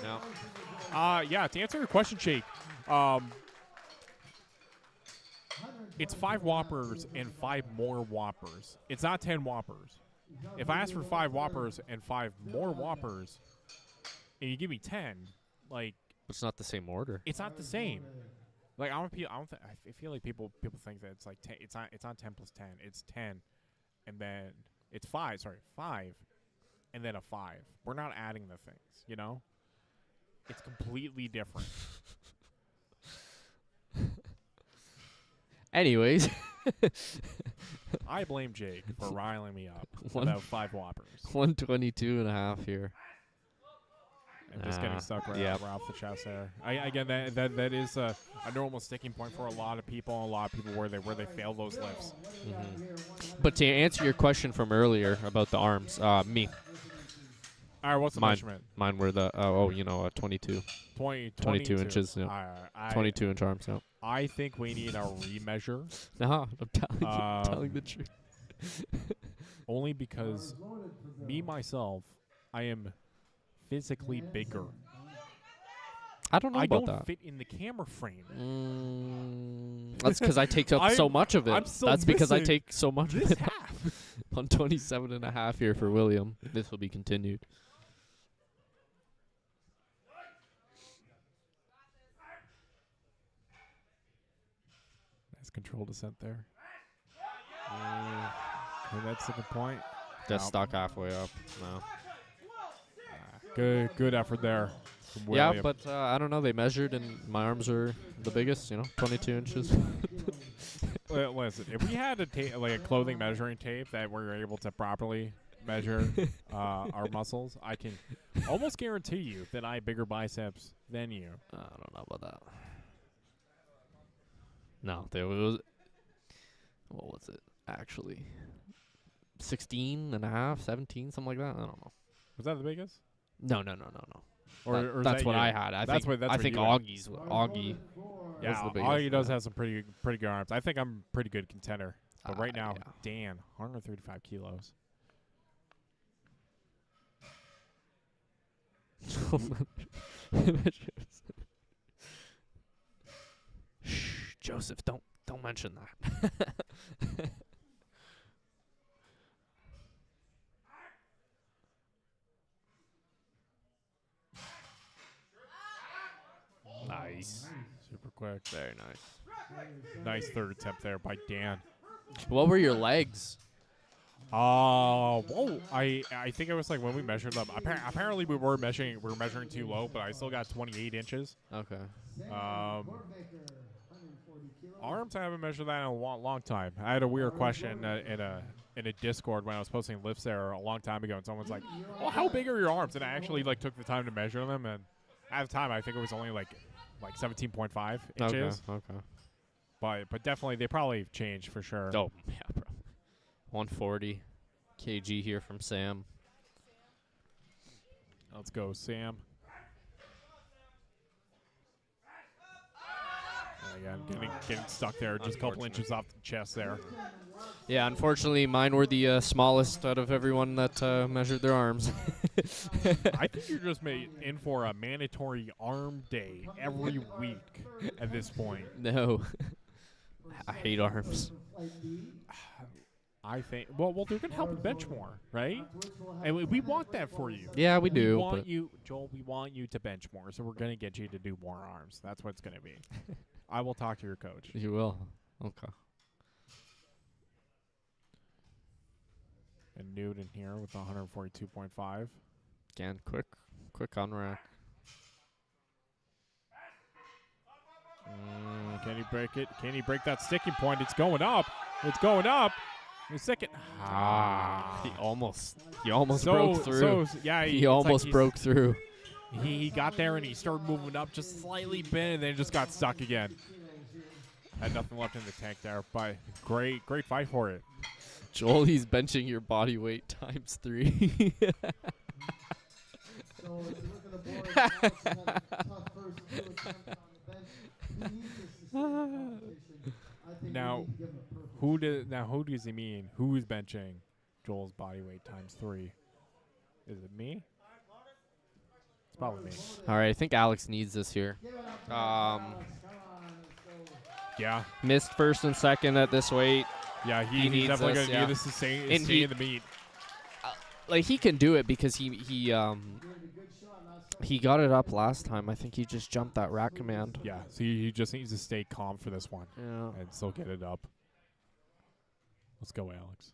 Yeah. To answer your question, Shake, it's 5 whoppers and 5 more whoppers. It's not 10 whoppers. If I ask for 5 whoppers and 5 more whoppers, and you give me 10, it's not the same order. It's not the same. Like I feel like people think that it's like 10, it's not 10 plus 10. It's 10, and then it's 5. Sorry, 5, and then a 5. We're not adding the things, you know. It's completely different. Anyways, I blame Jake for riling me up about 5 whoppers. 122.5 here. And just getting stuck right off the chest there. Again, that is a normal sticking point for a lot of people. Where they fail those lifts. But to answer your question from earlier about the arms, me. All right, what's the measurement? Mine were the 22. 22 inches. Yeah. 22-inch arms. No. I think we need a remeasure. No, I'm telling the truth. Only because myself, I am physically bigger. I don't know about that. I don't fit in the camera frame. That's because I take up so much of it. That's because I take so much of it. Half. 127.5 here for William. This will be continued. Nice control descent there. Okay, that's a good point. Just stuck halfway up. No. Good effort there. Yeah, but I don't know. They measured, and my arms are the biggest. 22 inches. Listen, if we had a clothing measuring tape that we were able to properly measure our muscles, I can almost guarantee you that I have bigger biceps than you. I don't know about that. No, there was. What was it actually? 16.5, 17, something like that. I don't know. Was that the biggest? No. Or that's what you? I had. I think Augie. Yeah, Augie does have some pretty good arms. I think I'm a pretty good contender. But right now, Dan, 135 kilos. Shh, Joseph, don't mention that. Nice. Super quick. Very nice. Nice third attempt there by Dan. What were your legs? Whoa! I think it was like when we measured them. Apparently we were measuring too low, but I still got 28 inches. Okay. Arms, I haven't measured that in a long time. I had a weird question in a Discord when I was posting lifts there a long time ago, and someone's like, "Oh, how big are your arms?" And I actually like took the time to measure them, and at the time I think it was only like 17.5 inches. Okay. But definitely they probably changed for sure. Oh yeah, bro. 140 kg here from Sam. Let's go, Sam. Again, getting stuck there, just a couple inches off the chest there. Yeah, unfortunately, mine were the smallest out of everyone that measured their arms. I think you're just in for a mandatory arm day every week at this point. No. I hate arms. I think, well, they're going to help you bench more, right? And we want that for you. Yeah, we do. We want you, Joel, we want you to bench more, so we're going to get you to do more arms. That's what it's going to be. I will talk to your coach. You will? Okay. And Newton here with 142.5. Again, quick on rack. Can he break it? Can he break that sticking point? It's going up. It's going up. In a second. He almost broke through. Yeah, he almost broke through. He got there and he started moving up just slightly bent and then just got stuck again. Had nothing left in the tank there, but great fight for it. Joel, he's benching your body weight times 3. Now, who does he mean? Who is benching Joel's body weight times 3? Is it me? It's probably me. All right, I think Alex needs this here. Yeah. Missed first and second at this weight. Yeah, he needs definitely this, going to need this to stay in the meet. Like, he can do it because he got it up last time. I think he just jumped that rack command. Yeah, so he just needs to stay calm for this one. Yeah. And still get it up. Let's go, Alex.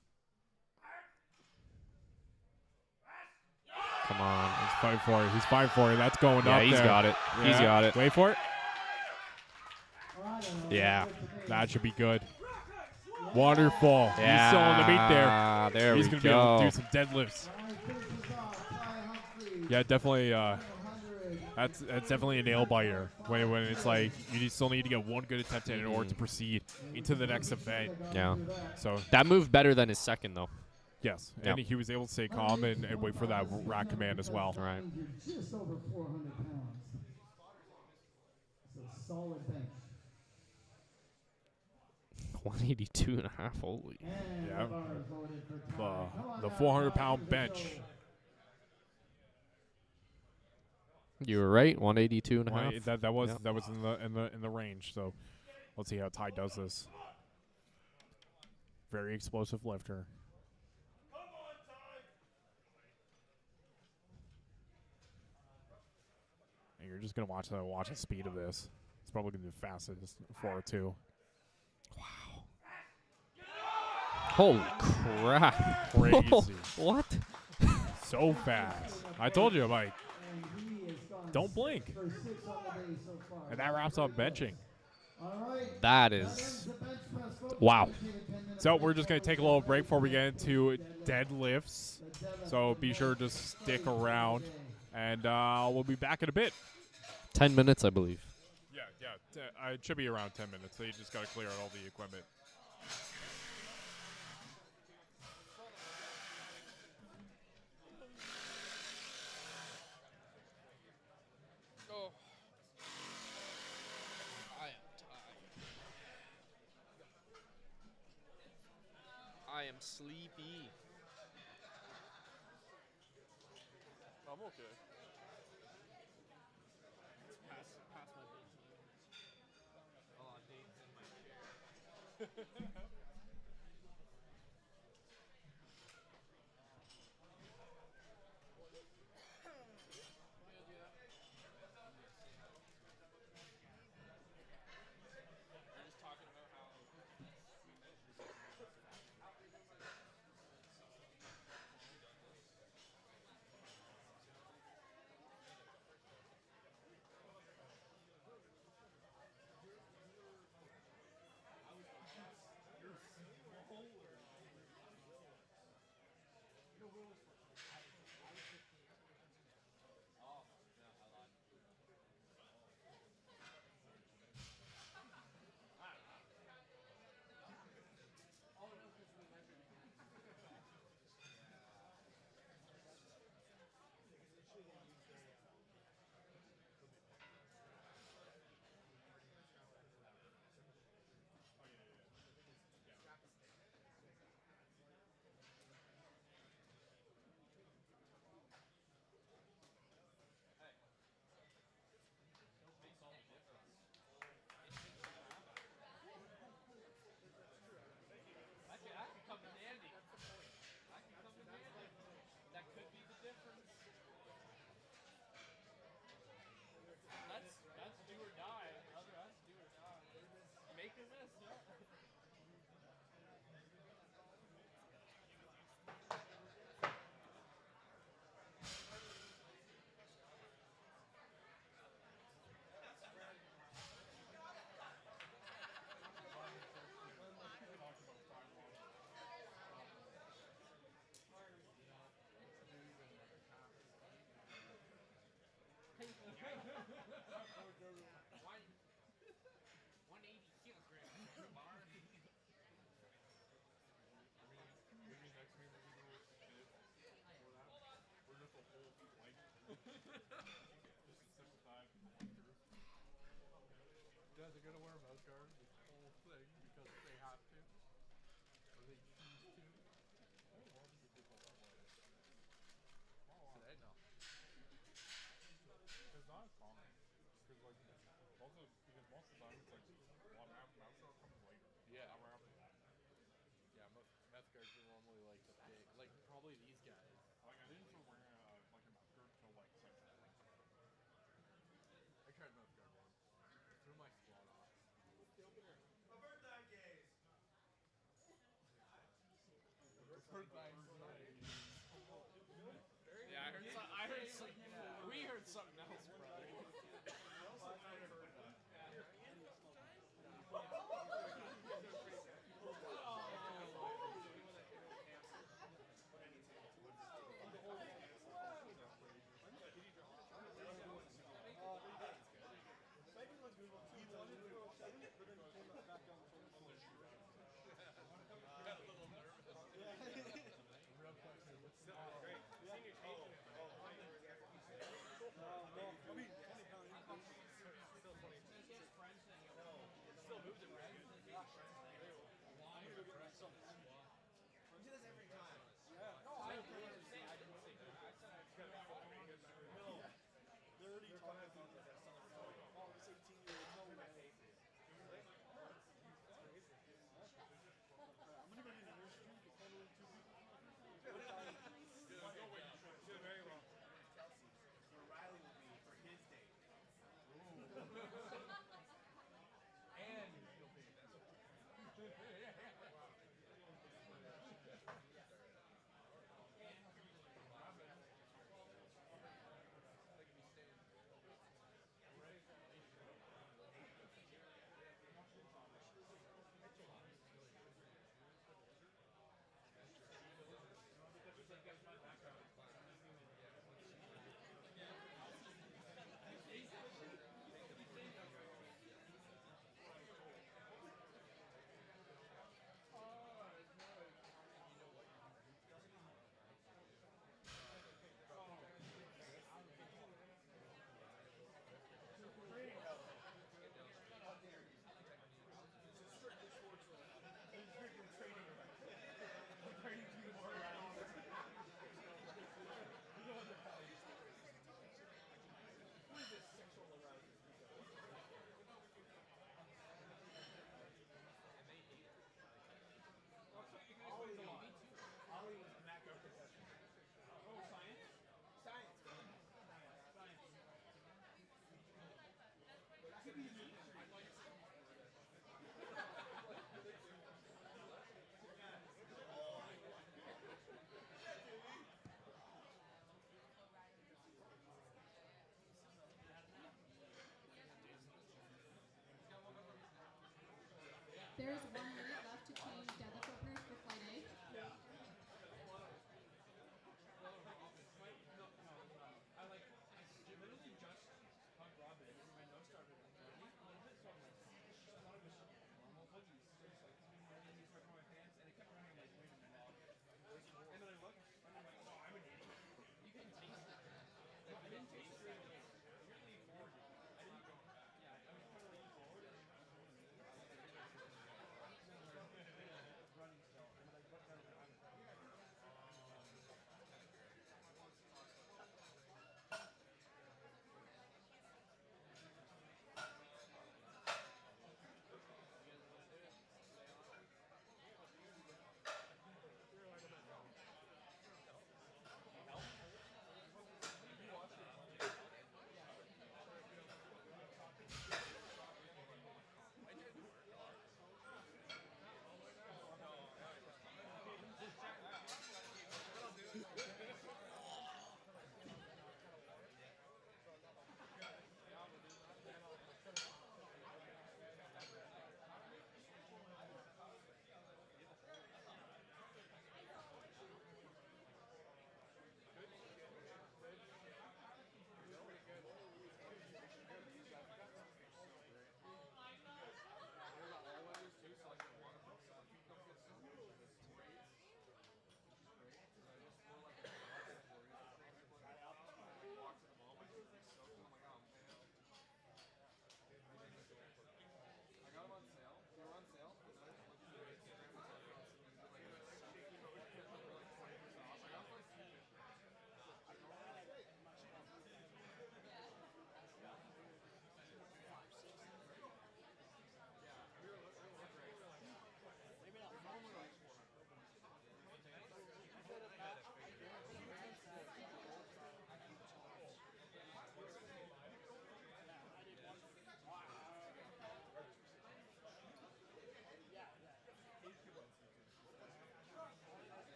Come on. He's fighting for it. He's fighting for it. That's going up there. Yeah, he's got it. Yeah. He's got it. Wait for it. Yeah. That should be good. Wonderful. Yeah. He's still on the meat there. There He's we gonna be able to go. do some deadlifts. Yeah, definitely. That's definitely a nail biter when it's like you still need to get one good attempt in order to proceed into the next event. Yeah. So that moved better than his second, though. Yes, Yep. and he was able to stay calm and wait for that rack command as well. All right. Just over 400 pounds. It's a solid bench. 182 and a half. Holy. Yeah. The 400-pound bench. You were right. 182 and a half. That was Yep. that was in the range. So let's see how Ty does this. Very explosive lifter. And you're just gonna watch the speed of this. It's probably gonna be the fastest 402. Holy crap. Crazy. What? So fast. I told you, Mike. Don't blink. And that wraps up benching. That is. Wow. So we're just going to take a little break before we get into deadlifts. So be sure to stick around. And we'll be back in a bit. 10 minutes, I believe. Yeah. It should be around 10 minutes. So you just got to clear out all the equipment. I am sleepy. I'm okay. Past my bedtime. Oh, Dave's in my chair. That could come in handy. That could come in handy. That could be the difference. That's do or die, brother. That's do or die. Make or miss, yeah. One, 180 kilograms bar. Maybe next week we can do it before that. We're just a whole flight. Just a 75 going through. You guys are gonna wear a mouth guard this whole thing because they have to. Or they choose to. Today? No. It's not as common. Because like most of the time it's like well, mouth guard comes later. Yeah. Right after that. Yeah, mouth guards are normally like the big, like probably these guys. Like I didn't start wearing like a mouth guard till like second. I tried mouth guard once. Threw my squat off. Yeah, we heard something else, brother. There's 1 minute left to change deadlift openers for flight A.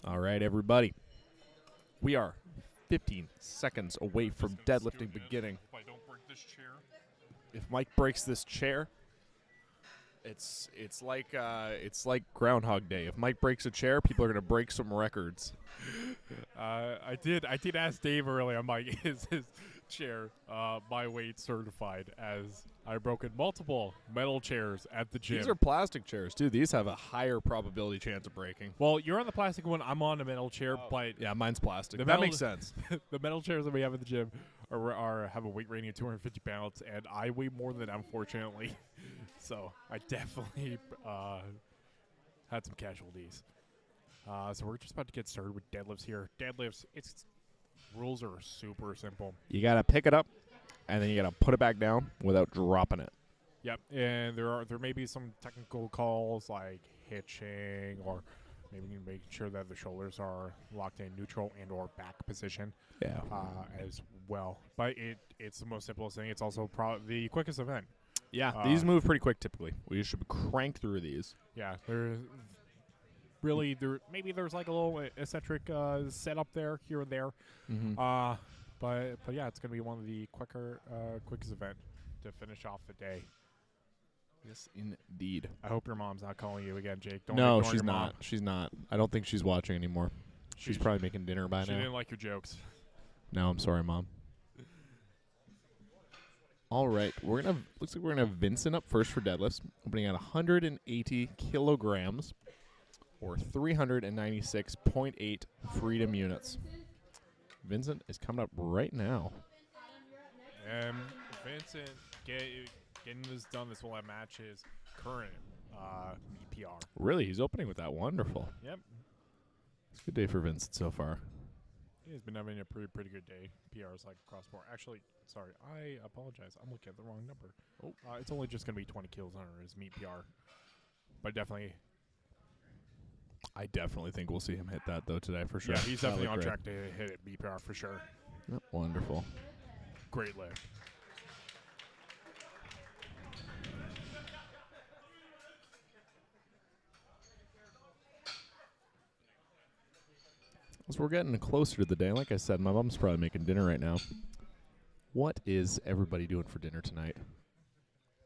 All right, everybody. We are 15 seconds away from deadlifting beginning. Hope I don't break this chair. If Mike breaks this chair, it's like Groundhog Day. If Mike breaks a chair, people are gonna break some records. I did ask Dave earlier. I'm like, is his chair my weight certified? As I've broken multiple metal chairs at the gym. These are plastic chairs too. These have a higher probability chance of breaking. Well, you're on the plastic one. I'm on a metal chair, but yeah, mine's plastic. That That makes sense. The metal chairs that we have at the gym have a weight rating of 250 pounds, and I weigh more than that, unfortunately. So I definitely had some casualties. So we're just about to get started with deadlifts here. Deadlifts, rules are super simple. You gotta pick it up, and then you gotta put it back down without dropping it. Yep, and there may be some technical calls like hitching, or maybe making sure that the shoulders are locked in neutral and or back position. Yeah. As well, but it's the most simplest thing. It's also the quickest event. Yeah, these move pretty quick typically. We should crank through these. Yeah, there's like a little eccentric setup there, here and there. Mhm. But yeah, it's gonna be one of the quickest event to finish off the day. Yes, indeed. I hope your mom's not calling you again, Jake. Don't No, ignore she's your mom. not. She's not. I don't think she's watching anymore. She's probably making dinner by She now. didn't like your jokes. No, I'm sorry, Mom. All right, looks like we're gonna have Vincent up first for deadlifts, opening at 180 kilograms, or 396.8 freedom units. Vincent is coming up right now. Vincent, getting this done. This will match his current EPR. Really, he's opening with that. Wonderful. Yep. It's a good day for Vincent so far. He's been having a pretty good day. PRs like across board. Actually, sorry, I apologize. I'm looking at the wrong number. Oh, it's only just gonna be 20 kilos under his meet PR. But definitely, I definitely think we'll see him hit that though today for sure. yeah, he's definitely That on looked track to hit it BPR for sure. Yep, wonderful. Great lift. As we're getting closer to the day, like I said, my mom's probably making dinner right now. What is everybody doing for dinner tonight?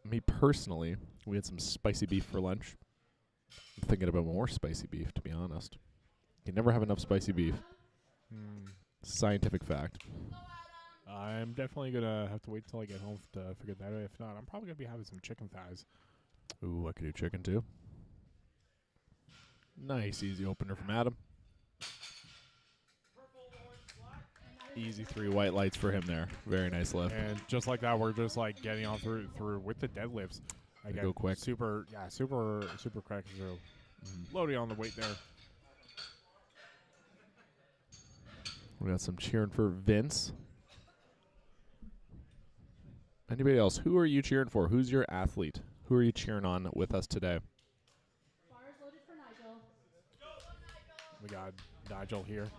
Me personally, we had some spicy beef for lunch. I'm thinking about more spicy beef, to be honest. You never have enough spicy beef. Scientific fact. I'm definitely gonna have to wait till I get home to figure that out. If not, I'm probably gonna be having some chicken thighs. Ooh, I could do chicken too. Nice, easy opener from Adam. Easy 3 white lights for him there. Very nice lift. And just like that, we're just like getting on through with the deadlifts. I go quick. Super quick through. Loading on the weight there. We got some cheering for Vince. Anybody else? Who are you cheering for? Who's your athlete? Who are you cheering on with us today? Bars loaded for Nigel. We got Nigel here.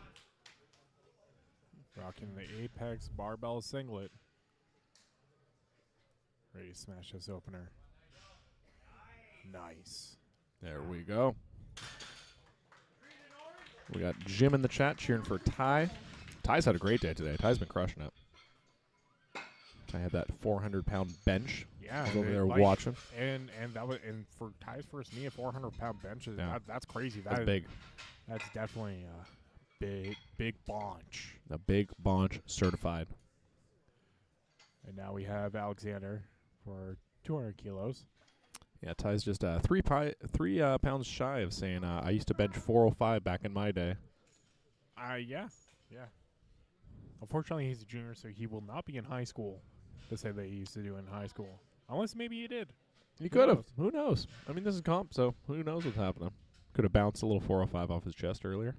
Rocking the Apex barbell singlet. Ready to smash this opener. Nice. There we go. We got Jim in the chat cheering for Ty. Ty's had a great day today. Ty's been crushing it. Ty had that 400-pound bench. Yeah, He's over there watching. And for Ty's first knee, a 400-pound bench is that's crazy. That's big. That's definitely big bunch. A big bunch certified. And now we have Alexander for 200 kilos. Yeah, Ty's just 3 pounds shy of saying, I used to bench 405 back in my day. Yeah. Unfortunately, he's a junior, so he will not be in high school to say that he used to do in high school. Unless maybe he did. He could have. Who knows? I mean, this is comp, so who knows what's happening. Could have bounced a little 405 off his chest earlier.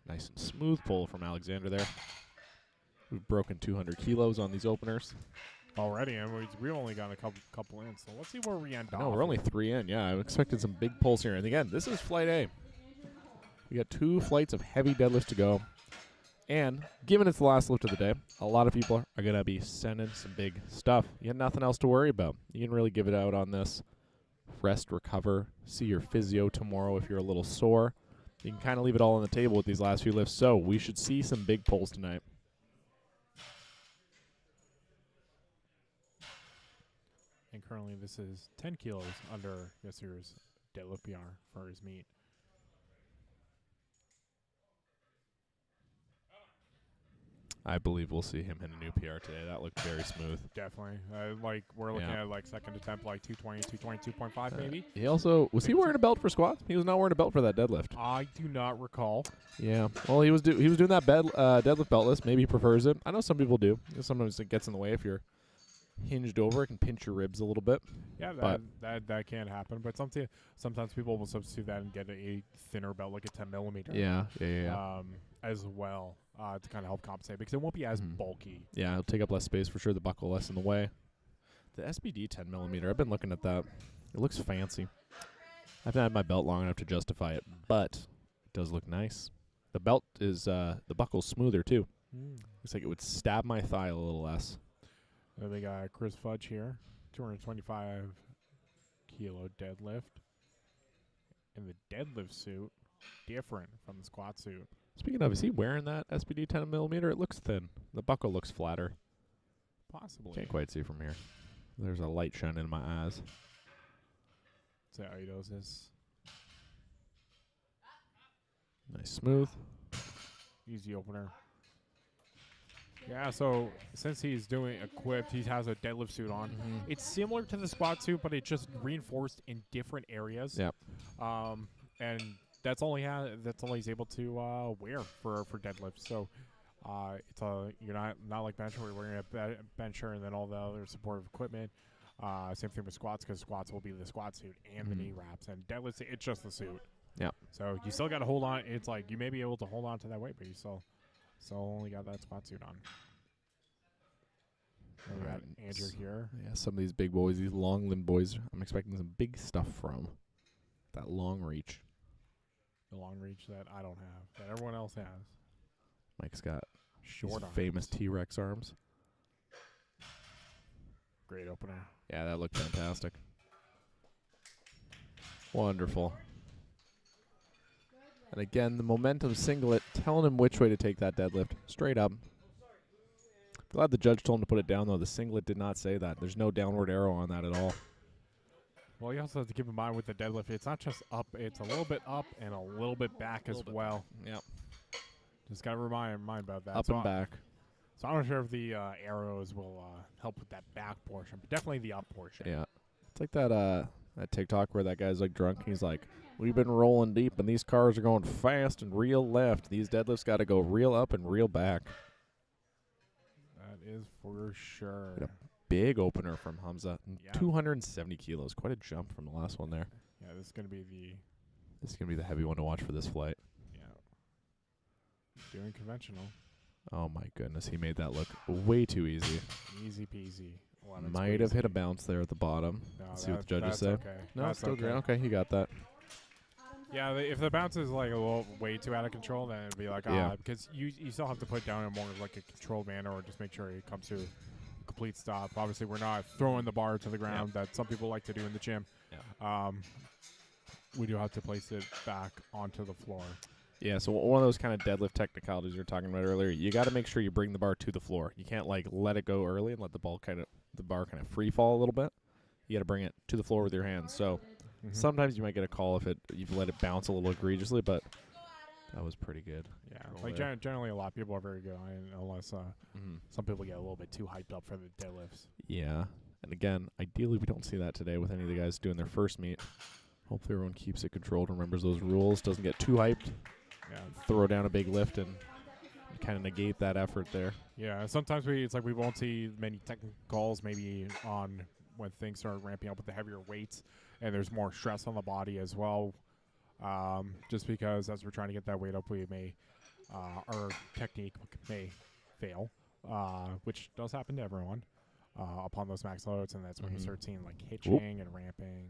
Nice and smooth pull from Alexander there. We've broken 200 kilos on these openers. Already, and we've only got a couple in, so let's see where we end up. No, we're only 3 in. Yeah, I'm expecting some big pulls here. And again, this is flight A. We got 2 flights of heavy deadlifts to go. And given it's the last lift of the day, a lot of people are going to be sending some big stuff. You have nothing else to worry about. You can really give it out on this rest, recover, see your physio tomorrow if you're a little sore. You can kind of leave it all on the table with these last few lifts. So we should see some big pulls tonight. And currently this is 10 kilos under Yasir's deadlift PR for his meet. I believe we'll see him hit a new PR today. That looked very smooth. Definitely. Like we're looking at like second attempt, like 220, 222.5 maybe. He also, was he wearing a belt for squats? He was not wearing a belt for that deadlift. I do not recall. Yeah. Well, he was doing that deadlift beltless. Maybe he prefers it. I know some people do. Sometimes it gets in the way if you're hinged over. It can pinch your ribs a little bit. Yeah, that can happen. But sometimes people will substitute that and get a thinner belt, like a 10 millimeter. Yeah. As well, to kind of help compensate because it won't be as bulky. Yeah, it'll take up less space for sure. The buckle less in the way. The SBD 10 millimeter. I've been looking at that. It looks fancy. I haven't had my belt long enough to justify it, but it does look nice. The belt is the buckle's smoother too. Looks like it would stab my thigh a little less. Then we got Chris Fudge here, 225 kilo deadlift. And the deadlift suit, different from the squat suit. Speaking of, is he wearing that SBD 10 millimeter? It looks thin. The buckle looks flatter. Possibly. Can't quite see from here. There's a light shining in my eyes. See how he does this. Nice smooth. Easy opener. Yeah, so since he's doing equipped, he has a deadlift suit on. It's similar to the squat suit, but it's just reinforced in different areas. Yep. And that's all he's able to wear for deadlift. So it's you're not like bench where you're wearing a bencher and then all the other supportive equipment. Same thing with squats because squats will be the squat suit and the knee wraps, and deadlifts it's just the suit. Yeah. So you still got to hold on. It's like you may be able to hold on to that weight, but you still only got that squat suit on. We got Andrew here. Yeah, some of these big boys, these long limb boys, I'm expecting some big stuff from. That long reach. The long reach that I don't have, that everyone else has. Mike's got short arms. Famous T-Rex arms. Great opener. Yeah, that looked fantastic. Wonderful. And again, the momentum singlet telling him which way to take that deadlift. Straight up. Glad the judge told him to put it down, though. The singlet did not say that. There's no downward arrow on that at all. Well, you also have to keep in mind with the deadlift, it's not just up, it's a little bit up and a little bit back as well. Yep. Just got to remind about that. Up and back. So I'm not sure if the arrows will help with that back portion, but definitely the up portion. Yeah. It's like that TikTok where that guy's like drunk. He's like, we've been rolling deep, and these cars are going fast and real left. These deadlifts got to go real up and real back. That is for sure. A big opener from Hamza. Yeah. 270 kilos. Quite a jump from the last one there. Yeah, this is going to be the heavy one to watch for this flight. Yeah. Doing conventional. Oh, my goodness. He made that look way too easy. Easy peasy. Might have hit a bounce there at the bottom. No, Let's see what the judges that's say. Okay. No, that's it's still okay. great. Okay, he got that. Yeah, if the bounce is like a little way too out of control, then it'd be like, because you still have to put down in more of like a controlled manner or just make sure it comes to a complete stop. Obviously, we're not throwing the bar to the ground that some people like to do in the gym. Yeah. We do have to place it back onto the floor. Yeah, so one of those kind of deadlift technicalities you were talking about earlier, you got to make sure you bring the bar to the floor. You can't like let it go early and let the bar kind of free fall a little bit. You got to bring it to the floor with your hands. So sometimes you might get a call if you've let it bounce a little egregiously, but that was pretty good. Yeah, like generally a lot of people are very good, unless some people get a little bit too hyped up for the deadlifts. Yeah, and again, ideally we don't see that today with any of the guys doing their first meet. Hopefully everyone keeps it controlled, remembers those rules, doesn't get too hyped. Yeah, throw down a big lift and kind of negate that effort there. Yeah, sometimes we won't see many technical calls maybe on when things start ramping up with the heavier weights and there's more stress on the body as well. Just because as we're trying to get that weight up, we may our technique may fail, which does happen to everyone upon those max loads, and that's when you start seeing like hitching and ramping.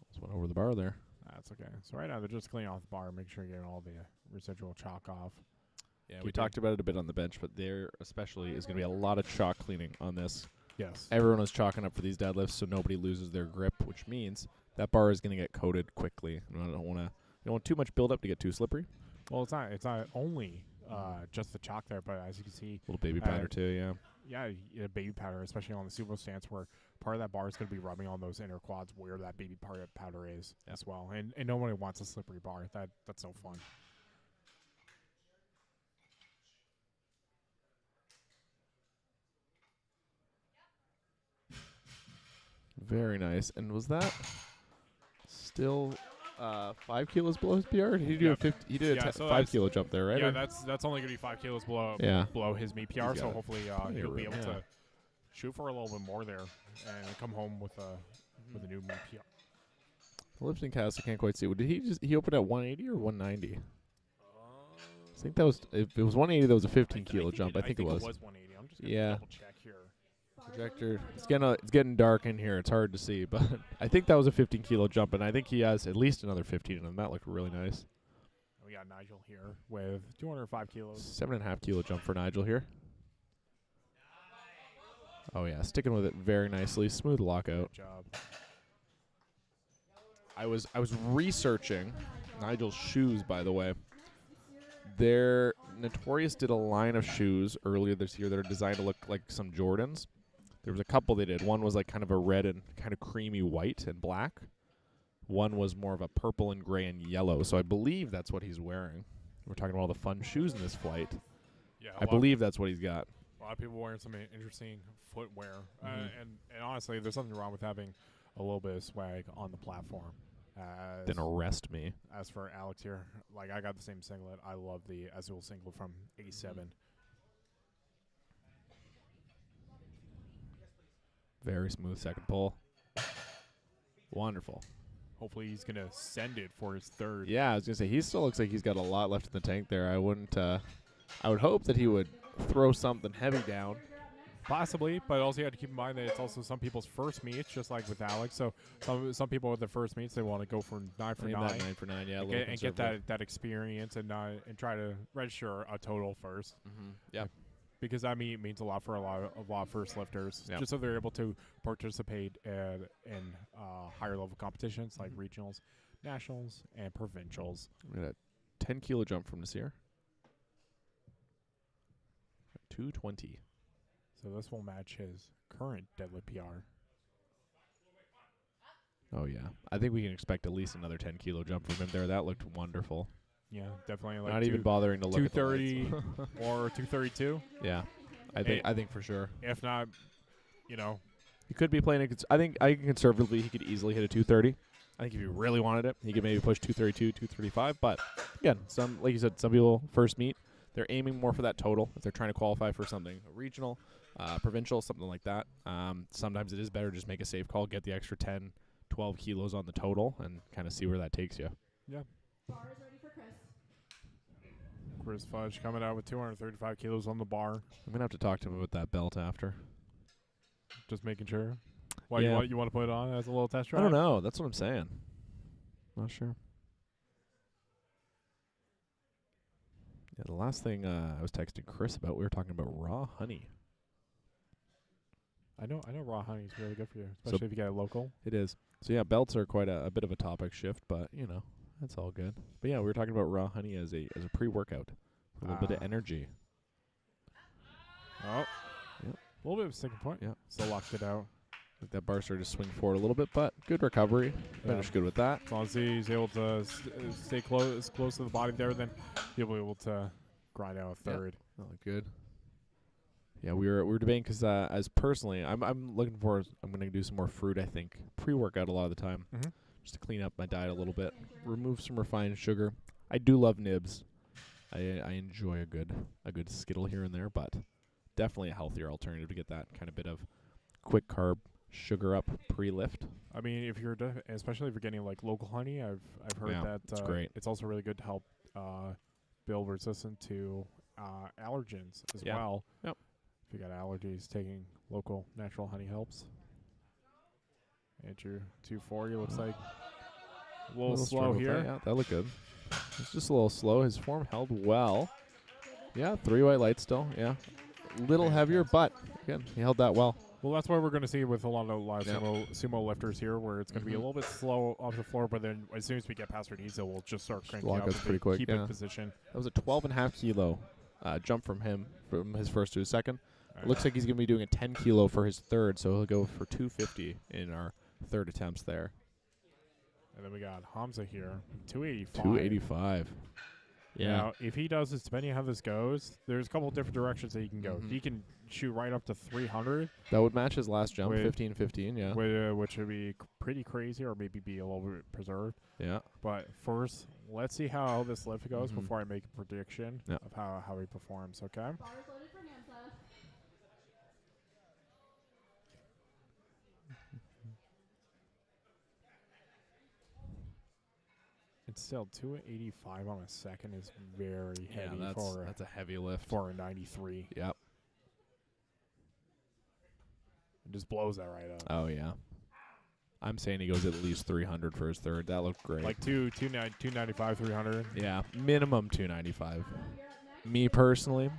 Just went over the bar there. That's okay. So right now they're just cleaning off the bar, make sure you're getting all the residual chalk off. Yeah, we talked about it a bit on the bench, but there especially is going to be a lot of chalk cleaning on this. Yes. Everyone is chalking up for these deadlifts so nobody loses their grip. which means that bar is going to get coated quickly. And I don't want too much buildup to get too slippery. Well, it's not only just the chalk there, but as you can see, A little baby powder too, yeah. Yeah, baby powder, especially on the sumo stance, where part of that bar is going to be rubbing on those inner quads where that baby powder is as well. And nobody wants a slippery bar. That's no fun. Very nice. And was that still 5 kilos below his PR? Or did he do a 50? He did a 5 kilo jump there, right? Yeah, Or? that's only going to be 5 kilos below his meet PR. So hopefully he'll be able to shoot for a little bit more there and come home with a new meet PR. The lifting cast, I can't quite see. Did he open at 180 or 190? I think that was, if it was 180, that was a 15 kilo jump. I think it was. It was 180. I'm just going to double check here. Projector. It's getting dark in here. It's hard to see, but I think that was a 15 kilo jump, and I think he has at least another 15 in him. That looked really nice. We got Nigel here with 205 kilos. 7.5 kilo jump for Nigel here. Oh yeah, sticking with it very nicely. Smooth lockout. Good job. I was researching Nigel's shoes, by the way. Notorious did a line of shoes earlier this year that are designed to look like some Jordans. There was a couple they did. One was like kind of a red and kind of creamy white and black. One was more of a purple and gray and yellow. So I believe that's what he's wearing. We're talking about all the fun shoes in this flight. Yeah, I believe that's what he's got. A lot of people wearing some interesting footwear. And honestly, there's nothing wrong with having a little bit of swag on the platform. Then arrest me. As for Alex here, like I got the same singlet. I love the Azul singlet from 87. Very smooth second pull. Wonderful. Hopefully he's going to send it for his third. Yeah, I was going to say, he still looks like he's got a lot left in the tank there. I would hope that he would throw something heavy down. Possibly, but also you have to keep in mind that it's also some people's first meets, just like with Alex. So some people with their first meets, they want to go for 9 for 9. 9 for 9, yeah. And get that experience and try to register a total first. Yeah. Because that means a lot for a lot of first lifters, just so they're able to participate in higher level competitions like regionals, nationals, and provincials. We got a 10 kilo jump from Nasir. 220. So this will match his current deadlift PR. Oh yeah, I think we can expect at least another 10 kilo jump from him there. That looked wonderful. Yeah, definitely. Like not even bothering to look at 230 or 232. Yeah, I think for sure. If not, he could be playing it. I think conservatively he could easily hit a 230. I think if he really wanted it, he could maybe push 232, 235. But again, like you said, some people first meet, they're aiming more for that total if they're trying to qualify for something regional, provincial, something like that. Sometimes it is better to just make a safe call, get the extra 10, 12 kilos on the total, and kind of see where that takes you. Yeah. Bar is ready for Chris. Chris Fudge coming out with 235 kilos on the bar. I'm going to have to talk to him about that belt after. Just making sure. Why yeah. you want to put it on as a little test drive? I don't know. That's what I'm saying. Not sure. Yeah, the last thing I was texting Chris about, we were talking about raw honey. I know raw honey is really good for you, especially if you get it local. It is. So yeah, belts are quite a bit of a topic shift, but that's all good. But yeah, we were talking about raw honey as a pre-workout, a little bit of energy. Oh, yep. A little bit of a sticking point. Yeah, so locked it out. Like that bar started to swing forward a little bit, but good recovery. Finished good with that. As long as he's able to stay close to the body there, then he'll be able to grind out a third. That looked good. Yeah, we were debating because as personally, I'm looking for. I'm going to do some more fruit. I think pre-workout a lot of the time, just to clean up my diet a little bit, remove some refined sugar. I do love nibs. I enjoy a good Skittle here and there, but definitely a healthier alternative to get that kind of bit of quick carb sugar up pre-lift. I mean, if you're especially if you're getting like local honey, I've heard that it's great. It's also really good to help build resistance to allergens as well. Yep. If you got allergies, taking local natural honey helps. Andrew 240 looks like a little slow here. Yeah, that looked good. It's just a little slow. His form held well. Yeah, 3 white lights still. Yeah, little heavier, but again, he held that well. Well, that's what we're going to see with a lot of live Yeah. sumo lifters here, where it's going to be a Mhm. little bit slow off the floor, but then as soon as we get past our knees, we'll just start cranking Lock up us and pretty quick. keep Yeah. in position. That was a 12.5 kilo jump from him from his first to his second. Alright. Looks like he's going to be doing a 10 kilo for his third, so he'll go for 250 in our third attempts there. And then we got Hamza here, 285. 285. Yeah. Now, if he does this, depending on how this goes, there's a couple of different directions that he can go. Mhm. He can shoot right up to 300. That would match his last jump, With- 15-15, yeah. Which would be pretty crazy, or maybe be a little bit preserved. Yeah. But first, let's see how this lift goes Mhm. before I make a prediction Yeah. of how he performs, okay? Bars loaded for Hamza. It's still 285 on a second is very Yeah, heavy that's a heavy lift. for a 93. Yep. It just blows that right up. Oh, yeah. I'm saying he goes at least 300 for his third. That looked great. Like 295, 300. Yeah, minimum 295. Me personally,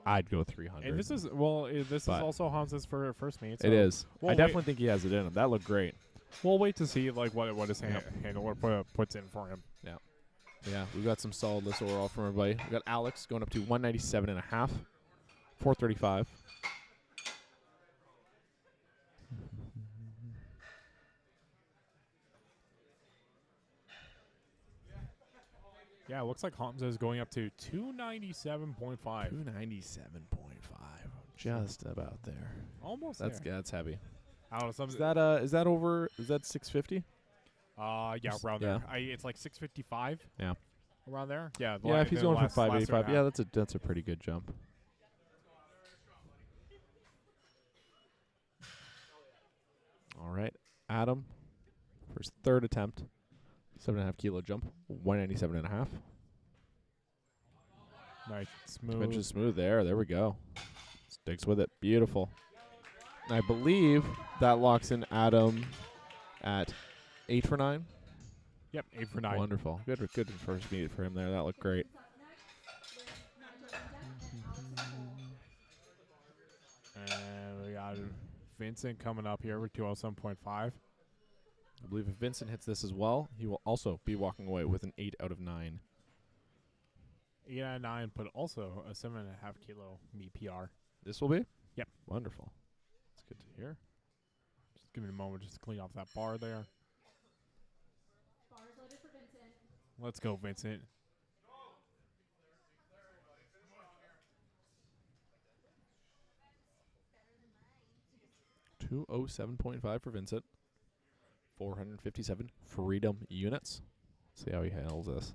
I'd go 300. And this is this is But- also Hamza's first meet. It is. We'll I definitely think he has it in him. That looked great. We'll wait to see like what his handler puts in for him. Yeah. Yeah, we've got some solid lists overall from everybody. We got Alex going up to 197.5, 435. Yeah, it looks like Hamza is going up to 297.5. 297.5. Just about there. Almost That's there. that's heavy. I don't know, Is that over? Is that 650? Yeah, around Yeah. there. It's like 655. Yeah. Around there. Yeah. Yeah, if he's going for 585, yeah, that's a pretty good jump. All right, Adam, for his third attempt, 7.5 kilo jump, 197.5. Nice, smooth. Suspension smooth there. There we go. Sticks with it. Beautiful. I believe that locks in Adam at 8 for 9. Yep, 8 for 9. Wonderful. Good first meet for him there. That looked great. And we got Vincent coming up here with 207.5. I believe if Vincent hits this as well, he will also be walking away with an 8 out of 9. 8 out of 9, but also a 7.5 kilo meet PR. This will be? Yep. Wonderful. That's good to hear. Just give me a moment just to clean off that bar there. Bars loaded for Vincent. Let's go, Vincent. .207.5 for Vincent. 457 freedom units. Let's see how he handles this.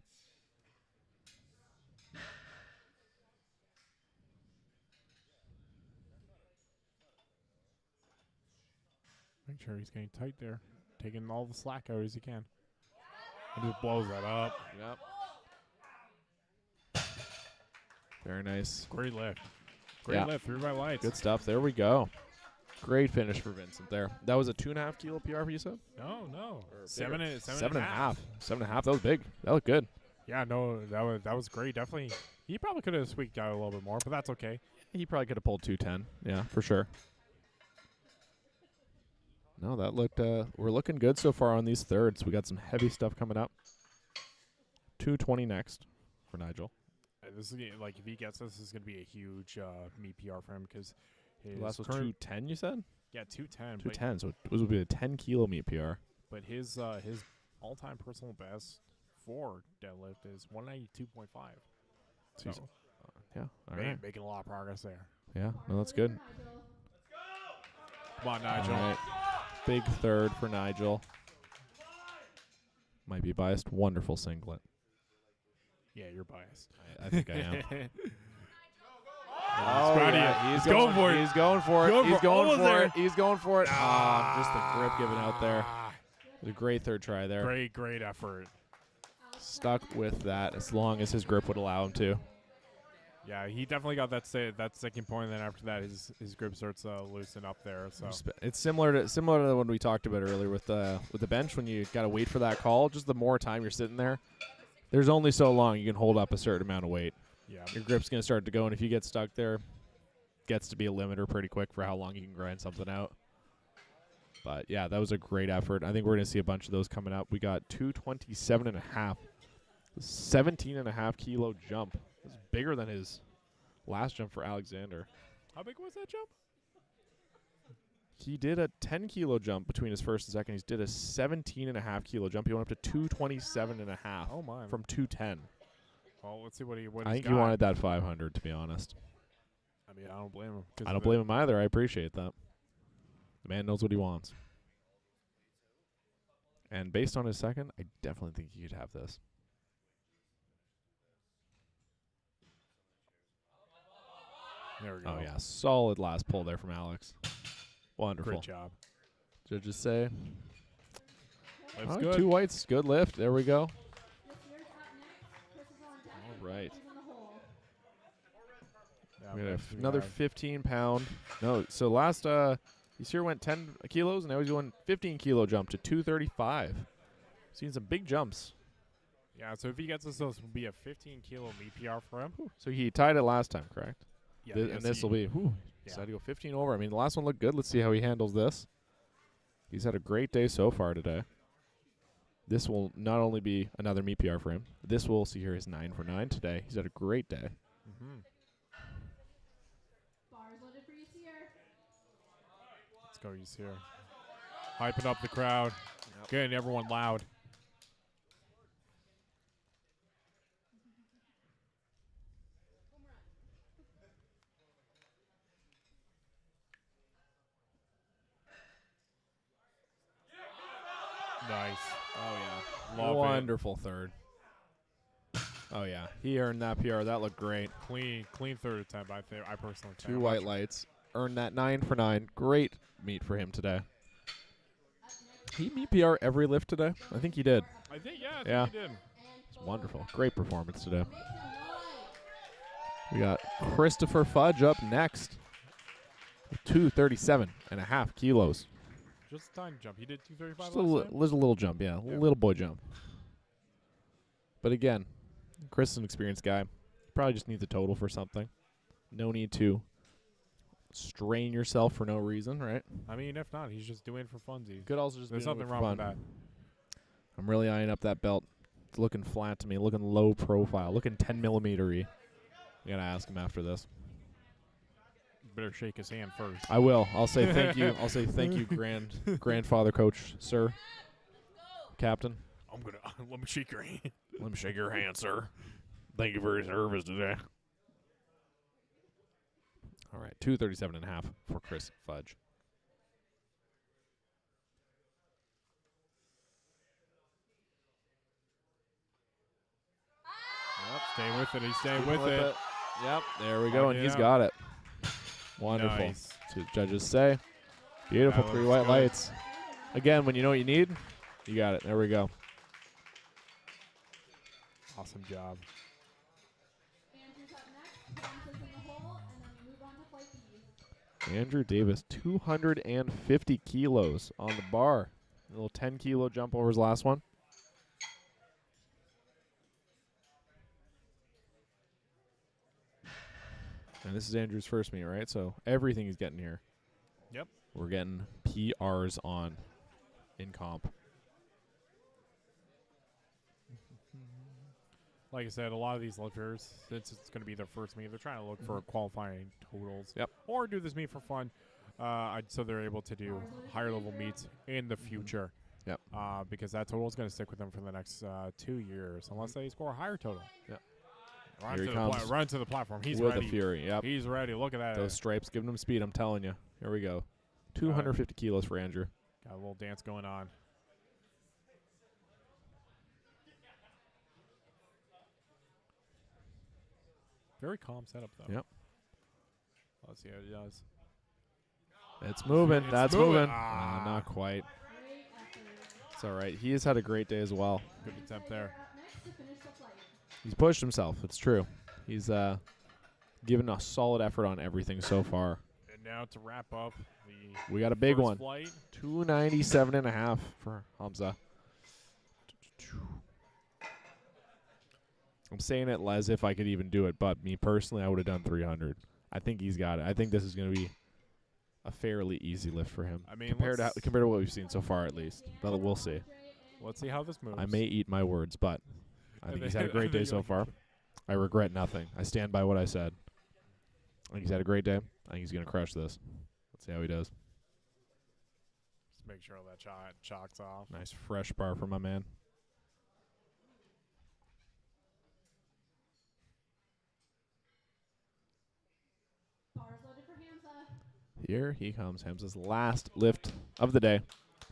Make sure he's getting tight there. Taking all the slack out as he can. And just blows that up. Yep. Very nice. Great lift. Great lift. 3 by lights. Good stuff. There we go. Great finish for Vincent there. That was a 2.5 kilo PR for you said? No. Or 7 bigger? and 7.5. 7.5. That was big. That looked good. Yeah, no, that was great. Definitely. He probably could have squeaked out a little bit more, but that's okay. He probably could have pulled 210. Yeah, for sure. No, that looked. We're looking good so far on these thirds. We got some heavy stuff coming up. 220 next for Nigel. This is like if he gets this is going to be a huge meet PR for him because his The last was current- 210. You said? Yeah, 210. 210. So it would be a 10 kilo meet PR. But his all-time personal best for deadlift is 192.5. So Yeah. All right. making a lot of progress there. Yeah. No, that's good. Come on, Nigel. All right. Big third for Nigel. Might be biased. Wonderful singlet. Yeah, you're biased. I think I am. Oh, yeah. He's going for it. He's going for it. Going He's for it. going Almost for there. it. He's going for it. Ah, just the grip given out there. It was a great third try there. Great effort. Stuck with that as long as his grip would allow him to. Yeah, he definitely got that sticking point, and then after that, his grip starts to loosen up there. So It's similar to what we talked about earlier with the bench when you got to wait for that call. Just the more time you're sitting there, there's only so long you can hold up a certain amount of weight. Yeah. Your grip's going to start to go, and if you get stuck there, gets to be a limiter pretty quick for how long you can grind something out. But, yeah, that was a great effort. I think we're going to see a bunch of those coming up. We got 227.5. 17.5 kilo jump. It's bigger than his last jump for Alexander. How big was that jump? He did a 10 kilo jump between his first and second. He did a 17.5 kilo jump. He went up to 227.5 from 210. Well, let's see what he I think he wanted that 500, to be honest. I mean, I don't blame him. I don't blame him either. I appreciate that. The man knows what he wants. And based on his second, I definitely think he could have this. There we go. Oh, yeah. Solid last pull there from Alex. Wonderful. Great job. Judges say. That's Oh, good. 2 whites. Good lift. There we go. All right. Yeah, We got next we another have- 15-pound. No, so last this year went 10 kilos, and now he's doing 15 kilo jump to 235. Seen some big jumps. Yeah, so if he gets this, this will be a 15 kilo meet PR for him. So he tied it last time, correct? Yeah, And yes, this will he- be. Whew, yeah. decided to go 15 over. I mean, the last one looked good. Let's see how he handles this. He's had a great day so far today. This will not only be another meet PR for him. This will see here his 9 for 9 today. He's had a great day. Mm-hmm. Bars loaded for you here. Let's go, he's here. Hyping up the crowd. Getting everyone loud. Nice. Oh, yeah. Love it. Wonderful third. Oh, yeah. He earned that PR. That looked great. Clean third attempt, I personally think. 2 white lights. Earned that 9 for 9. Great meet for him today. He meet PR every lift today? I think he did. I think, yeah, I Yeah. think he did. It's wonderful. Great performance today. We got Christopher Fudge up next. 237.5 kilos. Just a tiny jump. He did 235 Just last time? a little jump, yeah. Yeah. Little boy jump. But again, Chris is an experienced guy. Probably just needs a total for something. No need to strain yourself for no reason, right? I mean, if not, he's just doing it for funsies. Could also just There's be doing it nothing for wrong with fun. that. I'm really eyeing up that belt. It's looking flat to me, looking low profile, looking 10 millimeter-y. I gotta ask him after this. Better shake his hand first. I will. I'll say thank you. I'll say thank you, grandfather coach, sir, captain. I'm gonna let me shake your hand. Let me shake your hand, sir. Thank you for your service today. All right, 237.5 for Chris Fudge. Yep, stay with it. He's staying with it. Yep, there we go, and Working he's out. got it. Wonderful. Nice. That's what judges say. Beautiful, That 3 looks white good. lights. Again, when you know what you need, you got it. There we go. Awesome job. Andrew's up next. Promises in the hole, and then we move on to flight B's. Andrew Davis, 250 kilos on the bar. A little 10 kilo jump over his last one. And this is Andrew's first meet, right? So everything he's getting here. Yep. We're getting PRs on in comp. Like I said, a lot of these lifters, since it's going to be their first meet, they're trying to look for qualifying totals. Yep. Or do this meet for fun, so they're able to do higher level meets in the future. Yep. Because that total is going to stick with them for the next 2 years, unless they score a higher total. Yep. Run Here to he the comes. run to the platform. He's with ready. a fury. Yep. He's ready. Look at that. Those stripes giving him speed, I'm telling you. Here we go. 250 kilos for Andrew. Got a little dance going on. Very calm setup, though. Yep. Let's see how he does. It's moving. It's That's moving. moving. Ah. Not quite. It's all right. He has had a great day as well. Good attempt there. Up next to finish the flight. He's pushed himself. It's true. He's given a solid effort on everything so far. And now to wrap up the We got a big first one. flight. 297.5 for Hamza. I'm saying it as if I could even do it, but me personally, I would have done 300. I think he's got it. I think this is going to be a fairly easy lift for him. I mean, compared to what we've seen so far, at least. But we'll see. Let's see how this moves. I may eat my words, but I think he's had a great day so far. I regret nothing. I stand by what I said. I think he's had a great day. I think he's going to crush this. Let's see how he does. Just make sure all that chalks off. Nice fresh bar for my man. Bars loaded for Hamza. Here he comes. Hamza's last lift of the day.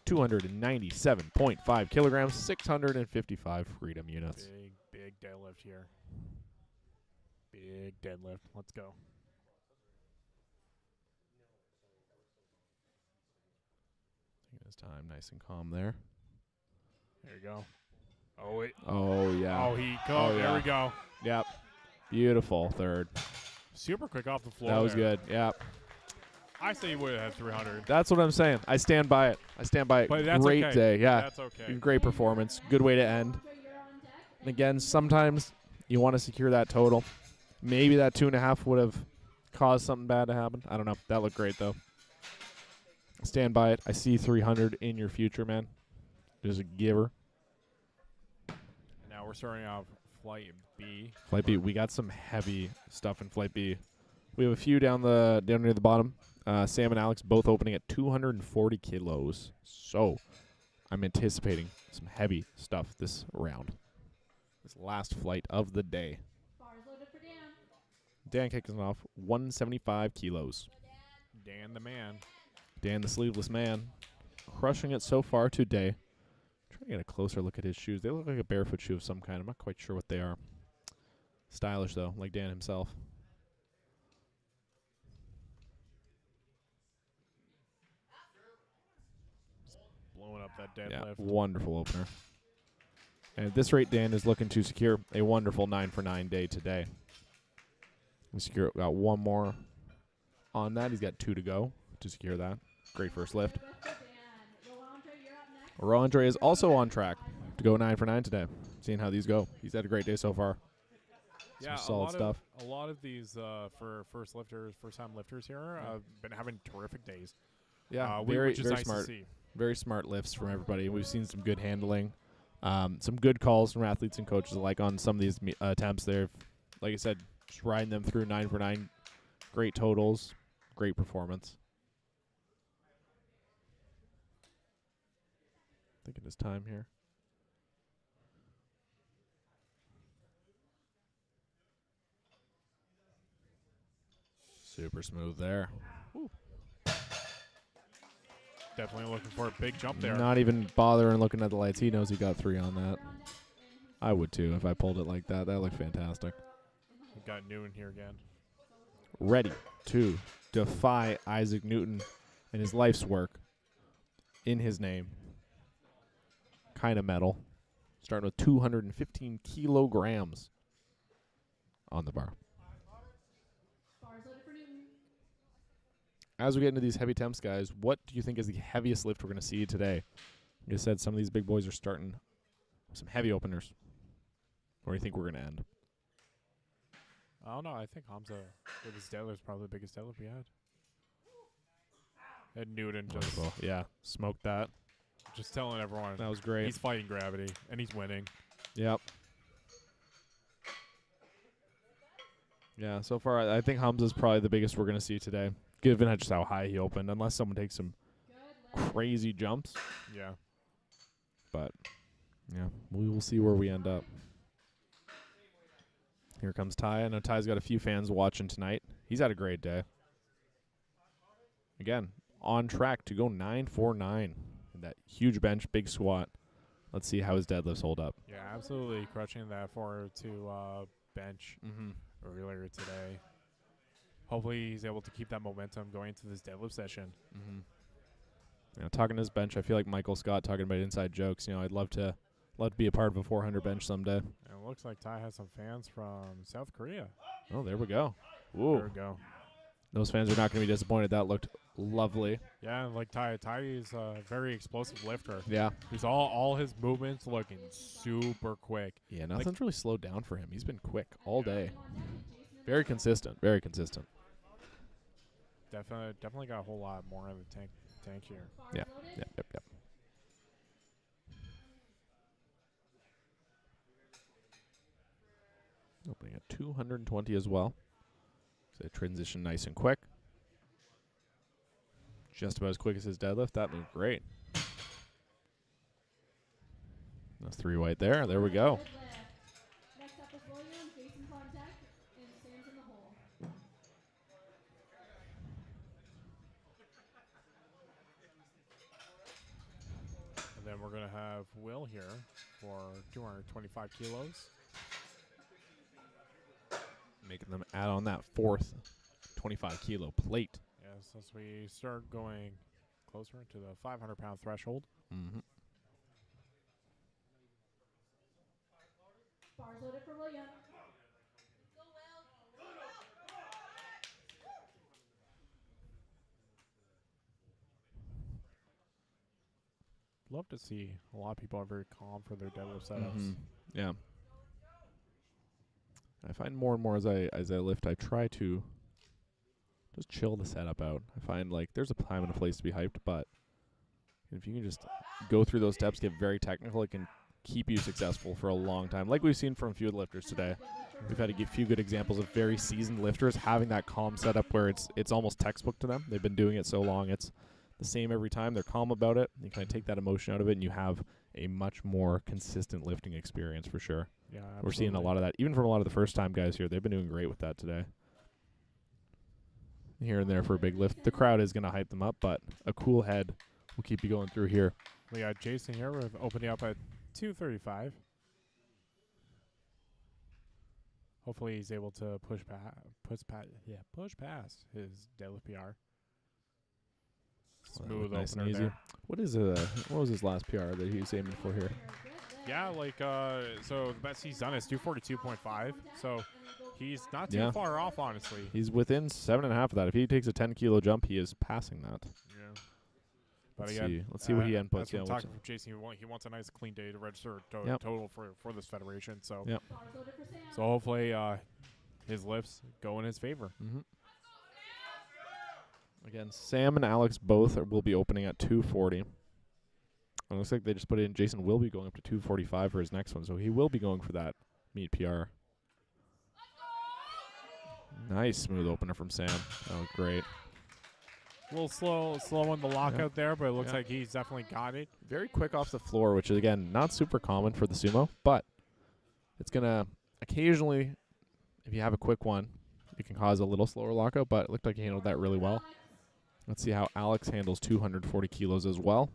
297.5 kilograms, 655 freedom units. Big deadlift here. Big deadlift. Let's go. Taking his time, nice and calm there. There you go. Oh, wait. Oh, yeah. Oh, there we go. Yep. Beautiful third. Super quick off the floor. That was there. good. Yep. I say you would have had 300. That's what I'm saying. I stand by it. But that's Great okay. day. Yeah. That's okay. Great performance. Good way to end. And again, sometimes you want to secure that total. Maybe that 2.5 would have caused something bad to happen. I don't know. That looked great, though. Stand by it. I see 300 in your future, man. Just a giver. Now we're starting off Flight B. Flight B. We got some heavy stuff in Flight B. We have a few down near the bottom. Sam and Alex both opening at 240 kilos. So I'm anticipating some heavy stuff this round. This last flight of the day. Bars loaded for Dan. Dan kicking it off 175 kilos. Dan the man. Dan the sleeveless man. Crushing it so far today. Trying to get a closer look at his shoes. They look like a barefoot shoe of some kind. I'm not quite sure what they are. Stylish, though, like Dan himself. Blowing up that deadlift. Yeah, wonderful opener. And at this rate, Dan is looking to secure a wonderful 9-for-9 day today. Got one more on that. He's got 2 to go to secure that. Great first lift. Roandre is also on track to go 9-for-9 today. Seeing how these go. He's had a great day so far. Yeah, some solid stuff. A lot of these for first-time lifters here have been having terrific days. Yeah, which is very nice smart. to see. Very smart lifts from everybody. We've seen some good handling, some good calls from athletes and coaches alike on some of these attempts there. Like I said, just riding them through 9-for-9. Great totals, great performance. Thinking his time here. Super smooth there. Ooh. Definitely looking for a big jump there. Not even bothering looking at the lights. He knows he got 3 on that. I would too if I pulled it like that. That looked fantastic. We've got Newton here again. Ready to defy Isaac Newton and his life's work in his name. Kind of metal. Starting with 215 kilograms on the bar. Bars loaded for Newton. As we get into these heavy temps, guys, what do you think is the heaviest lift we're going to see today? Like I said, some of these big boys are starting some heavy openers. Where do you think we're going to end? I don't know. I think Hamza with his deadlift is probably the biggest deadlift we had. And Newton just yeah, smoked that. Just telling everyone that was great. He's fighting gravity and he's winning. Yep. Yeah, so far I think Hamza's probably the biggest we're going to see today, given just how high he opened, unless someone takes some crazy jumps. Yeah. But, yeah, we will see where we end up. Here comes Ty. I know Ty's got a few fans watching tonight. He's had a great day. Again, on track to go 9-for-9. That huge bench, big squat. Let's see how his deadlifts hold up. Yeah, absolutely crushing that 4-2 bench earlier today. Hopefully he's able to keep that momentum going into this deadlift session. You know, talking to his bench, I feel like Michael Scott talking about inside jokes. You know, I'd love to be a part of a 400 bench someday. And it looks like Ty has some fans from South Korea. Oh, there we go. Ooh. There we go. Those fans are not going to be disappointed. That looked lovely. Yeah, like Ty is a very explosive lifter. Yeah. He's all his movements looking super quick. Yeah, nothing's really slowed down for him. He's been quick all day. Very consistent. Very consistent. Definitely got a whole lot more in the tank here. Yeah. Yep. Opening at 220 as well. So they transition nice and quick. Just about as quick as his deadlift. That moved great. That's 3 white there. There we go. Next up is William, Jason's on deck, and Sam's in the hole. And then we're going to have Will here for 225 kilos. Making them add on that 4th 25 kilo plate. Yes, as we start going closer to the 500-pound threshold. Mm-hmm. Bars loaded for William. Go, Will. Love to see a lot of people are very calm for their deadlift setups. Mm-hmm. Yeah. I find more and more as I lift, I try to just chill the setup out. I find like there's a time and a place to be hyped, but if you can just go through those steps, get very technical, it can keep you successful for a long time. Like we've seen from a few of the lifters today. We've had a few good examples of very seasoned lifters having that calm setup where it's almost textbook to them. They've been doing it so long, it's the same every time. They're calm about it. You kind of take that emotion out of it, and you have a much more consistent lifting experience for sure. Yeah, absolutely. We're seeing a lot of that, even from a lot of the first-time guys here. They've been doing great with that today. Here and there for a big lift. The crowd is going to hype them up, but a cool head will keep you going through here. We got Jason here. We're opening up at 235. Hopefully he's able to push past his deadlift PR. Smooth nice and opener easy. there. What was his last PR that he was aiming for here? Yeah, like so the best he's done is 242.5. So he's not too far off, honestly. He's within 7.5 of that. If he takes a 10-kilo jump, he is passing that. Yeah. But Let's see what he inputs. That's what I'm talking from Jason. He wants a nice clean day to register total for this federation. So so hopefully his lifts go in his favor. Mm-hmm. Again, Sam and Alex both will be opening at 240. It looks like they just put in Jason will be going up to 245 for his next one, so he will be going for that meet PR. Nice smooth opener from Sam. That was great. A little slow on the lockout there, but it looks like he's definitely got it. Very quick off the floor, which is, again, not super common for the sumo, but it's going to occasionally, if you have a quick one, it can cause a little slower lockout, but it looked like he handled that really well. Let's see how Alex handles 240 kilos as well.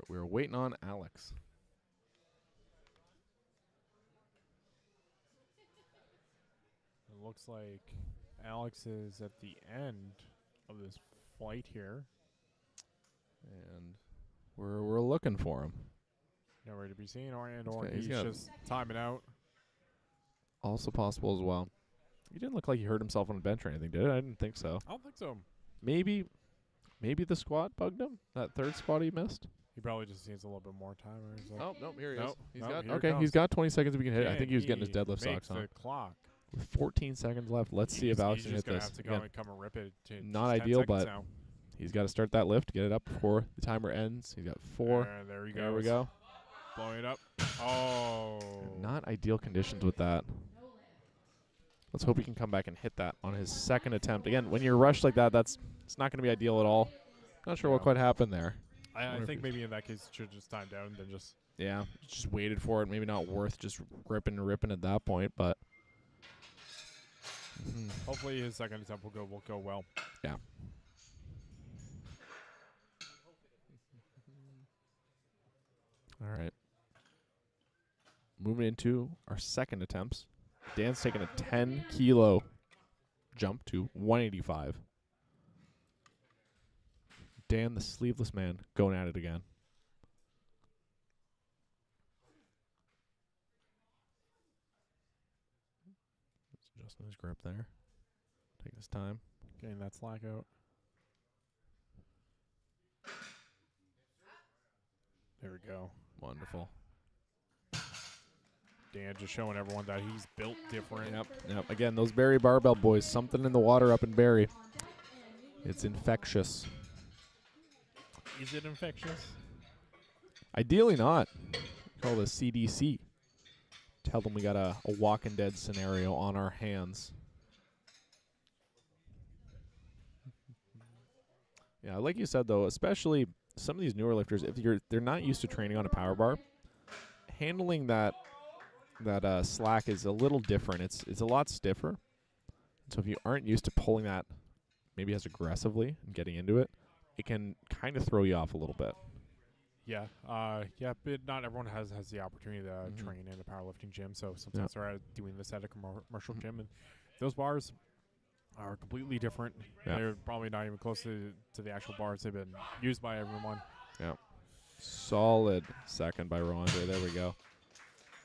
We're waiting on Alex. It looks like Alex is at the end of this flight here. And we're looking for him. Nowhere to be seen, or he's just timing out. Also possible as well. He didn't look like he hurt himself on the bench or anything, did it? I didn't think so. I don't think so. Maybe the squat bugged him? That third squat he missed? He probably just needs a little bit more time. Or he's like, oh, no, here he is. Here He's got 20 seconds we can hit. I think he was getting his deadlift makes socks on. the clock. With 14 seconds left, let's see if Alex can hit this. He's just going to have to go and come and rip it. Not ideal, but he's got to start that lift, get it up before the timer ends. He's got 4. There he goes. There we go. Blowing it up. Oh. Not ideal conditions with that. Let's hope he can come back and hit that on his second attempt. Again, when you're rushed like that, it's not going to be ideal at all. Not sure what quite happened there. I think maybe in that case, should just time down and then just. Yeah, just waited for it. Maybe not worth just ripping at that point, but. Hopefully his second attempt will go well. Yeah. All right. Moving into our second attempts. Dan's taking a 10-kilo jump to 185. Dan, the sleeveless man, going at it again. Adjusting his grip there. Take his time. Getting that slack out. There we go. Wonderful. Dan just showing everyone that he's built different. Yep. Again, those Barry barbell boys, something in the water up in Barry. It's infectious. Is it infectious? Ideally not. Call the CDC. Tell them we got a Walking Dead scenario on our hands. Yeah, like you said though, especially some of these newer lifters, if they're not used to training on a power bar, handling that slack is a little different. It's a lot stiffer. So if you aren't used to pulling that maybe as aggressively and getting into it, it can kind of throw you off a little bit. Yeah, but not everyone has the opportunity to train in a powerlifting gym. So sometimes they're doing this at a commercial gym, and those bars are completely different. Yeah. They're probably not even close to the actual bars they've been used by everyone. Yeah. Solid second by Rondre. There we go.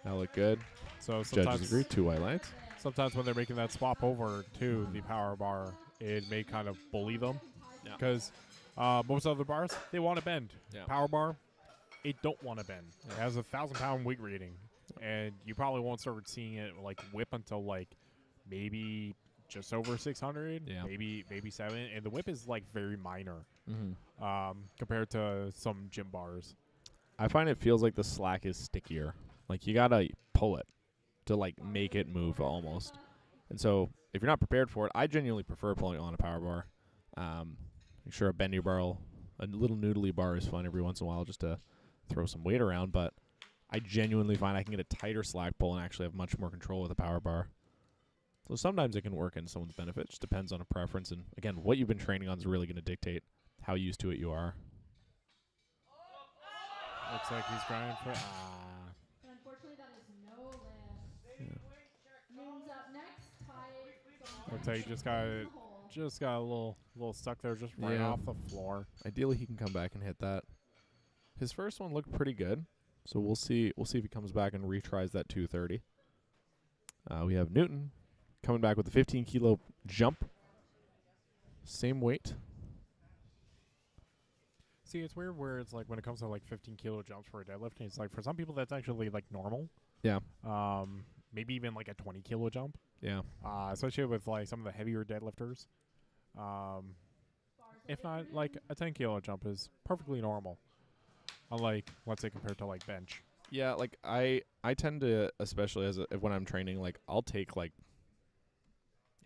That looked good. So Judges agree. 2 white lights. Sometimes when they're making that swap over to the power bar, it may kind of bully them. Yeah. Because most other bars, they want to bend. Yeah. Power bar, it don't want to bend. Yeah. It has a 1,000-pound weight rating. And you probably won't start seeing it like whip until like maybe just over 600, maybe 7. And the whip is like very minor compared to some gym bars. I find it feels like the slack is stickier. Like you got to pull it to like make it move almost. And so if you're not prepared for it, I genuinely prefer pulling on a power bar. Sure, a bendy bar, a little noodly bar is fun every once in a while just to throw some weight around, but I genuinely find I can get a tighter slack pull and actually have much more control with a power bar. So sometimes it can work in someone's benefit. It just depends on a preference. And again, what you've been training on is really going to dictate how used to it you are. Looks like he's grinding for... And unfortunately, that is no lift. Moon's up next. Ty. Looks like he just got a little stuck there, just right off the floor. Ideally, he can come back and hit that. His first one looked pretty good, so we'll see. We'll see if he comes back and retries that 230. We have Newton coming back with a 15-kilo jump. Same weight. See, it's weird where it's like when it comes to like 15-kilo jumps for a deadlift, it's like for some people that's actually like normal. Yeah. Maybe even like a 20-kilo jump. Yeah. Especially with like some of the heavier deadlifters. If not, like a 10-kilo jump is perfectly normal. Unlike, let's say, compared to like bench. Yeah, like I tend to, especially when I'm training, like I'll take like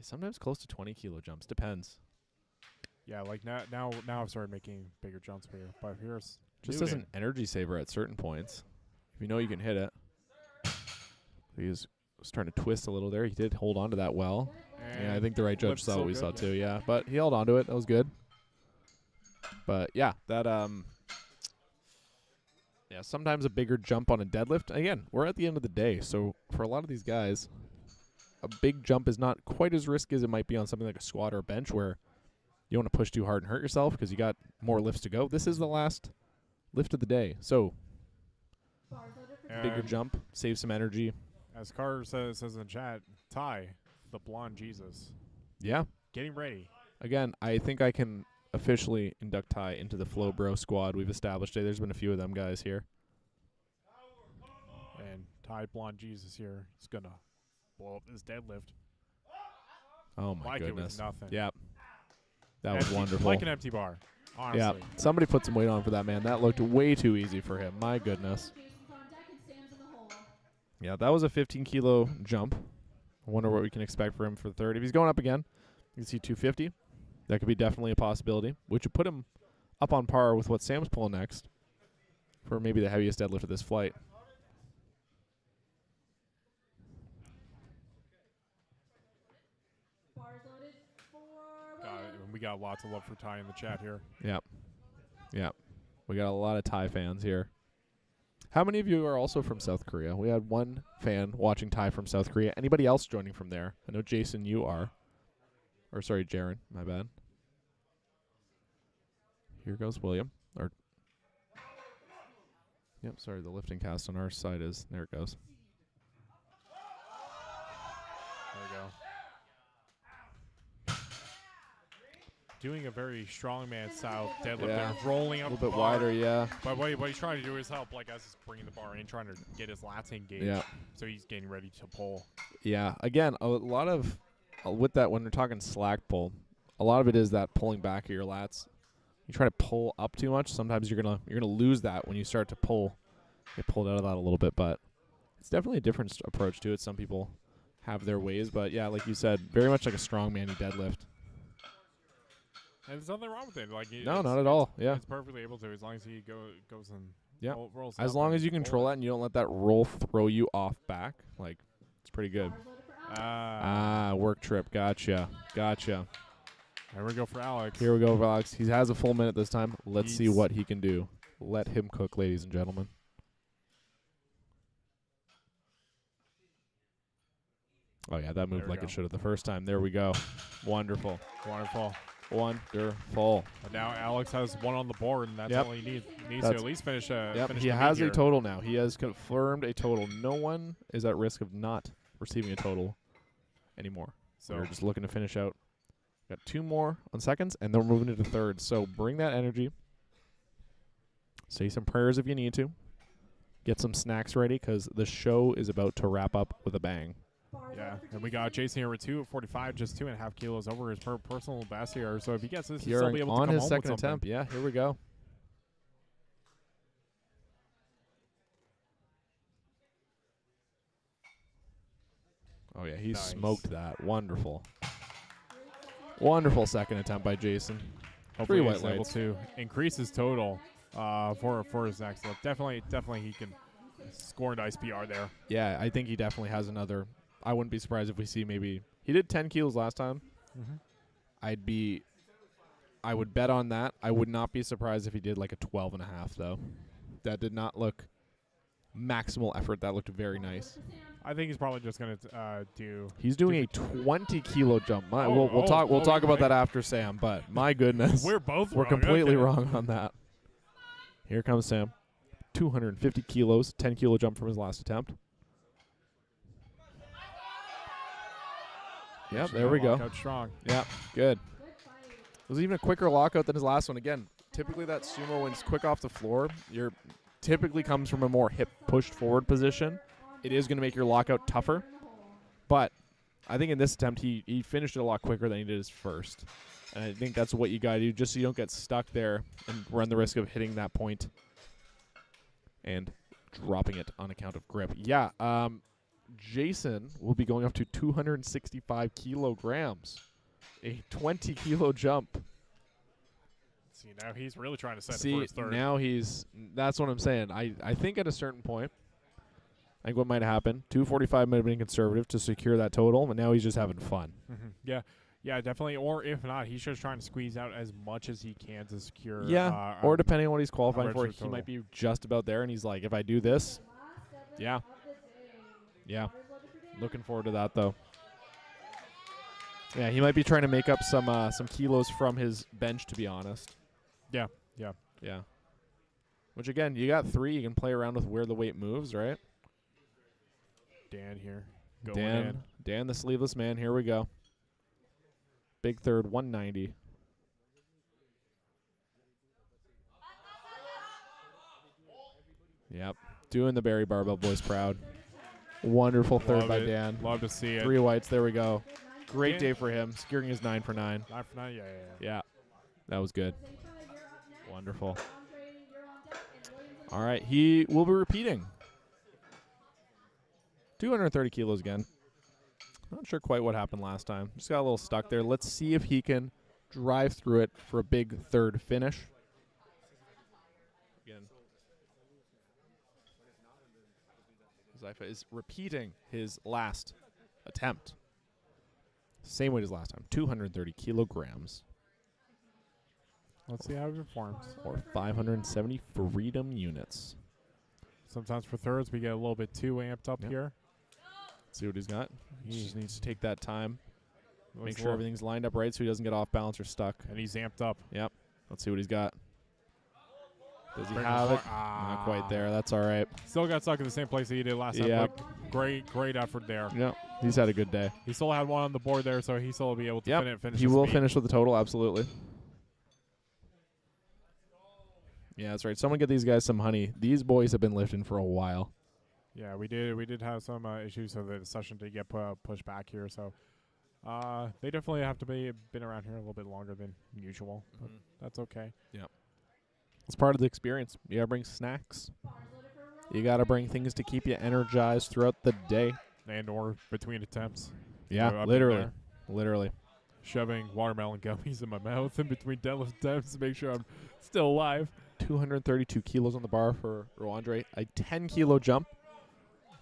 sometimes close to 20-kilo jumps. Depends. Yeah, like now I've started making bigger jumps here, but here's just as an energy saver at certain points. If you know you can hit it. He's starting to twist a little there. He did hold on to that well. And I think the right judge saw what we saw too. Yeah, but he held on to it. That was good. But yeah, that sometimes a bigger jump on a deadlift. Again, we're at the end of the day, so for a lot of these guys, a big jump is not quite as risky as it might be on something like a squat or a bench where you don't want to push too hard and hurt yourself because you got more lifts to go. This is the last lift of the day, so bigger jump, save some energy. As Carter says in the chat, Ty, the blonde Jesus. Yeah. Getting ready. Again, I think I can officially induct Ty into the Flow Bro squad. We've established it. There's been a few of them guys here. And Ty Blonde Jesus here is going to blow up this deadlift. Oh, my like goodness. It was nothing. Yeah. That was wonderful. Like an empty bar, honestly. Yeah. Somebody put some weight on for that, man. That looked way too easy for him. My goodness. Yeah, that was a 15-kilo jump. I wonder what we can expect for him for the third. If he's going up again, you can see 250. That could be definitely a possibility, which would put him up on par with what Sam's pulling next for maybe the heaviest deadlift of this flight. We got lots of love for Ty in the chat here. Yep. Yep. We got a lot of Thai fans here. How many of you are also from South Korea? We had one fan watching Thai from South Korea. Anybody else joining from there? I know, Jason, you are. Or, sorry, Jaron. My bad. Here goes William. Yep, sorry, the lifting cast on our side is... There it goes. There we go. doing a very strongman style deadlift Yeah. there, rolling A up little bit the bar. wider, yeah. But what he's trying to do is help, like, as he's bringing the bar in, trying to get his lats engaged. Yeah. So he's getting ready to pull. Yeah. Again, a lot of with that when we're talking slack pull, a lot of it is that pulling back of your lats. You try to pull up too much, sometimes you're gonna lose that when you start to pull. Get pulled out of that a little bit, but it's definitely a different approach to it. Some people have their ways, but yeah, like you said, very much like a strongman deadlift. And there's nothing wrong with it. Like No, not at all. Yeah. It's perfectly able to as long as he goes and Yeah. rolls As up long and as you control that and you don't let that roll throw you off back, like it's pretty good. Work trip. Gotcha. There we go for Alex. Here we go for Alex. He has a full minute this time. Let's see He's- what he can do. Let him cook, ladies and gentlemen. Oh, yeah, that moved There we like go. it should have the first time. There we go. Wonderful. Wonderful. Wonderful. And now Alex has one on the board, and that's Yep. all he needs. He needs to That's- at least finish. Yep, Finish he the has meet a here. total now. He has confirmed a total. No one is at risk of not receiving a total anymore. So So- we're just looking to finish out. Got 2 more on seconds, and then we're moving into third. So bring that energy. Say some prayers if you need to. Get some snacks ready because the show is about to wrap up with a bang. Yeah, and we got Jason here with 2:45, just 2.5 kilos over his personal best here. So if he gets this, he'll Here still be able to on come his home second with something. attempt. Yeah, here we go. Oh, yeah, he Nice. smoked that. Wonderful. Wonderful second attempt by Jason. Hopefully 3 white he's able lights. to increase his total for his next lift. Definitely he can score a nice PR there. Yeah, I think he definitely has another. I wouldn't be surprised if we see maybe. He did 10 kilos last time. Mhm. I would bet on that. I would not be surprised if he did like a 12 and a half, though. That did not look maximal effort. That looked very nice. I think he's probably just gonna do. He's doing a 20 kilo jump. Oh, We'll talk about okay. that after Sam, but my goodness. We're both We're wrong, completely okay. wrong on that. Here comes Sam. 250 kilos, 10 kilo jump from his last attempt. Yep, there we go. Lockout strong. Yep, good. It was even a quicker lockout than his last one. Again, typically that sumo when it's quick off the floor, you're typically comes from a more hip pushed forward position. It is going to make your lockout tougher. But I think in this attempt, he finished it a lot quicker than he did his first. And I think that's what you got to do just so you don't get stuck there and run the risk of hitting that point and dropping it on account of grip. Yeah, Jason will be going up to 265 kilograms. A 20 kilo jump. See, now he's really trying to set it See, for his third. now that's what I'm saying. I think at a certain point, I think what might happen, 245 might have been conservative to secure that total, but now he's just having fun. Mhm. Yeah, definitely. Or if not, he's just trying to squeeze out as much as he can to secure. Yeah, or depending on what he's a qualifying for, registered he might total. be just about there, and he's like, if I do this, yeah. Looking forward to that, though. Yeah, he might be trying to make up some kilos from his bench, to be honest. Yeah. Which, again, you got 3. You can play around with where the weight moves, right? Dan here. Going in. Dan, the sleeveless man. Here we go. Big third, 190. Yep. Doing the Barry Barbell boys proud. Wonderful third Love by it. Dan. Love to see it. 3 whites. There we go. Great Dan- day for him. Securing his 9 for 9. 9 for 9. Yeah. Yeah. That was good. Wonderful. All right. He will be repeating. 230 kilos again. Not sure quite what happened last time. Just got a little stuck there. Let's see if he can drive through it for a big third finish. Again. Zypha is repeating his last attempt. Same weight as last time. 230 kilograms. Let's see how he performs. Or 570 freedom units. Sometimes for thirds, we get a little bit too amped up here. See what he's got. He just needs to take that time. Make Looks sure low. everything's lined up right so he doesn't get off balance or stuck. And he's amped up. Yep. Let's see what he's got. Does he Bring have the it? floor- Not quite there. That's all right. Still got stuck in the same place that he did last time. Yep. But great effort there. Yep. He's had a good day. He still had one on the board there, so he still will be able to finish He his will meet. finish with the total, absolutely. Yeah, that's right. Someone get these guys some honey. These boys have been lifting for a while. Yeah, we did have some issues, so the session did get pushed back here. So they definitely have to been around here a little bit longer than usual. But that's okay. Yeah. It's part of the experience. You got to bring snacks. You got to bring things to keep you energized throughout the day. And or between attempts. Yeah, literally. Literally. Shoving watermelon gummies in my mouth in between deadlift attempts to make sure I'm still alive. 232 kilos on the bar for Roandre. A 10-kilo jump.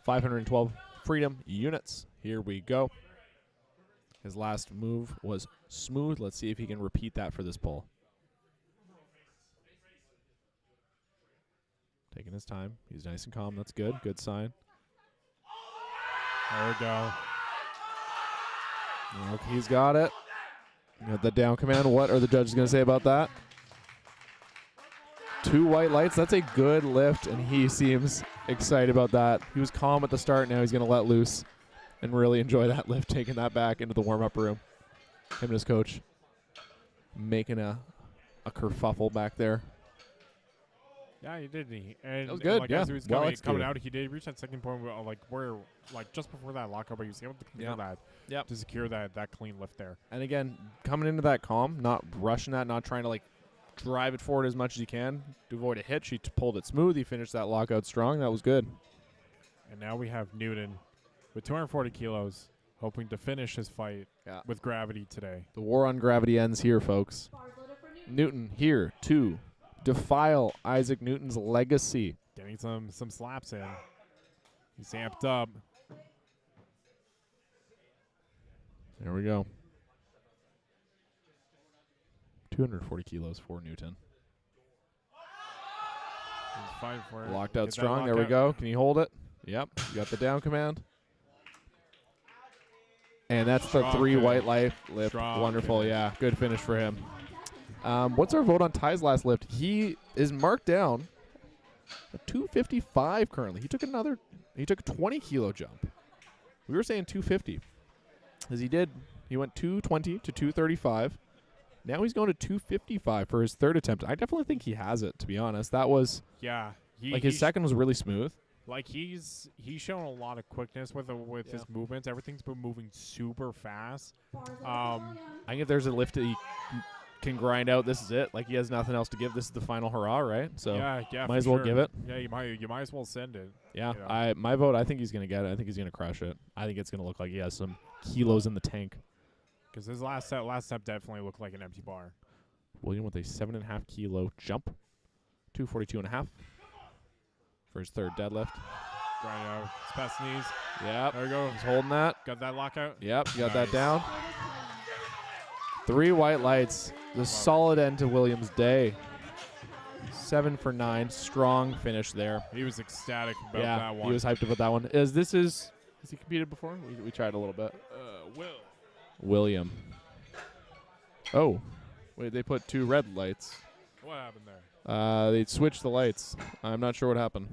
512 freedom units. Here we go. His last move was smooth. Let's see if he can repeat that for this pull. Taking his time. He's nice and calm. That's good. Good sign. There we go. Okay, he's got it. Got the down command. What are the judges going to say about that? 2 white lights. That's a good lift, and he seems excited about that. He was calm at the start. Now he's going to let loose and really enjoy that lift, taking that back into the warm-up room. Him and his coach making a kerfuffle back there. Yeah, he did. And that was good. Like, yeah, as he was coming out, he did reach that second point where, just before that lockout, but he was able to clear that. Yep. To secure that clean lift there. And again, coming into that calm, not rushing that, not trying to drive it forward as much as you can to avoid a hitch. He pulled it smooth. He finished that lockout strong. That was good. And now we have Newton with 240 kilos, hoping to finish his fight with gravity today. The war on gravity ends here, folks. Newton here to defile Isaac Newton's legacy. Getting some slaps in. He's amped up. There we go. 240 kilos for Newton. He's fighting for it. Locked out Get strong. There we go. Can you hold it? Yep. You got the down command. And that's Strong the 3 finish. white life lift. Strong Wonderful. finish. Yeah. Good finish for him. What's our vote on Ty's last lift? He is marked down at 255 currently. He took a 20-kilo jump. We were saying 250. As he went 220 to 235. Now he's going to 255 for his third attempt. I definitely think he has it, to be honest. That was his second was really smooth. Like he's shown a lot of quickness with his movements. Everything's been moving super fast. I think if there's a lift that he can grind out, this is it. Like he has nothing else to give. This is the final hurrah, right? So might as well give it. Yeah, you might as well send it. Yeah, you know. my vote. I think he's gonna get it. I think he's gonna crush it. I think it's gonna look like he has some kilos in the tank. Because his last step definitely looked like an empty bar. William with a 7.5 kilo jump, 242.5 for his third deadlift. Grinding out his past knees. Yep. There we go. He's holding that. Got that lockout. Yep. Got that down. 3 white lights. The solid end to William's day. 7 for 9. Strong finish there. He was ecstatic about that one. He was hyped about that one. Has he competed before? We tried a little bit. William. Oh. Wait, they put 2 red lights. What happened there? They switched the lights. I'm not sure what happened.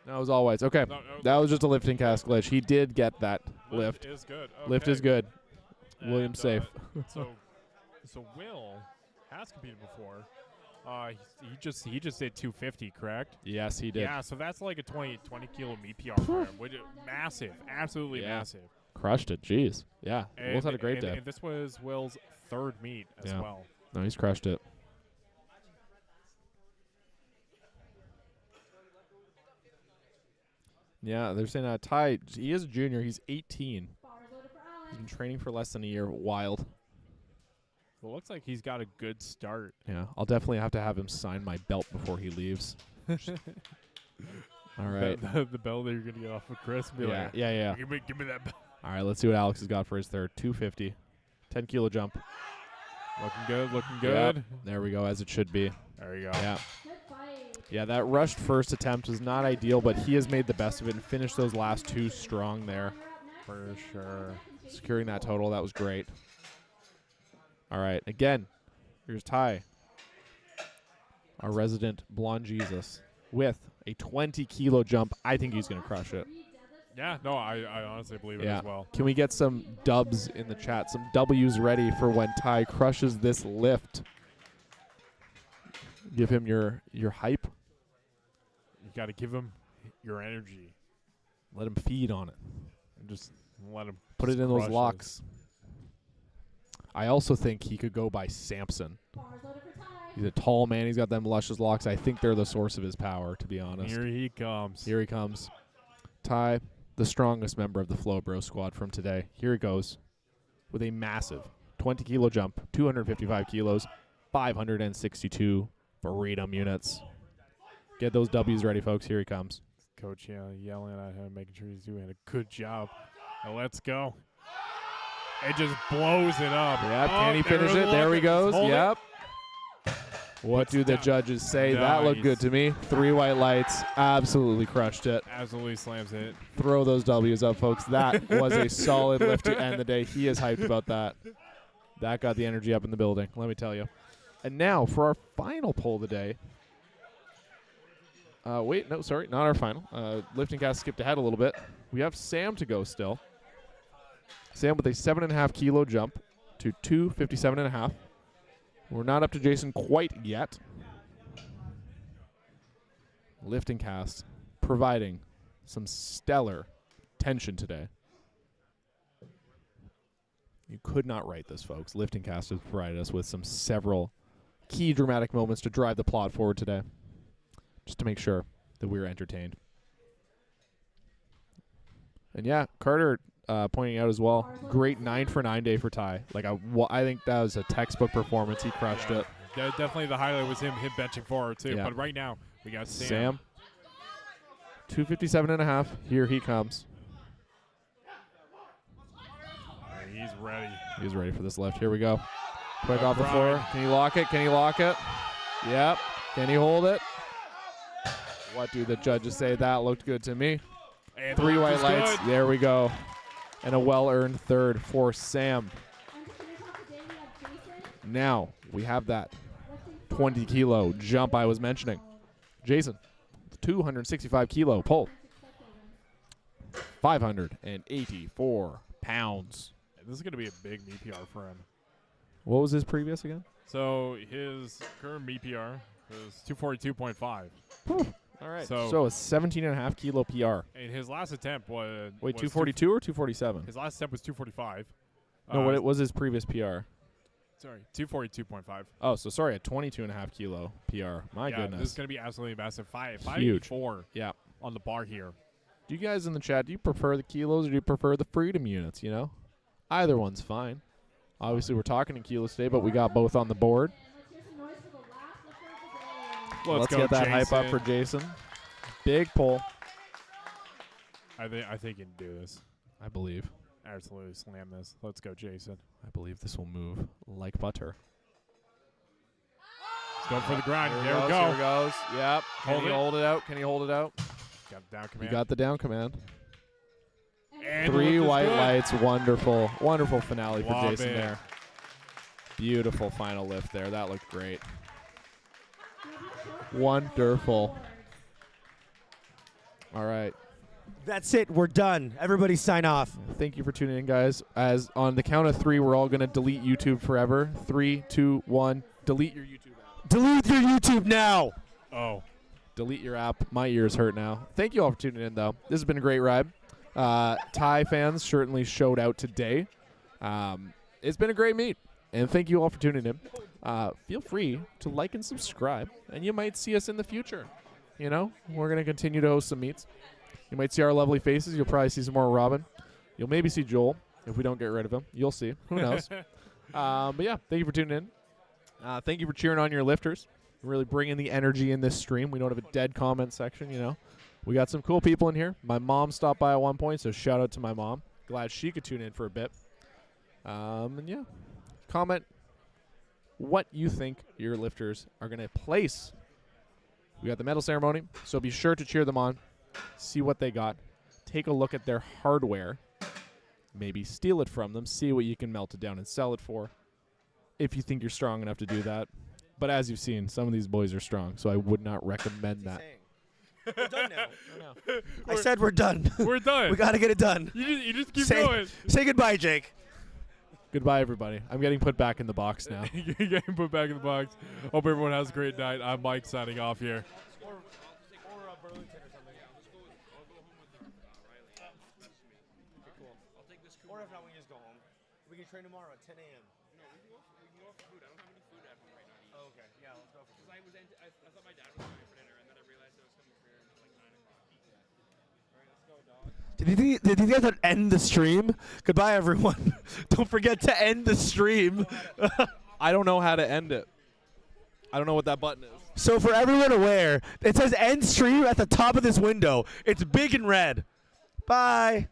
No, it was all whites. Okay. No, that was just a lifting cast glitch. He did get that lift. Is good. Lift is good. William's safe. So Will has competed before. He just did 250, correct? Yes, he did. Yeah, so that's like a 20 kilo meat PR for him, which is massive, absolutely massive. Crushed it. Jeez. Yeah. Will's had a great day. And this was Will's third meet as well. No, he's crushed it. Yeah, they're saying Ty, he is a junior. He's 18. He's been training for less than a year. Wild. Well, looks like he's got a good start. Yeah, I'll definitely have to have him sign my belt before he leaves. All right. The belt that you're going to get off of Chris. Yeah. Give me that belt. All right, let's see what Alex has got for his third. 250. 10-kilo jump. Looking good. Yep. There we go, as it should be. There we go. Yeah. Yeah, that rushed first attempt was not ideal, but he has made the best of it and finished those last 2 strong there. For sure. Securing that total, that was great. All right, again, here's Ty, our resident blonde Jesus, with a 20-kilo jump. I think he's going to crush it. Yeah, no, I honestly believe it Yeah. as well. Can we get some dubs in the chat? Some W's ready for when Ty crushes this lift. Give him your hype. You got to give him your energy. Let him feed on it. And just let him Put just it in those crush locks. I also think he could go by Samson. Bars loaded for Ty. He's a tall man. He's got them luscious locks. I think they're the source of his power, to be honest. Here he comes. Here he comes. Ty, the strongest member of the Flow Bro squad from today. Here he goes with a massive 20-kilo jump, 255 kilos, 562 freedom units. Get those W's ready, folks. Here he comes. Coach yelling at him, making sure he's doing a good job. Now let's go. It just blows it up. Yep, Oh, can he finish it? There he goes. Yep. What do the judges say? That looked good to me. 3 white lights. Absolutely crushed it. Absolutely slams it. Throw those W's up, folks. That was a solid lift to end the day. He is hyped about that. That got the energy up in the building, let me tell you. And now for our final poll today. Wait, no, sorry, not our final. Lifting cast skipped ahead a little bit. We have Sam to go still. Sam with a 7.5 kilo jump to 257.5. We're not up to Jason quite yet. Lifting cast providing some stellar tension today. You could not write this, folks. Lifting cast has provided us with several key dramatic moments to drive the plot forward today, just to make sure that we're entertained. And yeah, Carter pointing out as well, great 9-for-9 day for Ty. Like I think that was a textbook performance. He crushed it. Definitely the highlight was him benching forward too. Yeah. But right now we got Sam. 257.5. Here he comes. He's ready. He's ready for this lift. Here we go. Quick off the floor. Can he lock it? Can he lock it? Yep. Can he hold it? What do the judges say? That looked good to me. And 3 white lights. good. There we go. And a well-earned third for Sam. Now we have that 20-kilo jump I was mentioning. Jason, 265 kilo pull. 584 pounds. This is going to be a big meet PR for him. What was his previous again? So his current meet PR is 242.5. All right. So a 17.5 kilo PR. And his last attempt was... Wait, 242 or 247? His last attempt was 245. No, what was his previous PR? Sorry, 242.5. Oh, so sorry, a 22.5 kilo PR. My goodness. This is going to be absolutely massive. 584. Yeah. On the bar here. Do you guys in the chat, do you prefer the kilos or do you prefer the freedom units, you know? Either one's fine. Obviously, we're talking in kilos today, but we got both on the board. Let's go, get that Jason. hype up for Jason. Big pull. I think he can do this. I believe. Absolutely slam this. Let's go, Jason. I believe this will move like butter. Let's go for the grind. Here There we goes, go. Here it goes. Yep. Can he it. hold it out? Can he hold it out? Got the down command. You got the down command. And 3 white good. lights. Wonderful. Wonderful finale for Love Jason it. there. Beautiful final lift there. That looked great. Wonderful. All right. That's it. We're done. Everybody sign off. Thank you for tuning in, guys. As on the count of 3, we're all going to delete YouTube forever. 3, 2, 1. Delete your YouTube app. Delete your YouTube now. Oh. Delete your app. My ears hurt now. Thank you all for tuning in, though. This has been a great ride. Thai fans certainly showed out today. It's been a great meet. And thank you all for tuning in. Feel free to like and subscribe, and you might see us in the future. You know, we're going to continue to host some meets. You might see our lovely faces. You'll probably see some more Robin. You'll maybe see Joel if we don't get rid of him. You'll see. Who knows? But yeah, thank you for tuning in. Thank you for cheering on your lifters. Really bringing the energy in this stream. We don't have a dead comment section, you know. We got some cool people in here. My mom stopped by at one point, so shout out to my mom. Glad she could tune in for a bit. And yeah, comment what you think your lifters are going to place. We got the medal ceremony, so be sure to cheer them on. See what they got. Take a look at their hardware. Maybe steal it from them. See what you can melt it down and sell it for. If you think you're strong enough to do that. But as you've seen, some of these boys are strong, so I would not recommend that. We're done now. No. I said we're done. We're done. We got to get it done. You just keep say, going. Say goodbye, Jake. Goodbye, everybody. I'm getting put back in the box now. You're getting put back in the box. Hope everyone has a great night. I'm Mike signing off here. Or Burlington or something. Yeah, let's go. I'll go home with Riley. That's me. Okay, cool. I'll take this. Or if not, we can just go home. We can train tomorrow at 10 a.m. No, we can go for food. I don't have any food at home right now. Oh, okay. Yeah, let's go for food. Because I thought my dad was coming for dinner, and then I realized I was coming for like 9 o'clock. All right, let's go, dog. Did you guys end the stream? Goodbye, everyone. Don't forget to end the stream. I don't know how to end it. I don't know what that button is. So for everyone aware, it says end stream at the top of this window. It's big and red. Bye.